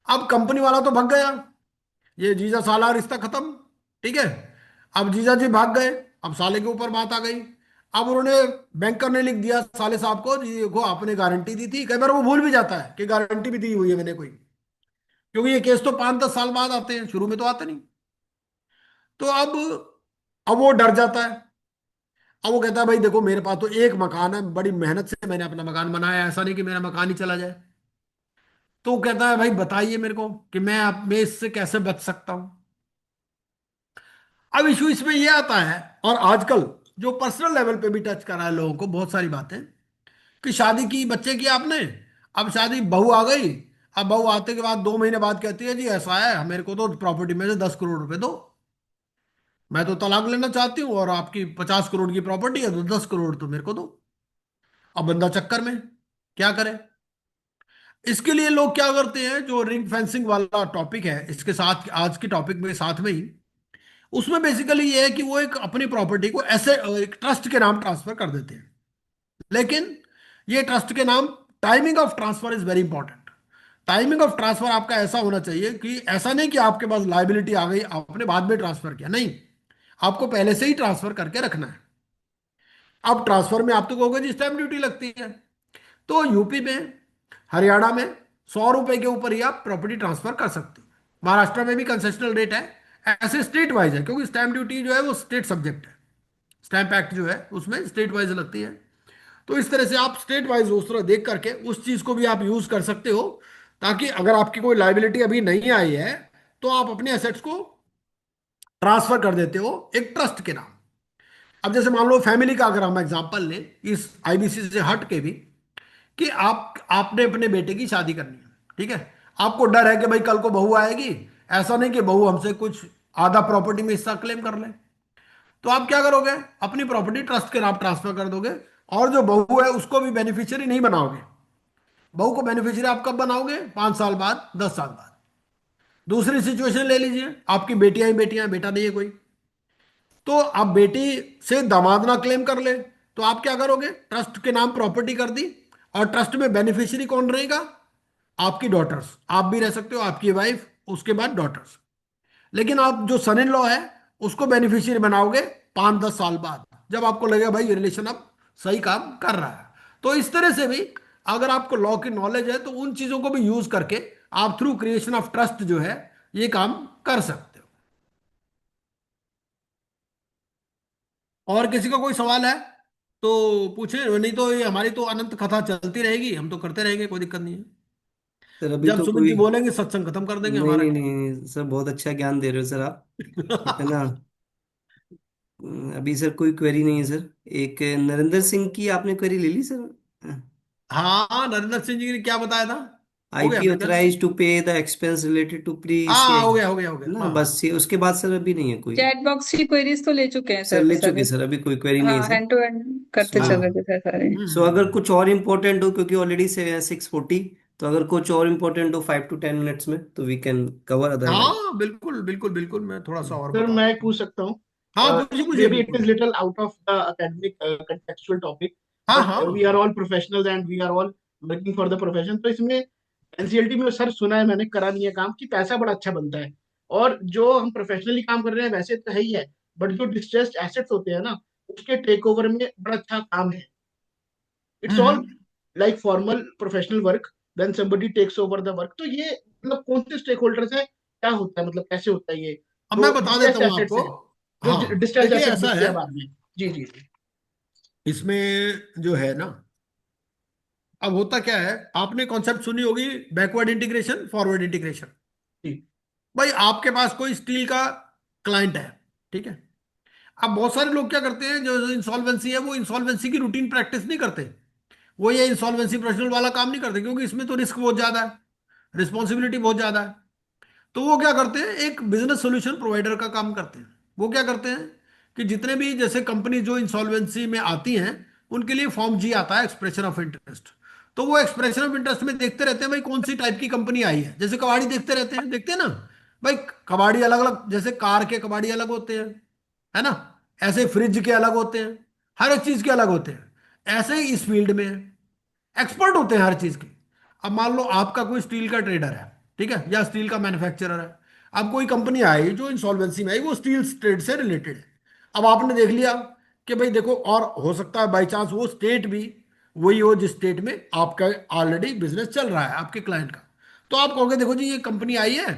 Speaker 3: अब कंपनी वाला तो भाग गया, ये जीजा साला रिश्ता खत्म। ठीक है, अब जीजा जी भाग गए, अब साले के ऊपर बात आ गई। अब उन्होंने, बैंकर ने लिख दिया साले साहब को, जी देखो आपने गारंटी दी थी। कई बार वो भूल भी जाता है कि गारंटी भी दी हुई है मैंने कोई, क्योंकि ये केस तो 5-10 साल बाद आते हैं, शुरू में तो आते नहीं। तो अब वो डर जाता है। अब वो कहता है भाई देखो मेरे पास तो एक मकान है, बड़ी मेहनत से मैंने अपना मकान बनाया है, ऐसा नहीं कि मेरा मकान ही चला जाए। तो वो कहता है भाई बताइए मेरे को कि मैं इससे कैसे बच सकता हूं। अब इशू इसमें ये आता है, और आजकल जो पर्सनल लेवल पे भी टच करा है लोगों को बहुत सारी बातें, कि शादी की, बच्चे की आपने, अब शादी, बहू आ गई। अब बहू आते के बाद 2 महीने बाद कहती है जी ऐसा है, मेरे को तो प्रॉपर्टी में से 10 करोड़ रुपए दो, मैं तो तलाक लेना चाहती हूँ, और आपकी 50 करोड़ की प्रॉपर्टी है तो 10 करोड़ तो मेरे को दो। अब बंदा चक्कर में, क्या करे। इसके लिए लोग क्या करते हैं, जो रिंग फेंसिंग वाला टॉपिक है इसके साथ, आज के टॉपिक में साथ में ही, उसमें बेसिकली ये है कि वो एक अपनी प्रॉपर्टी को ऐसे एक ट्रस्ट के नाम ट्रांसफर कर देते हैं। लेकिन ये ट्रस्ट के नाम, timing of transfer is very important. Timing of transfer आपका ऐसा होना चाहिए कि ऐसा नहीं कि आपके पास लाइबिलिटी आ गई आपने बाद में ट्रांसफर किया, नहीं, आपको पहले से ही ट्रांसफर करके रखना है। अब ट्रांसफर में आप तो कहोगे जी स्टैंप ड्यूटी लगती है, तो यूपी में, हरियाणा में 100 रुपए के ऊपर ही आप प्रॉपर्टी ट्रांसफर कर सकते हो। महाराष्ट्र में भी कंसेशनल रेट है। ऐसे स्टेट वाइज है, क्योंकि स्टैंप ड्यूटी जो है वो स्टेट सब्जेक्ट है। स्टैंप एक्ट जो है उसमें स्टेट वाइज लगती है। तो इस तरह से आप स्टेट वाइज उस तरह देख करके उस चीज को भी आप यूज कर सकते हो, ताकि अगर आपकी कोई लाइबिलिटी अभी नहीं आई है तो आप अपने एसेट्स को ट्रांसफर कर देते हो एक ट्रस्ट के नाम। अब जैसे मान लो फैमिली का अगर हम एग्जांपल लें, इस आईबीसी से हट के भी, कि आपने अपने बेटे की शादी करनी है, ठीक है, आपको डर है कि भाई कल को बहू आएगी, ऐसा नहीं कि बहू हमसे कुछ आधा प्रॉपर्टी में हिस्सा क्लेम कर ले। तो आप क्या करोगे, अपनी प्रॉपर्टी ट्रस्ट के नाम ट्रांसफर कर दोगे, और जो बहू है उसको भी बेनिफिशियरी नहीं बनाओगे। बहू को बेनिफिशियरी आप कब बनाओगे, 5 साल बाद, 10 साल बाद। दूसरी सिचुएशन ले लीजिए, आपकी बेटियां ही बेटियां, बेटा नहीं है कोई, तो आप बेटी से दामाद ना क्लेम कर ले, तो आप क्या करोगे, ट्रस्ट के नाम प्रॉपर्टी कर दी, और ट्रस्ट में बेनिफिशियरी कौन रहेगा, आपकी डॉटर्स, आप भी रह सकते हो, आपकी वाइफ, उसके बाद डॉटर्स। लेकिन आप जो सन इन लॉ है उसको बेनिफिशियरी बनाओगे 5-10 साल बाद, जब आपको लगेगा भाई ये रिलेशन अब सही काम कर रहा है। तो इस तरह से भी अगर आपको लॉ की नॉलेज है तो उन चीजों को भी यूज करके आप थ्रू क्रिएशन ऑफ ट्रस्ट जो है ये काम कर सकते हो। और किसी का कोई सवाल है तो पूछे, नहीं तो ये हमारी तो अनंत कथा चलती रहेगी, हम तो करते रहेंगे, कोई दिक्कत नहीं है।
Speaker 2: सर अभी
Speaker 3: जब
Speaker 2: तो
Speaker 3: सुमित
Speaker 2: कोई,
Speaker 3: जी बोलेंगे सत्संग खत्म कर देंगे
Speaker 2: नहीं
Speaker 3: हमारा।
Speaker 2: नहीं नहीं सर, बहुत अच्छा ज्ञान दे रहे हो सर आप, इतना। अभी सर कोई क्वेरी नहीं है सर। एक नरेंद्र सिंह की आपने क्वेरी ले ली सर?
Speaker 3: हाँ, नरेंद्र सिंह जी ने क्या बताया था? हो गया
Speaker 2: आईटी
Speaker 3: मेरे ख्याल से।
Speaker 2: Authorise to pay the expense related to pre
Speaker 3: हाँ,
Speaker 2: से,
Speaker 3: हो गया, हो गया, हो गया,
Speaker 2: ना
Speaker 3: हाँ, हाँ।
Speaker 2: बस ये, उसके बाद सर अभी नहीं है कोई।
Speaker 1: चैट बॉक्स की क्वेरीज तो ले चुके हैं
Speaker 2: सर
Speaker 1: सर
Speaker 2: ले चुके
Speaker 1: सभी।
Speaker 2: सर, अभी कोई क्वेरी नहीं है
Speaker 1: हाँ,
Speaker 2: सर।
Speaker 1: हैंड टू हैंड करते
Speaker 2: सो
Speaker 1: चल
Speaker 3: हाँ।
Speaker 1: रहे थे सर सारे।
Speaker 2: सो अगर कुछ और इम्पोर्टेंट हो, क्योंकि ऑलरेडी से 6:40, तो अगर कुछ और इम्पोर्टेंट हो 5 to 10 मिनट्स में, तो वी कैन कवर, अदरवाइज।
Speaker 3: हाँ, बिल्कुल, बिल्कुल, बिल्कुल, मैं थोड़ा सा और
Speaker 4: सर
Speaker 3: बता
Speaker 4: मैं
Speaker 3: देता हूँ।
Speaker 4: पूछ सकता हूँ?
Speaker 3: हाँ, पूछिए, पूछिए,
Speaker 4: Maybe it
Speaker 3: बिल्कुल।
Speaker 4: is little out of the academic contextual topic,
Speaker 3: हाँ,
Speaker 4: but we are
Speaker 3: हाँ।
Speaker 4: all professionals and we are all working for the profession. तो इसमें एनसीएलटी में सर सुना है मैंने, करा नहीं है काम, कि पैसा बड़ा अच्छा बनता है। और जो हम प्रोफेशनली काम कर रहे हैं वैसे तो है ही है, बट जो डिस्ट्रेस्ड एसेट्स होते हैं ना, उसके टेक ओवर में बड़ा अच्छा काम है। It's
Speaker 3: hmm,
Speaker 4: all like formal professional work, then somebody takes over the work। तो ये मतलब कौन से स्टेक होल्डर्स है, क्या होता है, मतलब कैसे होता है ये,
Speaker 3: अब मैं
Speaker 4: जो
Speaker 3: बता देता
Speaker 4: डिस्ट्रेस
Speaker 3: हूं
Speaker 4: एसेट्स
Speaker 3: आपको।
Speaker 4: हैं, जो
Speaker 3: हाँ
Speaker 4: डिस्ट्रेस
Speaker 3: देखिए
Speaker 4: एसेट
Speaker 3: ऐसा
Speaker 4: बिकते
Speaker 3: है,
Speaker 4: हैं बाद में। जी जी जी
Speaker 3: इसमें जो है ना, अब होता क्या है, आपने कॉन्सेप्ट सुनी होगी, बैकवर्ड इंटीग्रेशन फॉरवर्ड इंटीग्रेशन।
Speaker 4: जी
Speaker 3: भाई आपके पास कोई स्टील का क्लाइंट है, ठीक है। अब बहुत सारे लोग क्या करते हैं, जो इंसॉल्वेंसी है वो इंसॉल्वेंसी की रूटीन प्रैक्टिस नहीं करते, वो ये इंसॉल्वेंसी प्रोफेशनल वाला काम नहीं करते, क्योंकि इसमें तो रिस्क बहुत ज्यादा है, रिस्पॉन्सिबिलिटी बहुत ज्यादा है। तो वो क्या करते हैं, एक बिजनेस सोल्यूशन प्रोवाइडर का काम करते हैं। वो क्या करते हैं कि जितने भी जैसे कंपनी जो इंसॉल्वेंसी में आती हैं, उनके लिए फॉर्म जी आता है, एक्सप्रेशन ऑफ इंटरेस्ट। तो वो एक्सप्रेशन ऑफ इंटरेस्ट में देखते रहते हैं भाई कौन सी टाइप की कंपनी आई है, जैसे कबाड़ी देखते रहते हैं, देखते हैं ना भाई, कबाड़ी अलग अलग, जैसे कार के कबाड़ी अलग होते हैं, है ना, ऐसे फ्रिज के अलग होते हैं, हर एक चीज के अलग होते हैं। ऐसे ही इस फील्ड में एक्सपर्ट होते हैं हर चीज के। अब मान लो आपका कोई स्टील का ट्रेडर है, ठीक है, या स्टील का मैन्युफैक्चरर है। अब कोई कंपनी आई जो इंसॉल्वेंसी में आई, वो स्टील ट्रेड से रिलेटेड है। अब आपने देख लिया कि भाई देखो, और हो सकता है बाई चांस वो स्टेट भी वही हो जिस स्टेट में आपका ऑलरेडी बिजनेस चल रहा है आपके क्लाइंट का। तो आप कहोगे देखो जी ये कंपनी आई है,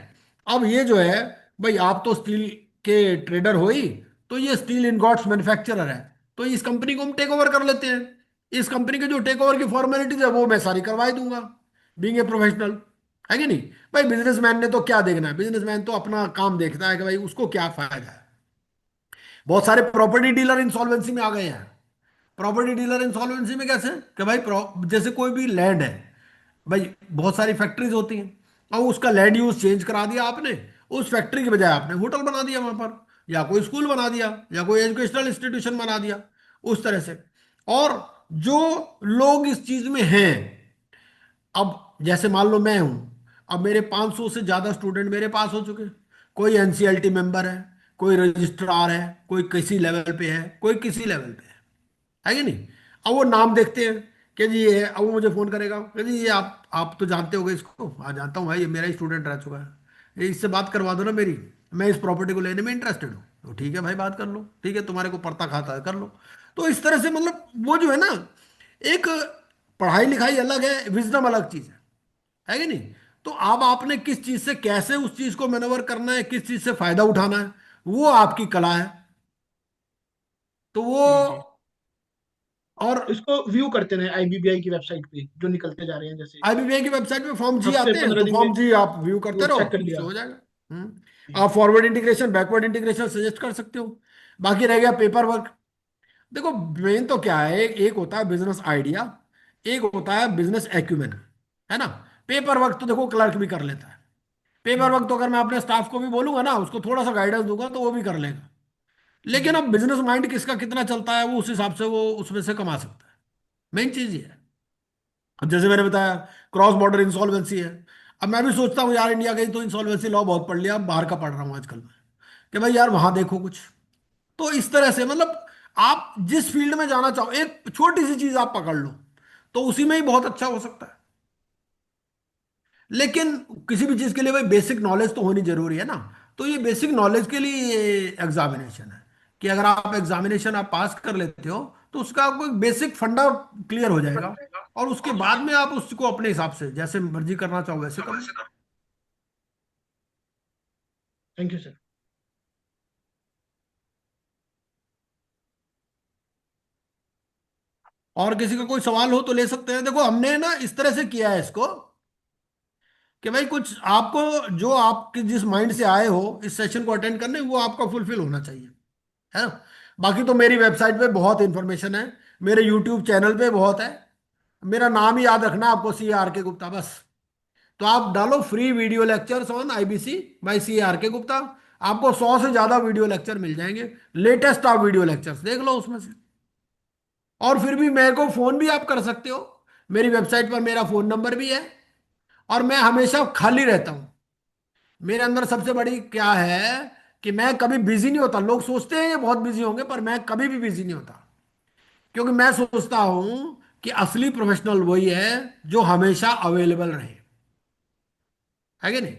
Speaker 3: अब ये जो है, भाई आप तो स्टील के ट्रेडर हो ही, तो ये स्टील इनगॉट्स मैन्युफैक्चरर है, तो इस कंपनी को हम टेक ओवर कर लेते हैं। इस कंपनी के जो टेक ओवर की फॉर्मेलिटीज है वो मैं सारी करवाई दूंगा, बीइंग ए प्रोफेशनल, है कि नहीं। भाई बिजनेसमैन ने तो क्या देखना है, बिजनेसमैन तो अपना काम देखता है कि भाई उसको क्या फायदा है। बहुत सारे प्रॉपर्टी डीलर इंसॉल्वेंसी में आ गए हैं। प्रॉपर्टी डीलर इंसॉल्वेंसी में कैसे, कि भाई जैसे कोई भी लैंड है, भाई बहुत सारी फैक्ट्रीज होती हैं, और उसका लैंड यूज चेंज करा दिया आपने, उस फैक्ट्री के बजाय आपने होटल बना दिया वहां पर, या कोई स्कूल बना दिया, या कोई एजुकेशनल इंस्टीट्यूशन बना दिया, उस तरह से। और जो लोग इस चीज में हैं, अब जैसे मान लो मैं हूं, अब मेरे 500 से ज्यादा स्टूडेंट मेरे पास हो चुके हैं। कोई एनसीएलटी मेंबर है, कोई रजिस्ट्रार है, कोई किसी लेवल पे है, कोई किसी लेवल पे है कि नहीं। अब वो नाम देखते हैं कि जी ये है, अब वो मुझे फोन करेगा कि जी ये आप तो जानते होगे इसको, हाँ जानता हूँ भाई, ये मेरा ही स्टूडेंट रह चुका है, ये इससे बात करवा दो ना मेरी, मैं इस प्रॉपर्टी को लेने में इंटरेस्टेड हूँ। तो ठीक है भाई बात कर लो, ठीक है तुम्हारे को पड़ता खाता है कर लो। तो इस तरह से मतलब वो जो है ना, एक पढ़ाई लिखाई अलग है, विजडम अलग चीज है कि नहीं। तो अब आपने किस चीज से कैसे उस चीज को मैनेवर करना है, किस चीज से फायदा उठाना है, वो आपकी कला है। तो वो,
Speaker 4: जी जी।
Speaker 3: और
Speaker 4: इसको व्यू करते रहे आईबीबीआई की वेबसाइट पे जो निकलते जा रहे हैं, जैसे
Speaker 3: आईबीबीआई की वेबसाइट पे फॉर्म जी
Speaker 4: हफ्ते
Speaker 3: आते हैं,
Speaker 4: 15
Speaker 3: तो
Speaker 4: दिन में
Speaker 3: फॉर्म जी आप व्यू करते
Speaker 4: वो
Speaker 3: रहो,
Speaker 4: चेक कर
Speaker 3: उससे
Speaker 4: लिया।
Speaker 3: हो जाएगा।
Speaker 4: जी
Speaker 3: आप forward integration backward integration suggest कर सकते हो। बाकी रह गया पेपर वर्क। देखो मेन तो क्या है, एक होता है बिजनेस आइडिया, एक होता है बिजनेस एक्यूमेन, है ना। पेपर वर्क तो देखो क्लर्क भी कर लेता है। पेपर वर्क तो अगर मैं अपने स्टाफ को भी बोलूंगा ना, उसको थोड़ा सा गाइडेंस दूंगा तो वो भी कर लेगा। लेकिन
Speaker 4: जी
Speaker 3: अब बिजनेस माइंड किसका कितना चलता है, वो उस हिसाब से वो उसमें से कमा सकता है। मेन चीज ये है। अब जैसे मैंने बताया, क्रॉस बॉर्डर इंसॉल्वेंसी है। अब मैं भी सोचता हूँ यार, इंडिया का ही तो इंसॉल्वेंसी लॉ बहुत पढ़ लिया, अब बाहर का पढ़ रहा हूँ आजकल मैं, कि भाई यार वहां देखो कुछ। तो इस तरह से मतलब आप जिस फील्ड में जाना चाहो, एक छोटी सी चीज आप पकड़ लो, तो उसी में ही बहुत अच्छा हो सकता है। लेकिन किसी भी चीज के लिए भाई बेसिक नॉलेज तो होनी जरूरी है ना। तो ये बेसिक नॉलेज के लिए एग्जामिनेशन है, कि अगर आप एग्जामिनेशन आप पास कर लेते हो, तो उसका आपको एक बेसिक फंडा क्लियर हो जाएगा, और उसके बाद में आप उसको अपने हिसाब से जैसे मर्जी करना चाहो वैसे कर लो।
Speaker 4: Thank you sir.
Speaker 3: और किसी का कोई सवाल हो तो ले सकते हैं। देखो हमने ना इस तरह से किया है इसको, कि भाई कुछ आपको, जो आपके जिस माइंड से आए हो इस सेशन को अटेंड करने, वो आपका फुलफिल होना चाहिए, है ना। बाकी तो मेरी वेबसाइट पे बहुत इंफॉर्मेशन है, मेरे यूट्यूब चैनल पे बहुत है। मेरा नाम ही याद रखना आपको, CAR के गुप्ता बस। तो आप डालो free video lectures on IBC by CAR K Gupta, आपको 100 से ज्यादा वीडियो लेक्चर मिल जाएंगे। लेटेस्ट आप वीडियो लेक्चर्स देख लो उसमें से। और फिर भी मेरे को फोन भी आप कर सकते हो, मेरी वेबसाइट पर मेरा फोन नंबर भी है, और मैं हमेशा खाली रहता हूं। मेरे अंदर सबसे बड़ी क्या है, कि मैं कभी बिजी नहीं होता। लोग सोचते हैं ये बहुत बिजी होंगे, पर मैं कभी भी बिजी नहीं होता, क्योंकि मैं सोचता हूं कि असली प्रोफेशनल वही है जो हमेशा अवेलेबल रहे, है कि नहीं।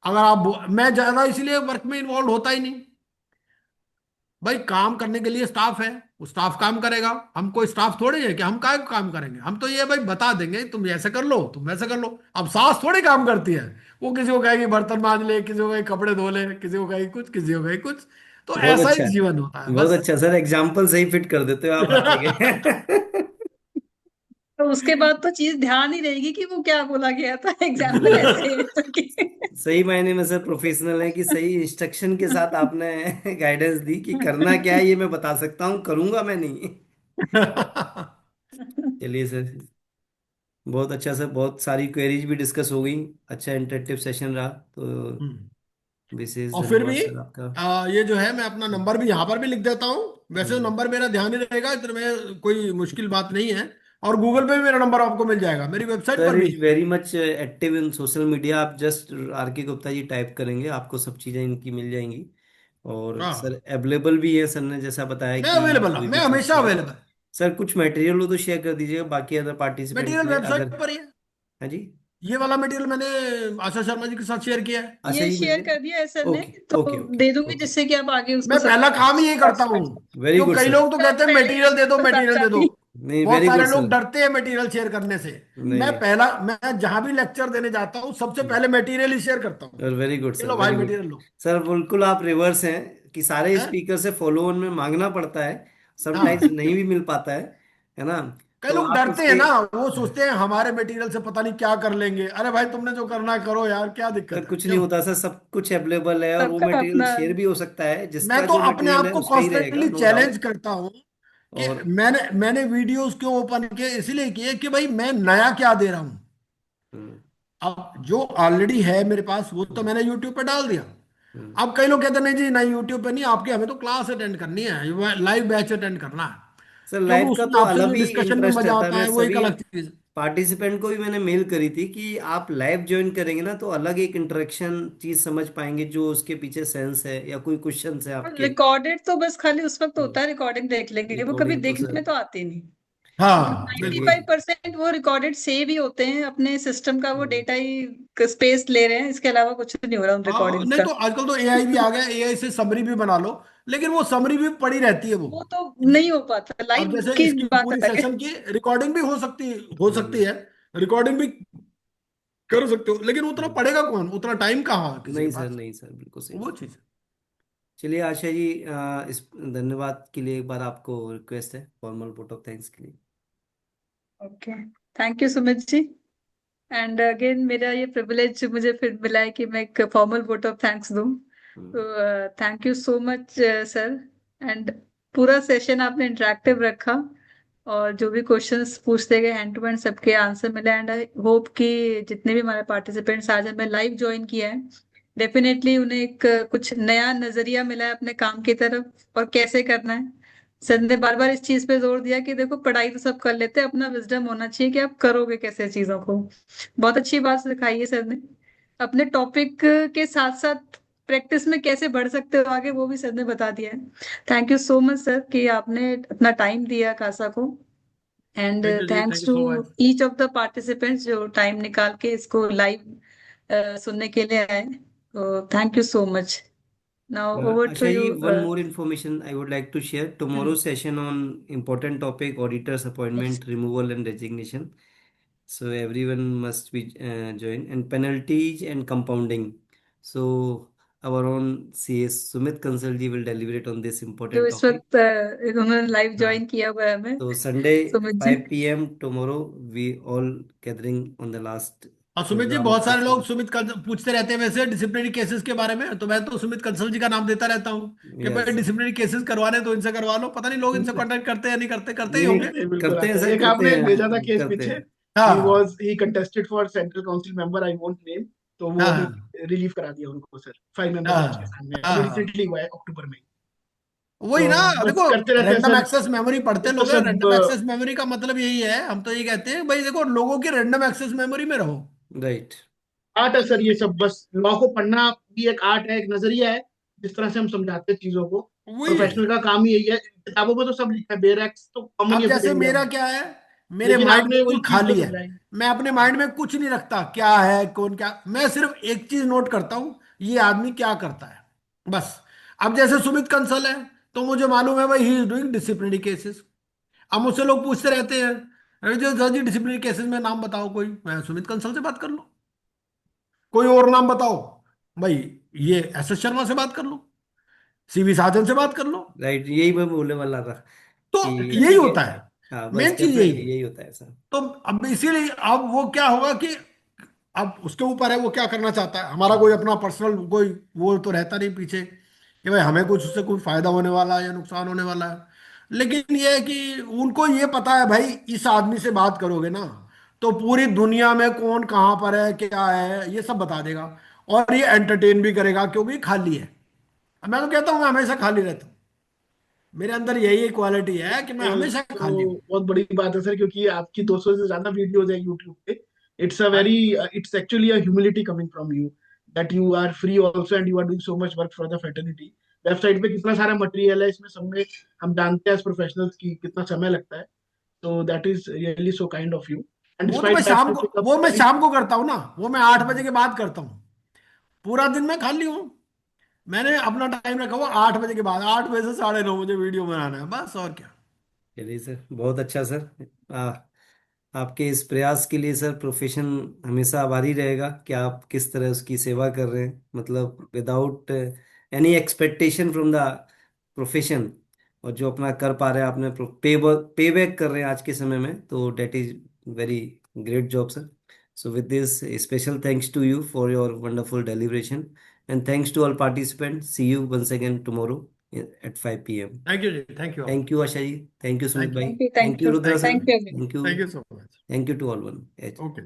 Speaker 3: अगर आप, मैं ज्यादा इसलिए वर्क में इन्वॉल्व होता ही नहीं। भाई काम करने के लिए स्टाफ है, वो स्टाफ काम करेगा। हम कोई स्टाफ थोड़े है कि हम क्या काम करेंगे, हम तो ये भाई बता देंगे तुम ऐसे कर लो तुम वैसे कर लो। अब सास थोड़ी काम करती है, वो किसी को कहेगी बर्तन मांज ले, किसी को कहेगी कपड़े धो ले, किसी को कहेगी कुछ, किसी को कहेगी कुछ। तो
Speaker 2: बहुत
Speaker 3: ऐसा
Speaker 2: अच्छा
Speaker 3: ही जीवन होता है
Speaker 2: बहुत
Speaker 3: बस।
Speaker 2: अच्छा सर, एग्जाम्पल सही फिट कर देते हो आप आगे के।
Speaker 1: तो उसके बाद तो चीज ध्यान ही रहेगी कि वो क्या बोला गया था, एग्जाम्पल
Speaker 2: बिल्कुल,
Speaker 1: ऐसे है तो कि
Speaker 2: सही मायने में सर प्रोफेशनल है कि सही इंस्ट्रक्शन के साथ आपने गाइडेंस दी कि करना क्या है, ये मैं बता सकता हूँ, करूंगा मैं नहीं। चलिए सर, बहुत अच्छा सर, बहुत सारी क्वेरीज भी डिस्कस हो गई, अच्छा इंटरेक्टिव सेशन रहा, तो
Speaker 3: हम्म।
Speaker 2: विशेष
Speaker 3: और फिर
Speaker 2: धन्यवाद
Speaker 3: भी
Speaker 2: सर आपका।
Speaker 3: ये जो है मैं अपना नंबर भी यहाँ पर भी लिख देता हूँ। वैसे तो
Speaker 2: हम्म।
Speaker 3: नंबर मेरा ध्यान ही रहेगा, इतने में कोई मुश्किल बात नहीं है। और गूगल पे भी मेरा नंबर आपको मिल जाएगा, मेरी वेबसाइट
Speaker 2: सर
Speaker 3: पर भी
Speaker 2: इज
Speaker 3: है।
Speaker 2: Very much active in social media, आप just are K Gupta ji type करेंगे आपको सब चीज़ें इनकी मिल जाएंगी। और
Speaker 3: हाँ,
Speaker 2: सर अवेलेबल भी है, सर ने जैसा बताया
Speaker 3: मैं
Speaker 2: कि
Speaker 3: अवेलेबल हूँ,
Speaker 2: कोई
Speaker 3: मैं
Speaker 2: भी चीज़
Speaker 3: हमेशा
Speaker 2: चाहिए।
Speaker 3: अवेलेबल।
Speaker 2: सर कुछ मटेरियल हो तो शेयर कर दीजिएगा बाकी अदर पार्टिसिपेंट के
Speaker 3: मटेरियल
Speaker 2: लिए
Speaker 3: वेबसाइट
Speaker 2: अगर।
Speaker 3: पर ही है।
Speaker 2: हाँ जी।
Speaker 3: ये वाला मटेरियल मैंने आशा शर्मा जी के साथ शेयर किया है।
Speaker 2: अच्छा
Speaker 1: ये
Speaker 2: ये मिल
Speaker 1: शेयर कर
Speaker 2: गया।
Speaker 1: दिया है सर ने,
Speaker 2: ओके
Speaker 1: तो
Speaker 2: ओके ओके
Speaker 1: दे दूंगी
Speaker 2: ओके।
Speaker 1: जिससे कि आप आगे उसको
Speaker 3: मैं
Speaker 1: सब
Speaker 3: पहला काम ही यही करता हूँ।
Speaker 2: वेरी
Speaker 3: क्यों
Speaker 2: गुड
Speaker 3: कई
Speaker 2: सर।
Speaker 3: लोग तो कहते हैं
Speaker 1: पहले ही
Speaker 3: मटेरियल दे
Speaker 1: आपको
Speaker 3: दो
Speaker 1: बता
Speaker 3: मटेरियल दे दो।
Speaker 2: नहीं, नहीं
Speaker 3: बहुत
Speaker 2: वेरी गुड
Speaker 3: सारे
Speaker 2: सर।
Speaker 3: लोग डरते हैं मटेरियल शेयर करने से।
Speaker 2: नहीं
Speaker 3: मैं
Speaker 2: नहीं
Speaker 3: पहला, मैं जहां भी लेक्चर देने जाता हूँ सबसे पहले मटेरियल ही शेयर करता हूँ।
Speaker 2: सर वेरी गुड
Speaker 3: ये
Speaker 2: सर,
Speaker 3: लो भाई
Speaker 2: वेरी गुड।
Speaker 3: मटेरियल लो।
Speaker 2: सर बिल्कुल आप रिवर्स हैं कि सारे
Speaker 3: हैं?
Speaker 2: स्पीकर से फॉलो ऑन में मांगना पड़ता है, समटाइम्स
Speaker 3: हाँ,
Speaker 2: नहीं भी मिल पाता है ना।
Speaker 3: कई
Speaker 2: तो
Speaker 3: लोग
Speaker 2: आप
Speaker 3: डरते हैं
Speaker 2: इसके।
Speaker 3: ना, वो सोचते हैं हमारे मटेरियल से पता नहीं क्या कर लेंगे। अरे भाई तुमने जो करना है करो यार, क्या
Speaker 2: सर
Speaker 3: दिक्कत है,
Speaker 2: कुछ नहीं
Speaker 3: क्यों।
Speaker 2: होता सर, सब कुछ अवेलेबल है और वो
Speaker 1: सबका
Speaker 2: मटेरियल
Speaker 1: अपना।
Speaker 2: शेयर भी हो सकता है,
Speaker 3: मैं
Speaker 2: जिसका
Speaker 3: तो
Speaker 2: जो
Speaker 3: अपने
Speaker 2: मटेरियल
Speaker 3: आप
Speaker 2: है
Speaker 3: को
Speaker 2: उसका ही रहेगा,
Speaker 3: कॉन्स्टेंटली
Speaker 2: नो
Speaker 3: चैलेंज
Speaker 2: डाउट।
Speaker 3: करता हूँ कि
Speaker 2: और
Speaker 3: मैंने मैंने वीडियोस क्यों ओपन किए, इसलिए किए कि भाई मैं नया क्या दे रहा हूँ।
Speaker 2: हम्म,
Speaker 3: अब जो ऑलरेडी है मेरे पास वो तो
Speaker 2: हम्म,
Speaker 3: मैंने यूट्यूब पे डाल दिया।
Speaker 2: हम्म।
Speaker 3: अब कई लोग कहते हैं नहीं जी नहीं यूट्यूब पे नहीं, आपके हमें तो क्लास अटेंड करनी है, लाइव बैच अटेंड करना है।
Speaker 2: सर
Speaker 3: क्योंकि
Speaker 2: लाइव का
Speaker 3: उसमें
Speaker 2: तो
Speaker 3: आपसे
Speaker 2: अलग
Speaker 3: जो
Speaker 2: ही
Speaker 3: डिस्कशन में
Speaker 2: इंटरेस्ट
Speaker 3: मजा
Speaker 2: रहता है,
Speaker 3: आता
Speaker 2: मैं
Speaker 3: है वो एक
Speaker 2: सभी
Speaker 3: अलग चीज है।
Speaker 2: पार्टिसिपेंट को भी मैंने मेल करी थी कि आप लाइव ज्वाइन करेंगे ना तो अलग एक इंटरेक्शन चीज समझ पाएंगे, जो उसके पीछे सेंस है या कोई क्वेश्चन है आपके।
Speaker 1: रिकॉर्डेड तो बस खाली उस वक्त होता है, रिकॉर्डिंग देख लेंगे, वो कभी
Speaker 2: रिकॉर्डिंग तो
Speaker 1: देखने
Speaker 2: सर।
Speaker 1: में तो आती नहीं। वो
Speaker 3: हाँ
Speaker 1: नाइन्टी
Speaker 3: बिल्कुल।
Speaker 1: फाइव परसेंट वो रिकॉर्डेड सेव ही होते हैं अपने सिस्टम का, वो
Speaker 2: हम्म,
Speaker 1: डेटा ही स्पेस ले रहे हैं, इसके अलावा कुछ नहीं हो रहा उन
Speaker 3: हाँ,
Speaker 1: रिकॉर्डिंग्स
Speaker 3: नहीं
Speaker 1: का।
Speaker 3: तो आजकल तो एआई भी आ गया, एआई से समरी भी बना लो, लेकिन वो समरी भी पड़ी रहती है वो।
Speaker 1: वो तो नहीं हो पाता,
Speaker 3: अब
Speaker 1: लाइव
Speaker 3: जैसे
Speaker 1: की
Speaker 3: इसकी
Speaker 1: बात
Speaker 3: पूरी
Speaker 1: अलग है।
Speaker 3: सेशन की रिकॉर्डिंग भी हो सकती
Speaker 2: हम्म।
Speaker 3: है। रिकॉर्डिंग भी कर सकते हो, लेकिन उतना
Speaker 2: हम्म।
Speaker 3: पढ़ेगा कौन, उतना टाइम कहाँ है किसी के
Speaker 2: नहीं सर,
Speaker 3: पास।
Speaker 2: नहीं सर, बिल्कुल सही
Speaker 3: वो
Speaker 2: बात।
Speaker 3: चीज।
Speaker 2: चलिए आशा जी, इस धन्यवाद के लिए एक बार आपको रिक्वेस्ट है फॉर्मल वोट ऑफ थैंक्स के लिए।
Speaker 1: Okay, thank you Sumit ji. And again मेरा ये प्रिविलेज मुझे फिर मिला है कि मैं एक फॉर्मल वोट ऑफ थैंक्स दूं।
Speaker 2: हम्म,
Speaker 1: तो thank you so much sir. And पूरा सेशन आपने इंटरेक्टिव रखा, और जो भी क्वेश्चंस पूछते गए हैंड टू हैंड सबके आंसर मिले। एंड आई होप कि जितने भी हमारे पार्टिसिपेंट्स आज हमें लाइव ज्वाइन किया है, डेफिनेटली उन्हें एक कुछ नया नजरिया मिला है अपने काम की तरफ और कैसे करना है। सर ने बार बार इस चीज पे जोर दिया कि देखो पढ़ाई तो सब कर लेते हैं, अपना विजडम होना चाहिए कि आप करोगे कैसे चीजों को। बहुत अच्छी बात सिखाई है सर ने। अपने टॉपिक के साथ साथ प्रैक्टिस में कैसे बढ़ सकते हो आगे, वो भी सर ने बता दिया है। Thank you so much sir कि आपने अपना टाइम दिया खासा को। And
Speaker 3: thank you ji, thank
Speaker 1: thanks
Speaker 3: you
Speaker 1: too
Speaker 3: so much.
Speaker 1: Each of the participants जो टाइम निकाल के इसको लाइव सुनने के लिए आए। तो thank you so much. Now over to
Speaker 2: Asha
Speaker 1: you.
Speaker 2: जी, one more information I would like to share. Tomorrow's session on important topic auditors appointment, removal and resignation. So everyone must be join, and penalties and compounding. So our own CS Sumit Kansal ji will deliberate on this
Speaker 1: जो
Speaker 2: important
Speaker 1: इस
Speaker 2: topic.
Speaker 1: वक्त उन्होंने live
Speaker 2: हाँ,
Speaker 1: join किया हुआ है हमें,
Speaker 2: तो Sunday
Speaker 1: Sumit ji.
Speaker 2: 5 p.m. tomorrow we all gathering on the last
Speaker 3: और सुमित जी,
Speaker 2: program
Speaker 3: बहुत
Speaker 2: of
Speaker 3: सारे
Speaker 2: this
Speaker 3: लोग
Speaker 2: month.
Speaker 3: सुमित पूछते रहते हैं वैसे डिसिप्लिनरी केसेस के बारे में, तो मैं तो सुमित कंसल जी का नाम देता रहता हूँ कि भाई
Speaker 2: Yes.
Speaker 3: डिसिप्लिनरी केसेस करवाने तो इनसे करवा लो। पता नहीं लोग इनसे कांटेक्ट करते हैं या नहीं करते, करते ही
Speaker 2: नहीं
Speaker 3: होंगे।
Speaker 2: नहीं,
Speaker 4: नहीं, बिल्कुल
Speaker 2: करते हैं
Speaker 4: आते हैं।
Speaker 2: सर,
Speaker 4: एक
Speaker 2: करते
Speaker 4: आपने एक भेजा था
Speaker 2: हैं,
Speaker 4: केस
Speaker 2: करते
Speaker 4: पीछे।
Speaker 2: हैं।
Speaker 3: हाँ
Speaker 4: he contested for central council member, I won't name. तो वो अभी
Speaker 3: हाँ
Speaker 4: रिलीव करा दिया उनको सर, 5 मेंबर
Speaker 3: हाँ
Speaker 4: बेंच के सामने,
Speaker 3: हाँ
Speaker 4: अभी
Speaker 3: हाँ।
Speaker 4: रिसेंटली हुआ है अक्टूबर में।
Speaker 3: वही
Speaker 4: तो
Speaker 3: ना,
Speaker 4: बस
Speaker 3: देखो
Speaker 4: करते रहते हैं
Speaker 3: रैंडम
Speaker 4: सर।
Speaker 3: एक्सेस मेमोरी पढ़ते
Speaker 4: ये तो
Speaker 3: लोग हैं।
Speaker 4: सब
Speaker 3: रैंडम एक्सेस मेमोरी का मतलब यही है, हम तो ये कहते हैं भाई देखो लोगों की रैंडम एक्सेस मेमोरी में रहो।
Speaker 2: राइट।
Speaker 4: आर्ट है सर ये सब, बस लॉ को पढ़ना भी एक आर्ट है, एक नजरिया है, जिस तरह से हम समझाते हैं चीजों को।
Speaker 3: वही है।
Speaker 4: प्रोफेशनल का काम ही यही है। किताबों में तो सब लिखा है, बेरेक्स तो कॉमन ही
Speaker 3: अब
Speaker 4: है पूरे
Speaker 3: जैसे
Speaker 4: इंडिया
Speaker 3: मेरा
Speaker 4: में।
Speaker 3: क्या है, मेरे
Speaker 4: लेकिन
Speaker 3: माइंड
Speaker 4: आपने
Speaker 3: बिल्कुल
Speaker 4: वही चीज को
Speaker 3: खाली है।
Speaker 4: समझाई।
Speaker 3: मैं अपने माइंड में कुछ नहीं रखता क्या है कौन क्या, मैं सिर्फ एक चीज नोट करता हूं, ये आदमी क्या करता है, बस। अब जैसे सुमित कंसल है, तो मुझे मालूम है भाई he is doing disciplinary cases. अब मुझसे लोग पूछते रहते हैं, अरे जो सर जी डिसिप्लिनरी केसेस में नाम बताओ कोई, मैं सुमित कंसल से बात कर लो। कोई और नाम बताओ, भाई ये एस एस शर्मा से बात कर लो, सीवी साजन से बात कर लो।
Speaker 2: राइट, यही मैं बोलने वाला था
Speaker 3: तो
Speaker 2: कि
Speaker 3: यही होता है,
Speaker 2: हाँ, बस
Speaker 3: मेन चीज
Speaker 2: डेफिनेटली
Speaker 3: यही है।
Speaker 2: यही होता है सर।
Speaker 3: तो अब इसीलिए अब वो क्या होगा कि अब उसके ऊपर है वो क्या करना चाहता है। हमारा कोई अपना पर्सनल कोई वो तो रहता नहीं पीछे कि भाई हमें कुछ उससे कोई फायदा होने वाला है या नुकसान होने वाला है। लेकिन ये है कि उनको ये पता है भाई इस आदमी से बात करोगे ना तो पूरी दुनिया में कौन कहाँ पर है क्या है ये सब बता देगा, और ये एंटरटेन भी करेगा क्योंकि खाली है। अब मैं तो कहता हूँ मैं हमेशा खाली रहता हूँ, मेरे अंदर यही क्वालिटी है कि मैं हमेशा खाली
Speaker 4: तो
Speaker 3: हूँ।
Speaker 4: बहुत बड़ी बात है सर, क्योंकि आपकी 200 से ज्यादा वीडियोज है यूट्यूब पे। It's a very, it's actually a humility coming from you, that you are free also and you are doing so much work for the fraternity. Website पे कितना सारा मटेरियल है, इसमें सब में हम जानते हैं एज प्रोफेशनल्स की कितना समय लगता है। तो that is really so kind of you, and
Speaker 3: वो तो मैं
Speaker 4: डिस्पाइट दैट
Speaker 3: शाम
Speaker 4: यू
Speaker 3: को
Speaker 4: पिक अप
Speaker 3: वो मैं
Speaker 4: वेरी।
Speaker 3: शाम को करता हूँ ना, वो मैं 8 बजे के बाद करता हूँ। पूरा दिन मैं खाली हूँ, मैंने अपना टाइम रखा हुआ 8 बजे के बाद, 8 बजे से 9:30 मुझे वीडियो बनाना है बस, और क्या।
Speaker 2: चलिए सर, बहुत अच्छा सर। आपके इस प्रयास के लिए सर प्रोफेशन हमेशा आभारी रहेगा कि आप किस तरह उसकी सेवा कर रहे हैं, मतलब without any expectation from the profession. और जो अपना कर पा रहे हैं आपने, पे बैक कर रहे हैं आज के समय में, तो debt is very great job sir. So with this special thanks to you for your wonderful deliberation, and thanks to all participant. See you once again tomorrow at 5 PM।
Speaker 3: Thank you ji, thank you all.
Speaker 2: Thank you Asha ji, thank you Sumit
Speaker 3: thank you,
Speaker 2: भाई,
Speaker 1: thank you,
Speaker 2: thank
Speaker 1: thank
Speaker 2: you
Speaker 1: you,
Speaker 2: Rudra
Speaker 3: thank you,
Speaker 2: sir,
Speaker 1: thank you.
Speaker 2: Thank you,
Speaker 3: thank you so much.
Speaker 2: Thank you to all one.
Speaker 3: Okay.